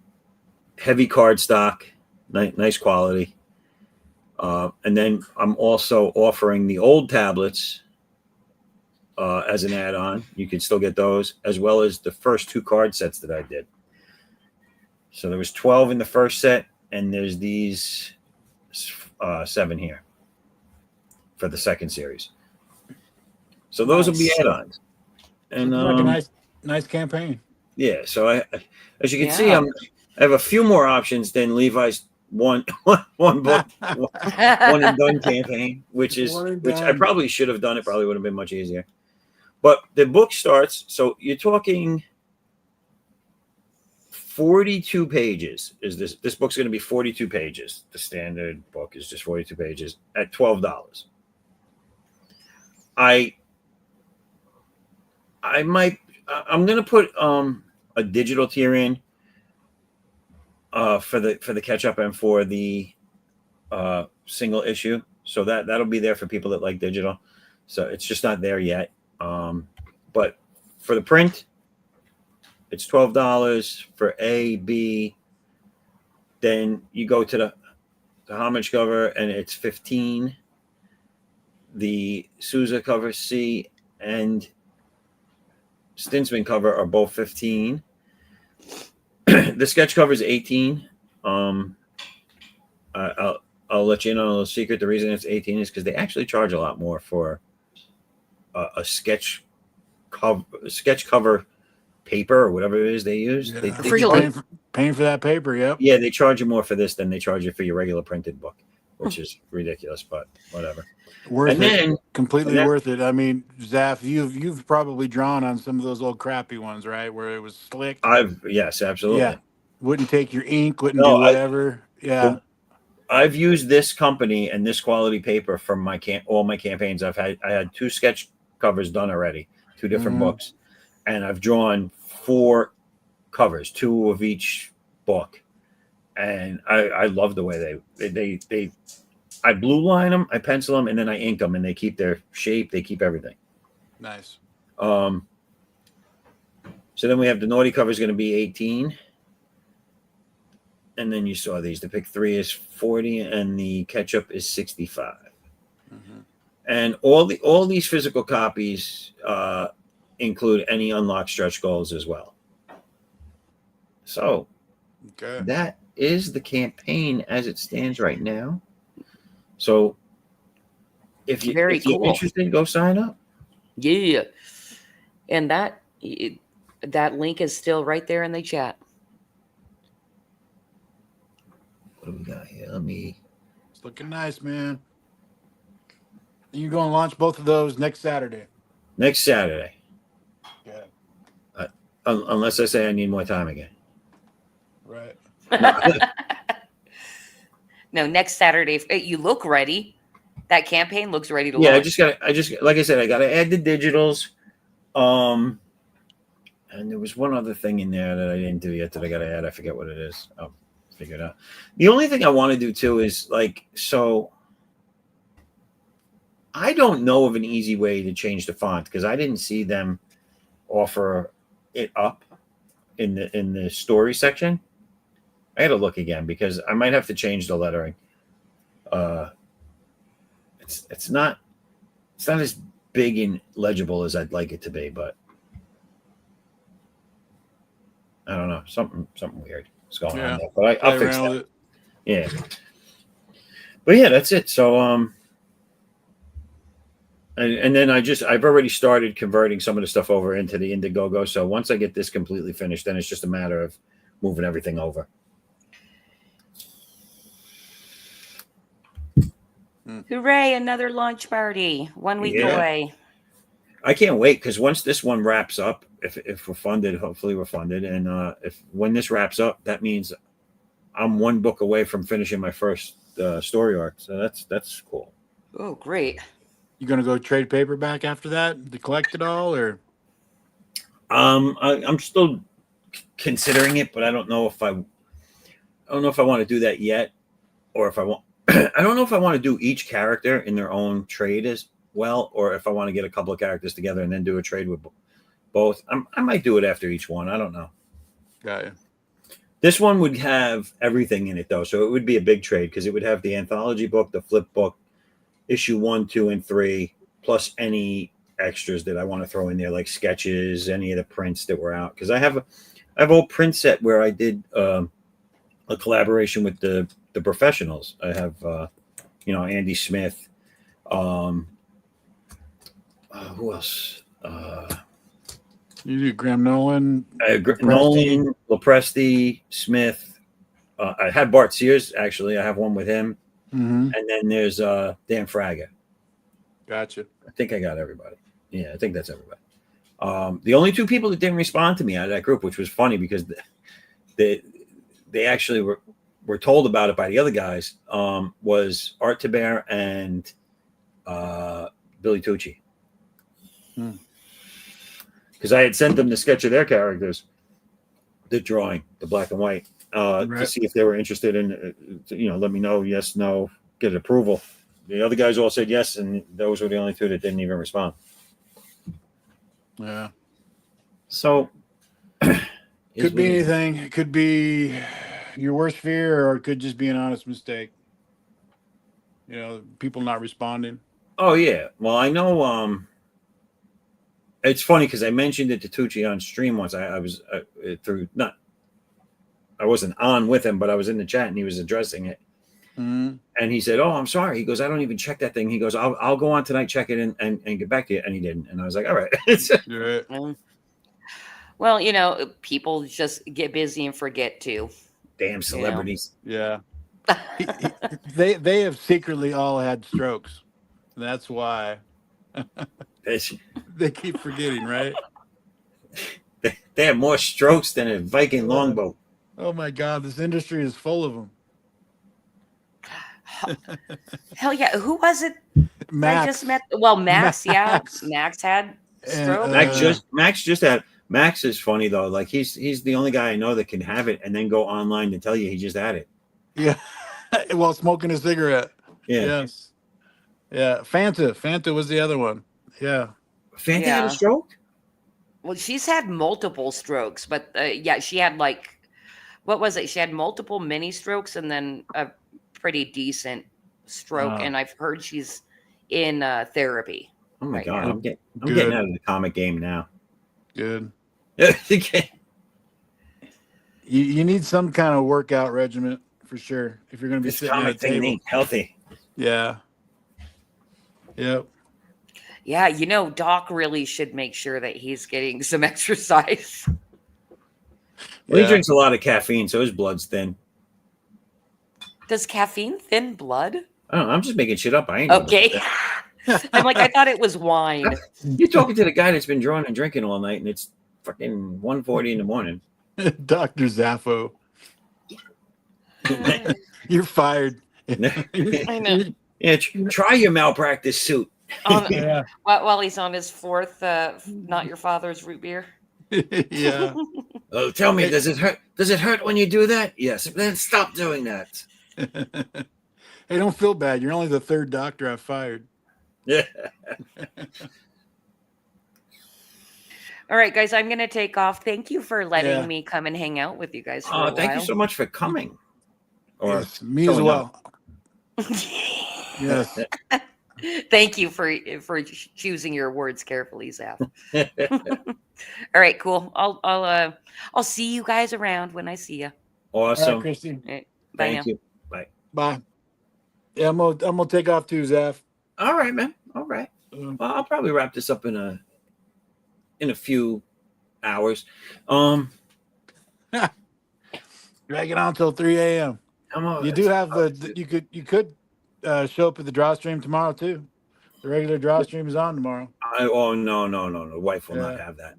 heavy card stock, nice quality. And then I'm also offering the old tablets as an add-on. You can still get those, as well as the first 2 card sets that I did. So there was 12 in the first set, and there's these 7 here for the second series. So those will be add-ons. And like a nice campaign. Yeah, so I as you can see, I have a few more options than Levi's one book, one and done campaign, which I probably should have done. It probably would have been much easier. But the book starts, so you're talking 42 pages. Is this book's going to be 42 pages? The standard book is just 42 pages at $12. I'm gonna put a digital tier in for the catch up and for the single issue. So that'll be there for people that like digital. So it's just not there yet. But for the print, it's $12 for A, B. Then you go to the homage cover and it's $15. The Sousa cover, C, and Stinsman cover are both $15. The sketch cover is $18. I'll let you in on a little secret. The reason it's $18 is because they actually charge a lot more for a sketch cover paper or whatever it is they use. Yeah. They Really? Paying for that paper, yep. yeah, they charge you more for this than they charge you for your regular printed book, which is ridiculous, but whatever. Worth And it. then Completely and then- worth it. I mean, Zaff, you've probably drawn on some of those old crappy ones, right? Where it was slick. yes, absolutely. Yeah. Wouldn't take your ink, wouldn't No, do whatever. Yeah. I've used this company and this quality paper from all my campaigns. I had 2 sketch covers done already, 2 different books, and I've drawn 4 covers, 2 of each book, and I love the way they I blue line them, I pencil them, and then I ink them, and they keep their shape, they keep everything. Nice. So then we have the naughty cover is going to be 18. And then you saw these. The pick 3 is 40 and the ketchup is 65. And all these physical copies include any unlocked stretch goals as well. So Okay. that is the campaign as it stands right now. So if you're interested, go sign up. Yeah. And that link is still right there in the chat. What do we got here? It's looking nice, man. You're going to launch both of those next Saturday. Next Saturday. Yeah. Unless I say I need more time again. Right. No, next Saturday. You look ready. That campaign looks ready to Yeah, launch. I just like I said, I got to add the digitals. And there was one other thing in there that I didn't do yet that I got to add. I forget what it is. I'll figure it out. The only thing I want to do too is so I don't know of an easy way to change the font because I didn't see them offer it up in the story section. I had to look again because I might have to change the lettering. It's not as big and legible as I'd like it to be, but I don't know, something weird is going on there. But I'll fix that. Yeah. But yeah, that's it. So and then I've already started converting some of the stuff over into the Indiegogo. So once I get this completely finished, then it's just a matter of moving everything over. Hooray, another launch party. 1 week away. I can't wait because once this one wraps up, if we're funded, hopefully we're funded. And when this wraps up, that means I'm 1 book away from finishing my first story arc. So that's cool. Oh, great. You going to go trade paperback after that to collect it all, or? I'm still considering it, but I don't know if I want to do that yet, or if I want. I don't know if I want to do each character in their own trade as well, or if I want to get a couple of characters together and then do a trade with both. I might do it after each one. I don't know. Got you. This one would have everything in it, though, so it would be a big trade because it would have the anthology book, the flip book, issue 1, 2, and 3, plus any extras that I want to throw in there, like sketches, any of the prints that were out. Because I have an old print set where I did a collaboration with the professionals. I have, Andy Smith. Who else? You do Graham Nolan. Nolan, Lopresti, Smith. I had Bart Sears, actually. I have one with him. Mm-hmm. And then there's Dan Fraga. Gotcha. I think I got everybody. Yeah, I think that's everybody. The only 2 people that didn't respond to me out of that group, which was funny because they actually were told about it by the other guys, was Art Taber and Billy Tucci. because I had sent them the sketch of their characters, the drawing, the black and white, to Right. see if they were interested in, let me know, yes, no, get approval. The other guys all said yes, and those were the only two that didn't even respond. Yeah. So, Could be anything. It could be your worst fear, or it could just be an honest mistake. People not responding. Oh yeah. Well, I know. It's funny because I mentioned it to Tucci on stream once. I was I wasn't on with him, but I was in the chat and he was addressing it. Mm-hmm. And he said, "Oh, I'm sorry." He goes, "I don't even check that thing." He goes, "I'll go on tonight, check it, and get back to you." And he didn't. And I was like, "All right." Right. Well, people just get busy and forget to. Damn celebrities. Yeah. They have secretly all had strokes. That's why they keep forgetting, right? They have more strokes than a Viking longboat. Oh my God, this industry is full of them. Hell yeah. Who was it Max. I just met? Well, Max, Max. yeah. Max had stroke. Max just had. Max is funny though. Like he's the only guy I know that can have it and then go online and tell you he just had it. Yeah. While smoking a cigarette. Yeah. Yes. Yeah. Fanta was the other one. Yeah. Fanta had a stroke? Well, she's had multiple strokes, but yeah, she had what was it? She had multiple mini strokes and then a pretty decent stroke. And I've heard she's in therapy. Oh my God. now. I'm getting out of the comic game now. Good. You need some kind of workout regimen for sure if you're going to be This sitting at a comic thing table. ain't healthy. Yeah. Yep. Yeah, Doc really should make sure that he's getting some exercise. Well, he drinks a lot of caffeine, so his blood's thin. Does caffeine thin blood? I don't know. I'm just making shit up. I ain't. Okay. I'm like, I thought it was wine. You're talking to the guy that's been drawing and drinking all night, and it's fucking 1:40 in the morning. Dr. Zaffo. You're fired. I know. Yeah, try your malpractice suit. Yeah. While he's on his fourth, not your father's root beer. Yeah. Oh, tell me, does it hurt? Does it hurt when you do that? Yes. Then stop doing that. Hey, don't feel bad. You're only the third doctor I've fired. Yeah. All right, guys, I'm going to take off. Thank you for letting me come and hang out with you guys for a while. Thank you so much for coming. Or yes, me as well. Yes. Thank you for choosing your words carefully, Zaff. All right, cool. I'll see you guys around when I see you. Awesome. All right, Christy. Bye Thank now. you. Bye. Bye. Yeah, I'm gonna take off too, Zaff. All right, man. All right. Well, I'll probably wrap this up in a few hours. Drag it on till 3 a.m. You do have you could show up at the draw stream tomorrow too. The regular draw stream is on tomorrow. No. The wife will not have that.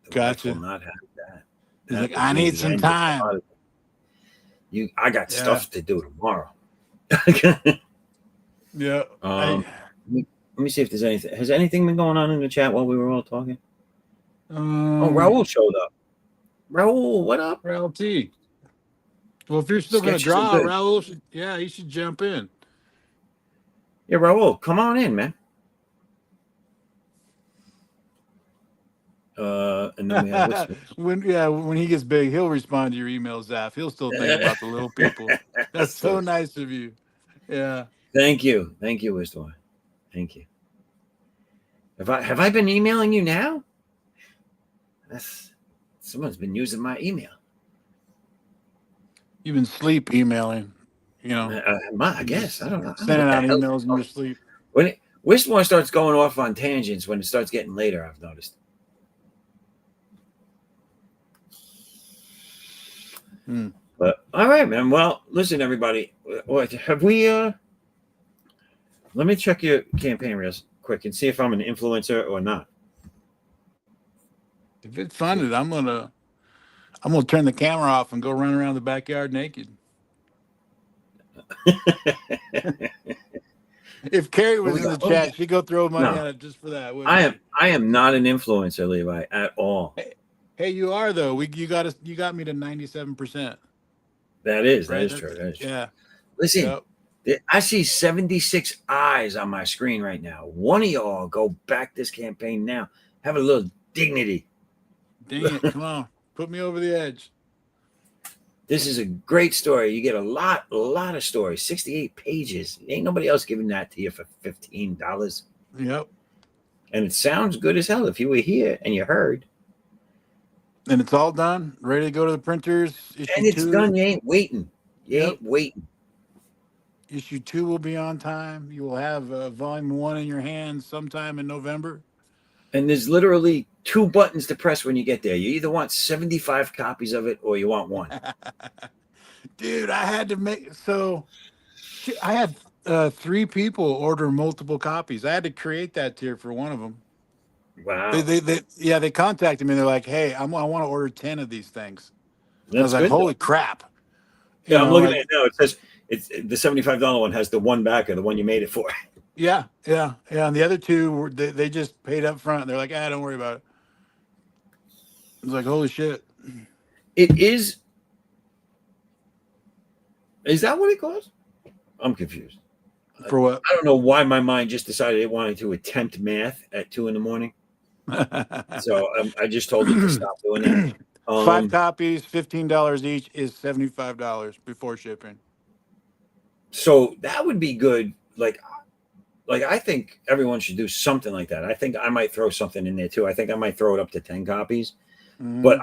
Gotcha. Wife will not have that. He's like, I need some time. I got stuff to do tomorrow. Yeah. Let me see if there's anything. Has anything been going on in the chat while we were all talking? Raul showed up. Raul, what up? Raul T. Well, if you're still going to draw, Raul he should jump in. Yeah, Raul, come on in, man. And then we have when he gets big, he'll respond to your emails, Zaff. He'll still think about the little people. That's so nice of you. Yeah. Thank you, Wisdom. Thank you. Have I been emailing you now? Someone's been using my email. You've been sleep emailing, I guess I don't know. Sending out emails in your sleep. When Wisdom starts going off on tangents when it starts getting later, I've noticed. But all right, man. Well, listen, everybody. Have we? Let me check your campaign real quick and see if I'm an influencer or not. If it's funded, I'm gonna turn the camera off and go run around the backyard naked. If Carrie What was we in the got? What we chat, got? she'd go throw money No, at it just for that, wouldn't she? I am not an influencer, Levi, at all. Hey, you are though. You got me to 97%. That is Right? true. That is true. Yeah. Listen, Yep. I see 76 eyes on my screen right now. One of y'all go back this campaign now. Have a little dignity. Dang it. Come on. Put me over the edge. This is a great story. You get a lot of stories. 68 pages. Ain't nobody else giving that to you for $15. Yep. And it sounds good as hell if you were here and you heard. And it's all done. Ready to go to the printers. Issue And it's 2. done. You ain't waiting. You Yep. ain't waiting. Issue 2 will be on time. You will have volume 1 in your hands sometime in November. And there's literally 2 buttons to press when you get there. You either want 75 copies of it or you want one. Dude, I had to make I had 3 people order multiple copies. I had to create that tier for one of them. Wow. They contacted me. They're like, "Hey, I want to order 10 of these things." And I was That's like, good. "Holy crap!" Yeah, I'm looking at it now. It says it's the $75 one has the one backer, the one you made it for. Yeah. And the other 2 they just paid up front. They're like, don't worry about it. I was like, "Holy shit!" It is. Is that what it costs? I'm confused. For what? I don't know why my mind just decided it wanted to attempt math at 2 a.m. So I just told it to stop doing that. 5 copies, $15 each is $75 before shipping. So that would be good. Like I think everyone should do something like that. I think I might throw something in there too. I think I might throw it up to 10 copies. But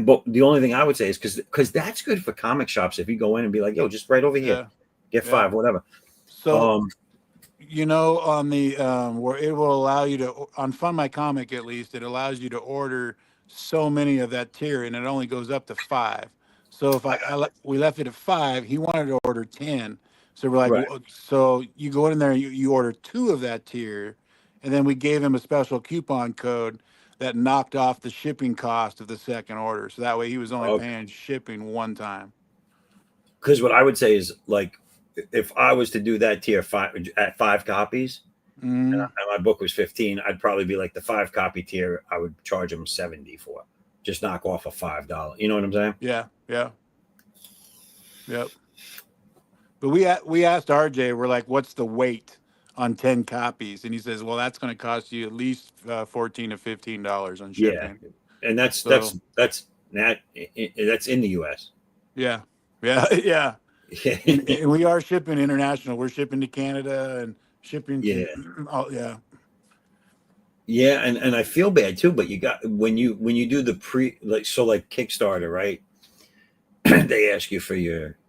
but the only thing I would say is because that's good for comic shops. If you go in and be like, yo, just right over here, get 5, whatever. So on the where it will allow you to, on Fund My Comic at least, it allows you to order so many of that tier, and it only goes up to 5. So if we left it at 5, he wanted to order 10. So we're like, Right. so you go in there and you order 2 of that tier, and then we gave him a special coupon code that knocked off the shipping cost of the second order. So that way he was only paying shipping one time. Because what I would say is, like, if I was to do that tier at 5 copies, and my book was 15, I'd probably be like the 5 copy tier. I would charge them 70 for, just knock off a $5. You know what I'm saying? Yeah. Yep. But we asked RJ, we're like, what's the weight on 10 copies? And he says, well, that's going to cost you at least $14 to $15 on shipping. Yeah, and that's in the U.S. Yeah. And we are shipping international. We're shipping to Canada and shipping to Yeah, and I feel bad too, but you got when you do the like Kickstarter, right? They ask you for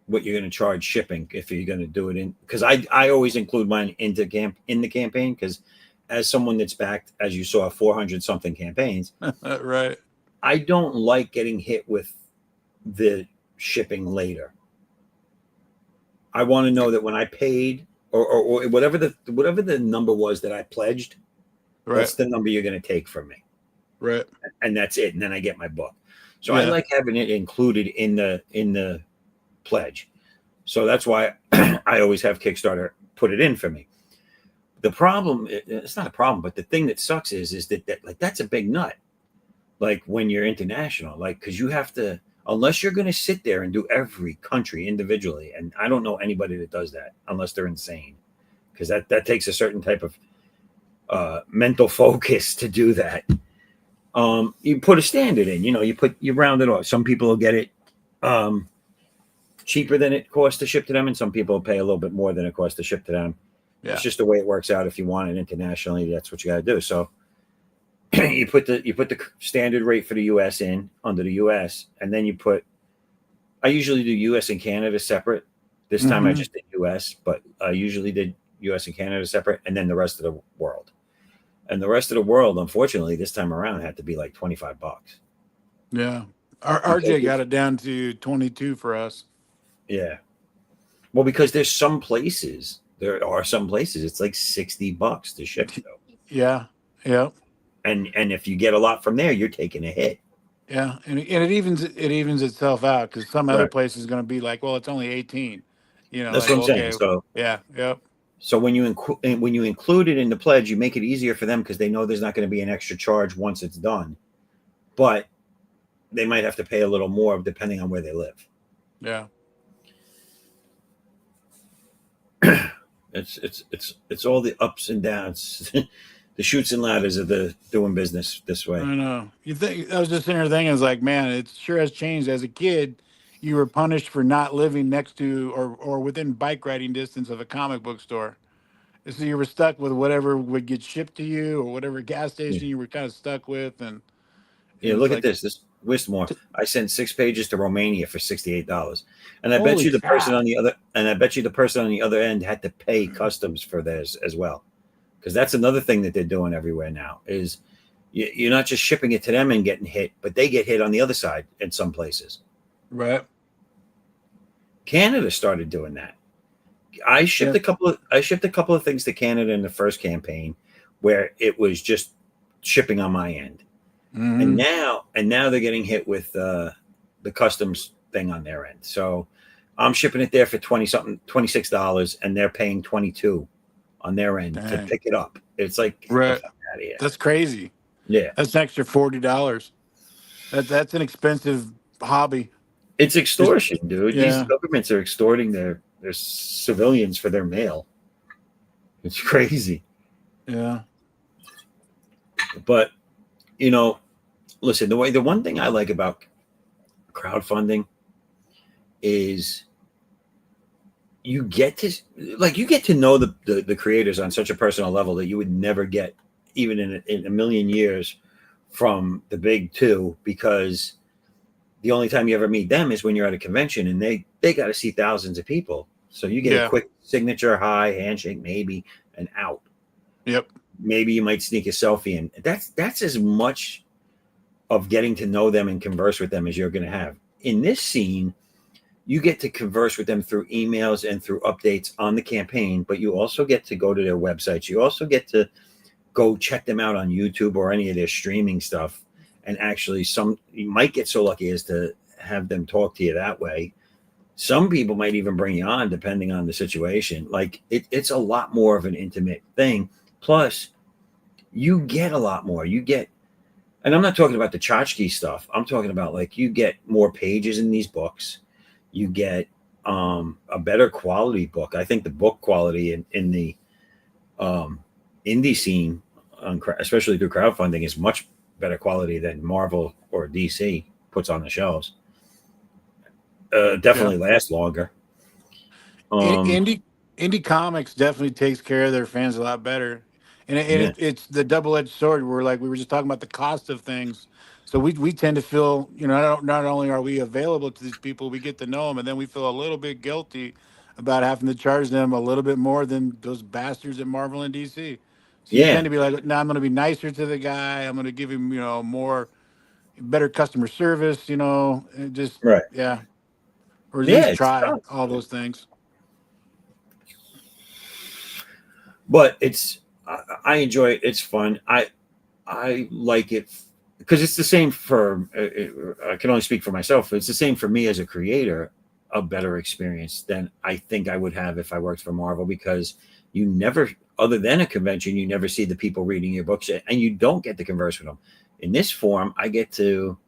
what you're going to charge shipping if you're going to do it in, because I always include mine in the campaign, because as someone that's backed, as you saw, 400 something campaigns, right? I don't like getting hit with the shipping later. I want to know that when I paid or whatever the number was that I pledged, that's the number you're going to take from me, right? And that's it. And then I get my book. So I like having it included in the pledge. So that's why I always have Kickstarter put it in for me. The problem, it's not a problem, but the thing that sucks is that like that's a big nut. Like when you're international, like, because you have to, unless you're going to sit there and do every country individually, and I don't know anybody that does that unless they're insane, because that takes a certain type of mental focus to do that. You put a standard in, you round it off. Some people will get it cheaper than it costs to ship to them, and some people will pay a little bit more than it costs to ship to them. Yeah. It's just the way it works out. If you want it internationally, that's what you got to do. So you put the standard rate for the US in under the US, and then I usually do US and Canada separate. This time I just did US, but I usually did US and Canada separate, and then the rest of the world. And the rest of the world, unfortunately, this time around had to be like $25. Yeah. RJ got it down to 22 for us. Yeah. Well, because there are some places it's like $60 to ship to. Yeah. Yeah. And if you get a lot from there, you're taking a hit. Yeah. And it evens itself out, because some other place is going to be like, well, it's only 18. That's what I'm saying. So yeah. Yep. So when you include it in the pledge, you make it easier for them because they know there's not going to be an extra charge once it's done, but they might have to pay a little more depending on where they live. Yeah. It's all the ups and downs, the chutes and ladders of the doing business this way. I know. You think I was just sitting there thinking, it's like, man, it sure has changed. As a kid, you were punished for not living next to or within bike riding distance of a comic book store. So you were stuck with whatever would get shipped to you or whatever gas station you were kind of stuck with. And it Yeah, was look like, at this. This Wismore. I sent 6 pages to Romania for $68, and I bet Holy you the person crap. on the other, and I bet you the person on the other end had to pay customs for theirs as well, because that's another thing that they're doing everywhere now. Is you're not just shipping it to them and getting hit, but they get hit on the other side in some places. right. Canada started doing that. I shipped a couple of things to Canada in the first campaign, where it was just shipping on my end. Mhm. And now they're getting hit with the customs thing on their end. So I'm shipping it there for $26, and they're paying $22 on their end to Dang. pick it up. It's like, get the Right. fuck out of here. That's crazy. Yeah, That's an extra $40. That's an expensive hobby. it's extortion, dude. These Yeah. governments are extorting their civilians for their mail. It's crazy. Yeah. But listen, the one thing I like about crowdfunding is you get to know the creators on such a personal level that you would never get even in a million years from the big two, because the only time you ever meet them is when you're at a convention and they got to see thousands of people. So you get a quick signature, hi, handshake, maybe, and out. Yep. Maybe you might sneak a selfie in. That's as much of getting to know them and converse with them as you're going to have. In this scene, you get to converse with them through emails and through updates on the campaign, but you also get to go to their websites. You also get to go check them out on YouTube or any of their streaming stuff. And actually, you might get so lucky as to have them talk to you that way. Some people might even bring you on, depending on the situation. Like it's a lot more of an intimate thing. Plus, you get a lot more. You get, and I'm not talking about the tchotchke stuff. I'm talking about, like, you get more pages in these books. You get a better quality book. I think the book quality in the indie scene, especially through crowdfunding, is much better quality than Marvel or DC puts on the shelves. Definitely lasts longer. Indie comics definitely takes care of their fans a lot better, and it's the double-edged sword. Where, like, we were just talking about the cost of things, so we tend to feel, not only are we available to these people, we get to know them, and then we feel a little bit guilty about having to charge them a little bit more than those bastards at Marvel and DC. So you tend to be like, no, I'm going to be nicer to the guy. I'm going to give him, better customer service. And just Right. yeah, or at Yeah, least it's try tough. all those things. But I enjoy it. It's fun. I like it because it's the same for. I can only speak for myself. It's the same for me as a creator. A better experience than I think I would have if I worked for Marvel, because you never, other than a convention, you never see the people reading your books, and you don't get to converse with them. In this form, I get to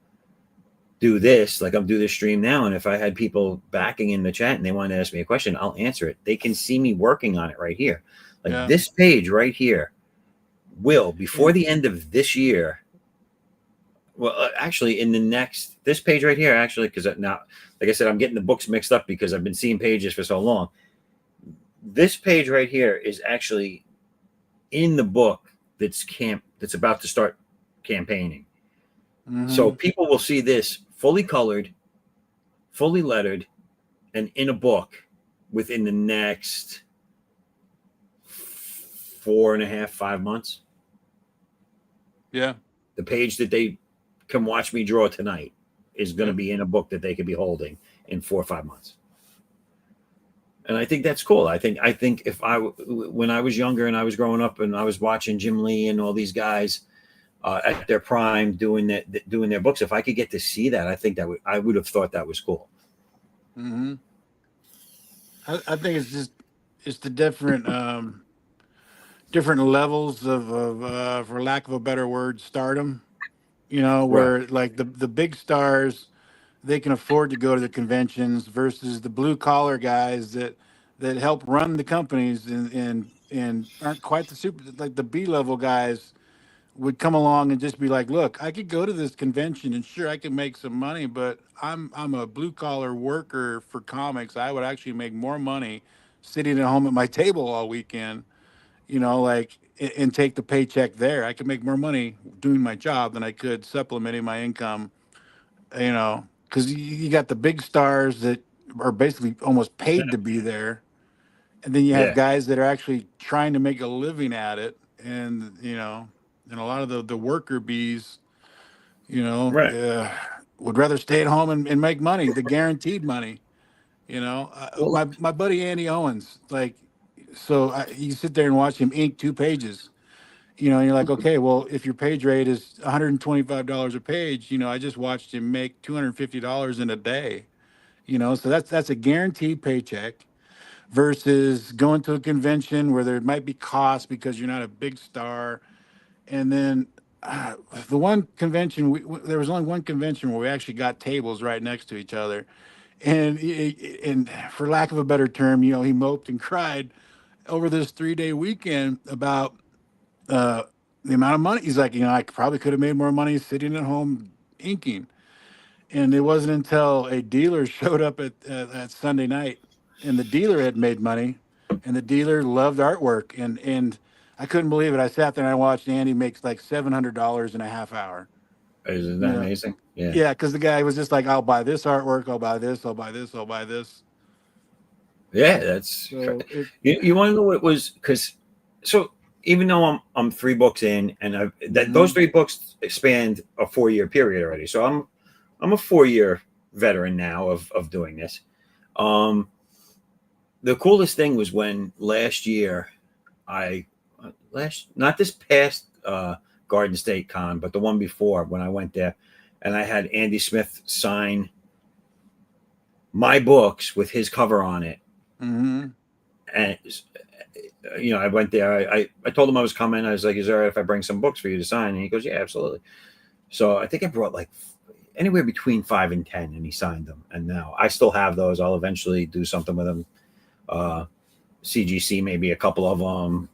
do this, like I'm doing this stream now, and if I had people backing in the chat and they want to ask me a question, I'll answer it. They can see me working on it right here. Like this page right here will, before the end of this year, well, actually this page right here, actually, because now, like I said, I'm getting the books mixed up because I've been seeing pages for so long. This page right here is actually in the book that's about to start campaigning. Mm-hmm. So people will see this fully colored, fully lettered, and in a book within the next 4.5, 5 months. Yeah. The page that they can watch me draw tonight is going to be in a book that they could be holding in 4 or 5 months. And I think that's cool. I think when I was younger and I was growing up and I was watching Jim Lee and all these guys at their prime doing their books, if I could get to see that, I think I would have thought that was cool. Mm-hmm. I think it's just it's the different levels of for lack of a better word, stardom. You know, Right. where like the big stars, they can afford to go to the conventions versus the blue collar guys that help run the companies and aren't quite the super, like the B level guys would come along and just be like, look, I could go to this convention and sure I could make some money, but I'm a blue collar worker for comics. I would actually make more money sitting at home at my table all weekend, you know, like and take the paycheck there. I could make more money doing my job than I could supplementing my income, you know, because you got the big stars that are basically almost paid to be there, and then you have Yeah. guys that are actually trying to make a living at it, and you know, and a lot of the worker bees, you know, Right. would rather stay at home and make money, the guaranteed money. You know, Well, my buddy Andy Owens, like, so you sit there and watch him ink 2 pages. You know, and you're like, okay, well, if your page rate is $125 a page, you know, I just watched him make $250 in a day. You know, so that's a guaranteed paycheck versus going to a convention where there might be costs because you're not a big star. And then the one convention, there was only one convention where we actually got tables right next to each other. And for lack of a better term, you know, he moped and cried over this 3 day weekend about uh, the amount of money. He's like, you know, I probably could have made more money sitting at home inking. And it wasn't until a dealer showed up at Sunday night, and the dealer had made money, and the dealer loved artwork, and I couldn't believe it. I sat there and I watched Andy makes like $700 in a half hour. isn't You that know, amazing? Yeah. yeah, because the guy was just like, I'll buy this artwork, I'll buy this, I'll buy this, I'll buy this. Yeah, that's So it, you want to know what it was because so even though I'm 3 books in and those mhm, 3 books spanned a 4 year period already, so I'm a 4 year veteran now of doing this. Um, the coolest thing was when last year I last not this past Garden State Con, but the one before when I went there, and I had Andy Smith sign my books with his cover on it, mhm, and you know, I went there. I told him I was coming. I was like, "Is it all right if I bring some books for you to sign?" And he goes, "Yeah, absolutely." So I think I brought like anywhere between 5 and 10, and he signed them. And now I still have those. I'll eventually do something with them. Uh, CGC, maybe a couple of them.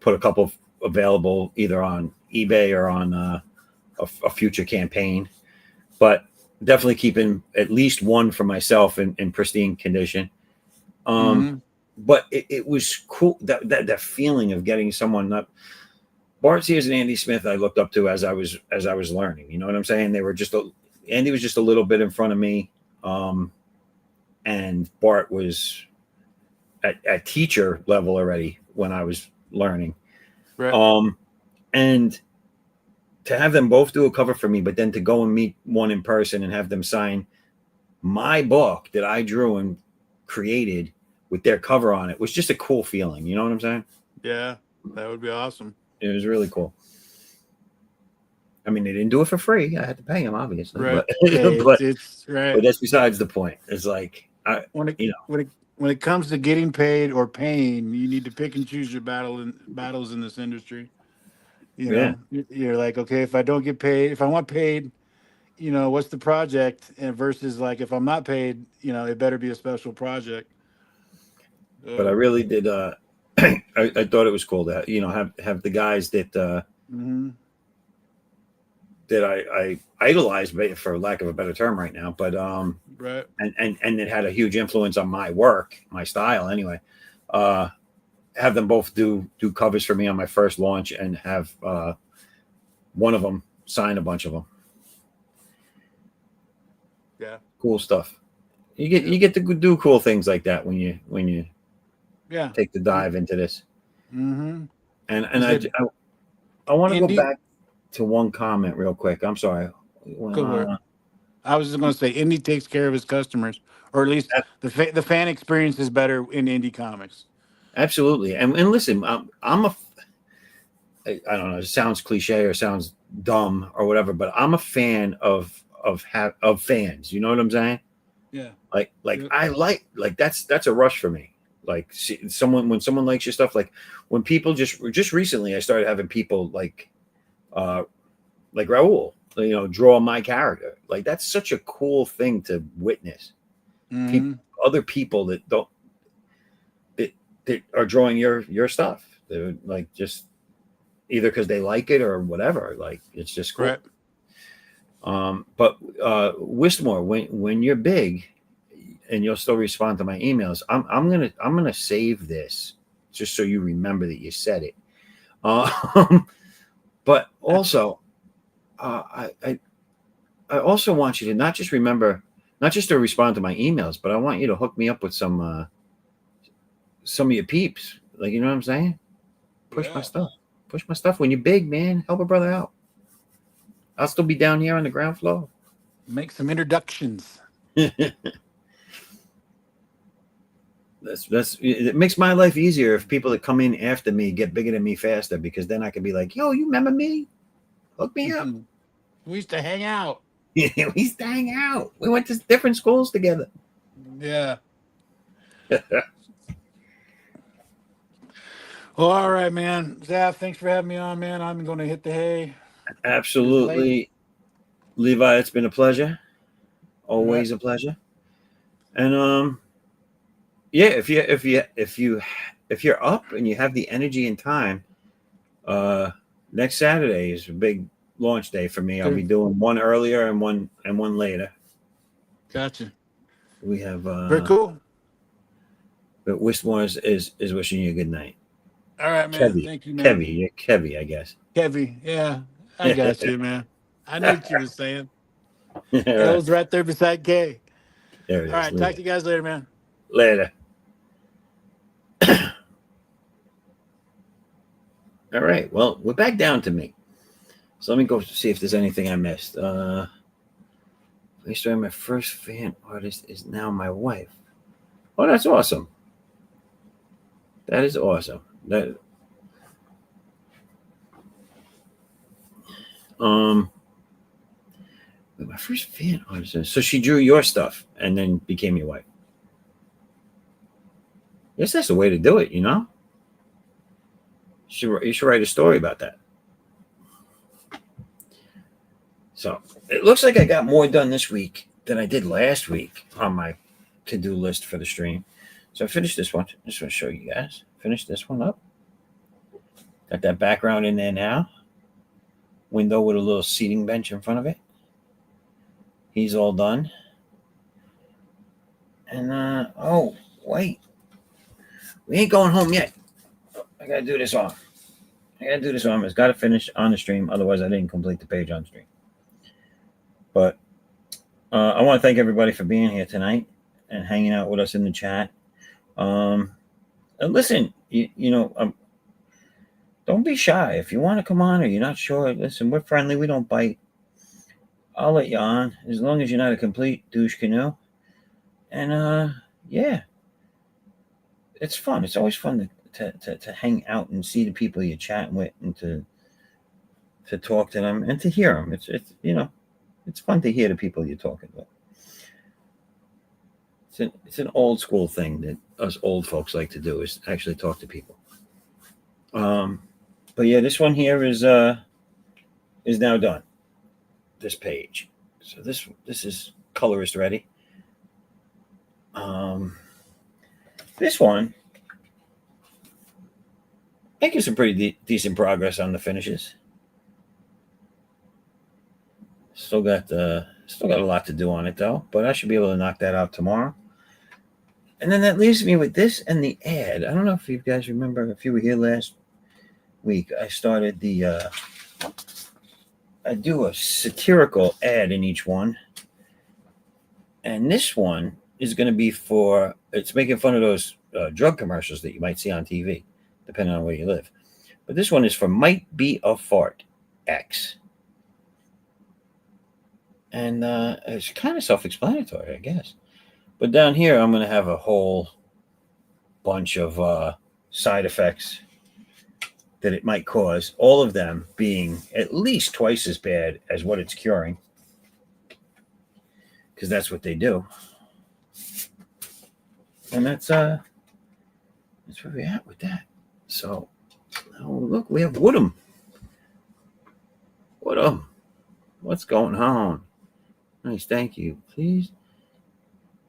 Put a couple available either on eBay or on a future campaign. But definitely keeping at least one for myself in pristine condition. Um, mhm, but it was cool that feeling of getting someone up. Bart Sears and Andy Smith I looked up to as I was learning. You know what I'm saying? They were Andy was just a little bit in front of me, and Bart was at teacher level already when I was learning. right, Um, and to have them both do a cover for me, but then to go and meet one in person and have them sign my book that I drew and created with their cover on it was just a cool feeling. You know what I'm saying? yeah, that would be awesome. It was really cool. I mean, they didn't do it for free. I had to pay them, obviously, Right. but Hey, but it's but right. that's besides the point. It's like when it you know, when it comes to getting paid or paying, you need to pick and choose your battles in this industry. You yeah. know, you're like, okay, if I don't get paid, if I want paid, you know, what's the project? And versus like, if I'm not paid, you know, it better be a special project. But I So, really did. I thought it was cool to have the guys mhm, that I idolize, for lack of a better term, right now. But right. and it had a huge influence on my work, my style, anyway. Uh, have them both do covers for me on my first launch, and have one of them sign a bunch of them. Yeah. Cool stuff. Yep. You get to do cool things like that when you Yeah. take the dive into this. Mm-hmm. And Is it I want to go indie? back to one comment real quick. I'm sorry. Go for it. Uh, I was just going to say, indie takes care of his customers, or at least the fan experience is better in indie comics. Absolutely. And listen, I'm a I don't know, it sounds cliche or sounds dumb or whatever, but I'm a fan of fans. You know what I'm saying? Yeah. Like Yep. I like that's a rush for me. Like when someone likes your stuff, like when people just recently, I started having people like Raul, draw my character. Like that's such a cool thing to witness. Mhm. Other people that don't that are drawing your stuff. They're like just either because they like it or whatever. Like it's just cool. Right. But Wistmore, when you're big and you'll still respond to my emails, I'm gonna save this just so you remember that you said it. But also, I also want you to not just to respond to my emails, but I want you to hook me up with some of your peeps. Like, you know what I'm saying? Push my stuff. When you're big, man, help a brother out. I'll still be down here on the ground floor. Make some introductions. It makes my life easier if people that come in after me get bigger than me faster, because then I can be like, yo, you remember me? Hook me up. We used to hang out. We used to hang out. We went to different schools together. Yeah. Well, all right, man. Zaff, thanks for having me on, man. I'm going to hit the hay. Absolutely. Levi, it's been a pleasure. Always a pleasure. And yeah, if you're up and you have the energy and time, next Saturday is a big launch day for me. I'll be doing one earlier and one later. Gotcha. We have very cool. But Wistmore is wishing you a good night. All right, man. Kevy. Thank you, man. Kevy, I guess. Kevy, yeah. I got you, man. I knew what you were saying. It was right there beside K. There it is. All right, talk to you guys later, man. Later. All right. Well, we're back down to me. So let me go see if there's anything I missed. My first fan artist is now my wife. Oh, that's awesome. That is awesome. My first fan artist. So she drew your stuff and then became your wife. Yes, that's the way to do it, you know? You should write a story about that. So it looks like I got more done this week than I did last week on my to-do list for the stream. So I finished this one. Just want to show you guys. Finish this one up. Got that background in there now. Window with a little seating bench in front of it. He's all done. And oh, wait. We ain't going home yet. I gotta do this off. It's gotta finish on the stream, otherwise I didn't complete the page on stream. But I want to thank everybody for being here tonight and hanging out with us in the chat. And listen, don't be shy. If you want to come on or you're not sure, listen, we're friendly. We don't bite. I'll let you on as long as you're not a complete douche canoe. And yeah, it's fun. It's always fun to hang out and see the people you're chatting with and to talk to them and to hear them. It's fun to hear the people you're talking with. It's an old school thing that us old folks like to do, is actually talk to people. But yeah, this one here is now done. This page. So this is colorist ready. This one making some pretty decent progress on the finishes. Still got a lot to do on it though, but I should be able to knock that out tomorrow. And then that leaves me with this and the ad. I don't know if you guys remember, if you were here last week, I started I do a satirical ad in each one. And this one is going to be it's making fun of those drug commercials that you might see on TV, depending on where you live. But this one is for Might Be a Fart X. And it's kind of self-explanatory, I guess. But down here, I'm going to have a whole bunch of side effects that it might cause, all of them being at least twice as bad as what it's curing, because that's what they do. And that's that's where we're at with that. So, oh, look, we have Woodham. Woodham, what's going on? Nice, thank you. Please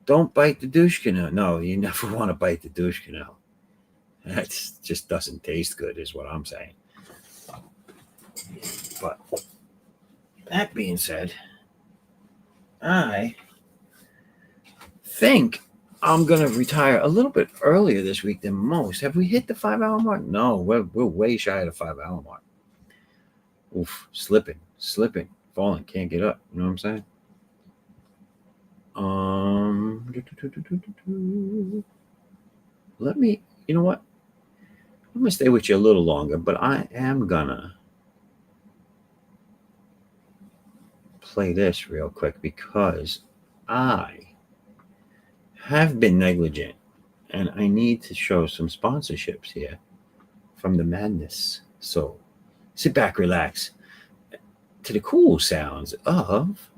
don't bite the douche canal. No, you never want to bite the douche canal. That just doesn't taste good, is what I'm saying. But that being said, I think I'm going to retire a little bit earlier this week than most. Have we hit the 5-hour mark? No, we're way shy of the 5-hour mark. Oof, slipping, falling, can't get up. You know what I'm saying? Let me, you know what? I'm going to stay with you a little longer, but I am going to play this real quick because I have been negligent and I need to show some sponsorships here from the madness. So sit back, relax to the cool sounds of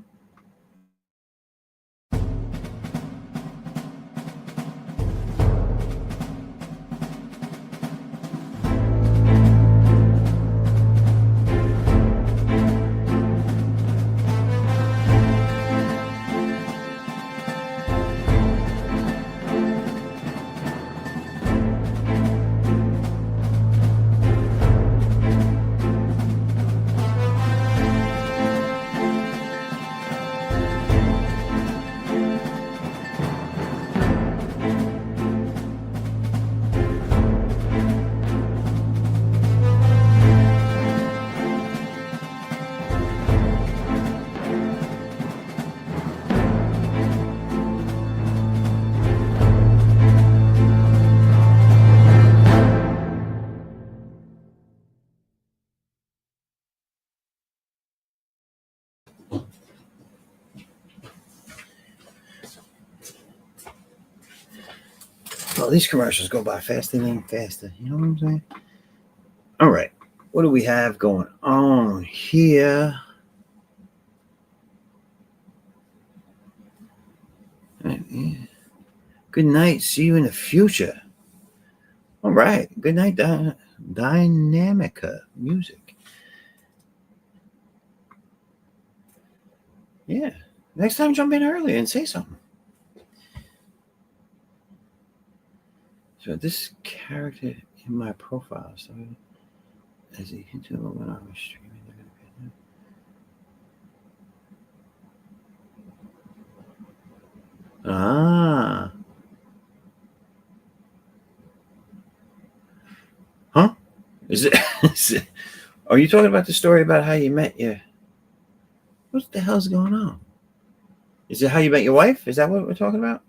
well, these commercials go by faster than faster. You know what I'm saying? All right. What do we have going on here? Good night. See you in the future. All right. Good night, Dynamica Music. Yeah. Next time, jump in early and say something. So this character in my profile started as a hint of when I was streaming. Ah. Huh? Is it? Are you talking about the story about how you met your? What the hell's going on? Is it how you met your wife? Is that what we're talking about?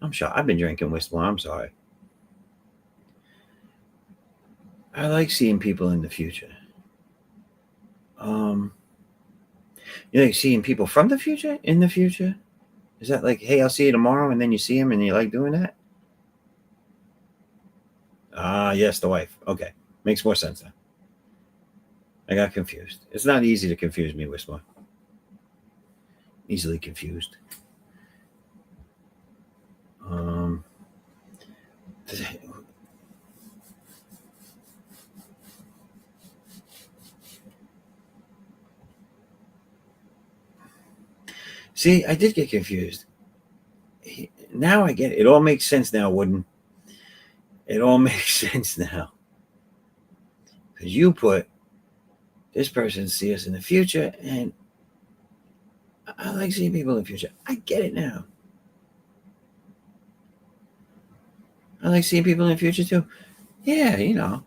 I'm sure I've been drinking whiskey. I'm sorry. I like seeing people in the future. You like seeing people from the future in the future? Is that like, hey, I'll see you tomorrow, and then you see him and you like doing that? Ah, yes, the wife. Okay. Makes more sense now. I got confused. It's not easy to confuse me, Whisper. Easily confused. See, I did get confused. Now I get it. It all makes sense now, Wooden. It all makes sense now. Because you put this person see us in the future, and I like seeing people in the future. I get it now. I like seeing people in the future too. Yeah, you know.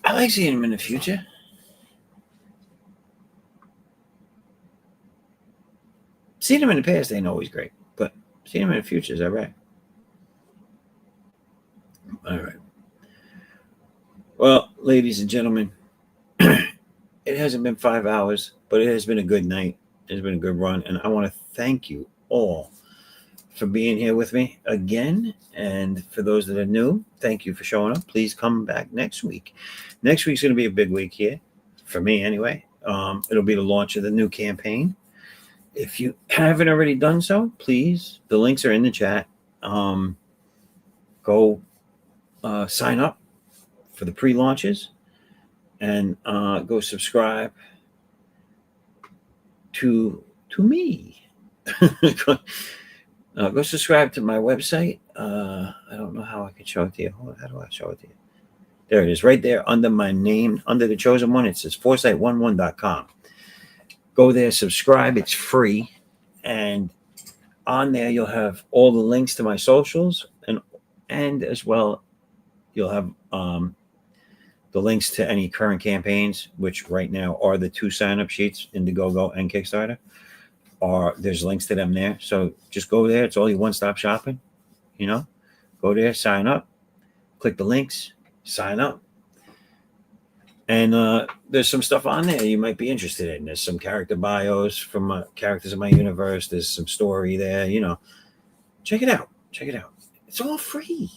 I like seeing them in the future. Seeing them in the past ain't always great, but seeing them in the future is all right. All right. Well, ladies and gentlemen, it hasn't been 5 hours, but it has been a good night. It's been a good run, and I want to thank you all for being here with me again. And for those that are new, thank you for showing up. Please come back next week. Next week's going to be a big week here, for me anyway. It'll be the launch of the new campaign. If you haven't already done so, please, the links are in the chat. go sign up for the pre-launches and go subscribe to me. Go subscribe to my website. I don't know how I can show it to you. How do I show it to you? There it is, right there under my name, under the chosen one. It says foresight11.com. Go there, subscribe. It's free. And on there, you'll have all the links to my socials, and as well, you'll have the links to any current campaigns, which right now are the 2 sign-up sheets, Indiegogo and Kickstarter. There's links to them there. So just go there. It's all your one-stop shopping. Go there, sign up, click the links, sign up. And there's some stuff on there you might be interested in. There's some character bios from characters in my universe. There's some story there. Check it out. Check it out. It's all free.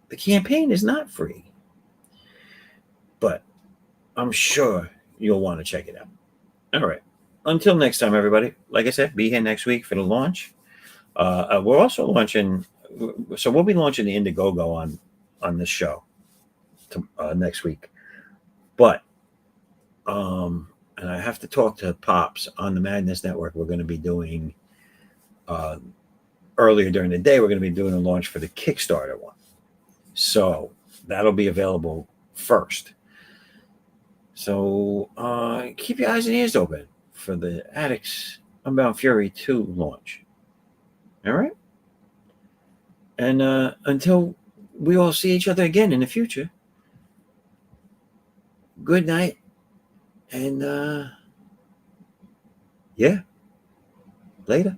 The campaign is not free, but I'm sure you'll want to check it out. All right. Until next time, everybody. Like I said, be here next week for the launch. We're also launching, so we'll be launching the Indiegogo on this show next week. But, and I have to talk to Pops on the Madness Network. We're going to be doing, earlier during the day, we're going to be doing a launch for the Kickstarter one. So that'll be available first. So keep your eyes and ears open for the ADDAX Unbound Fury 2 launch. All right? And until we all see each other again in the future, good night. And yeah, later.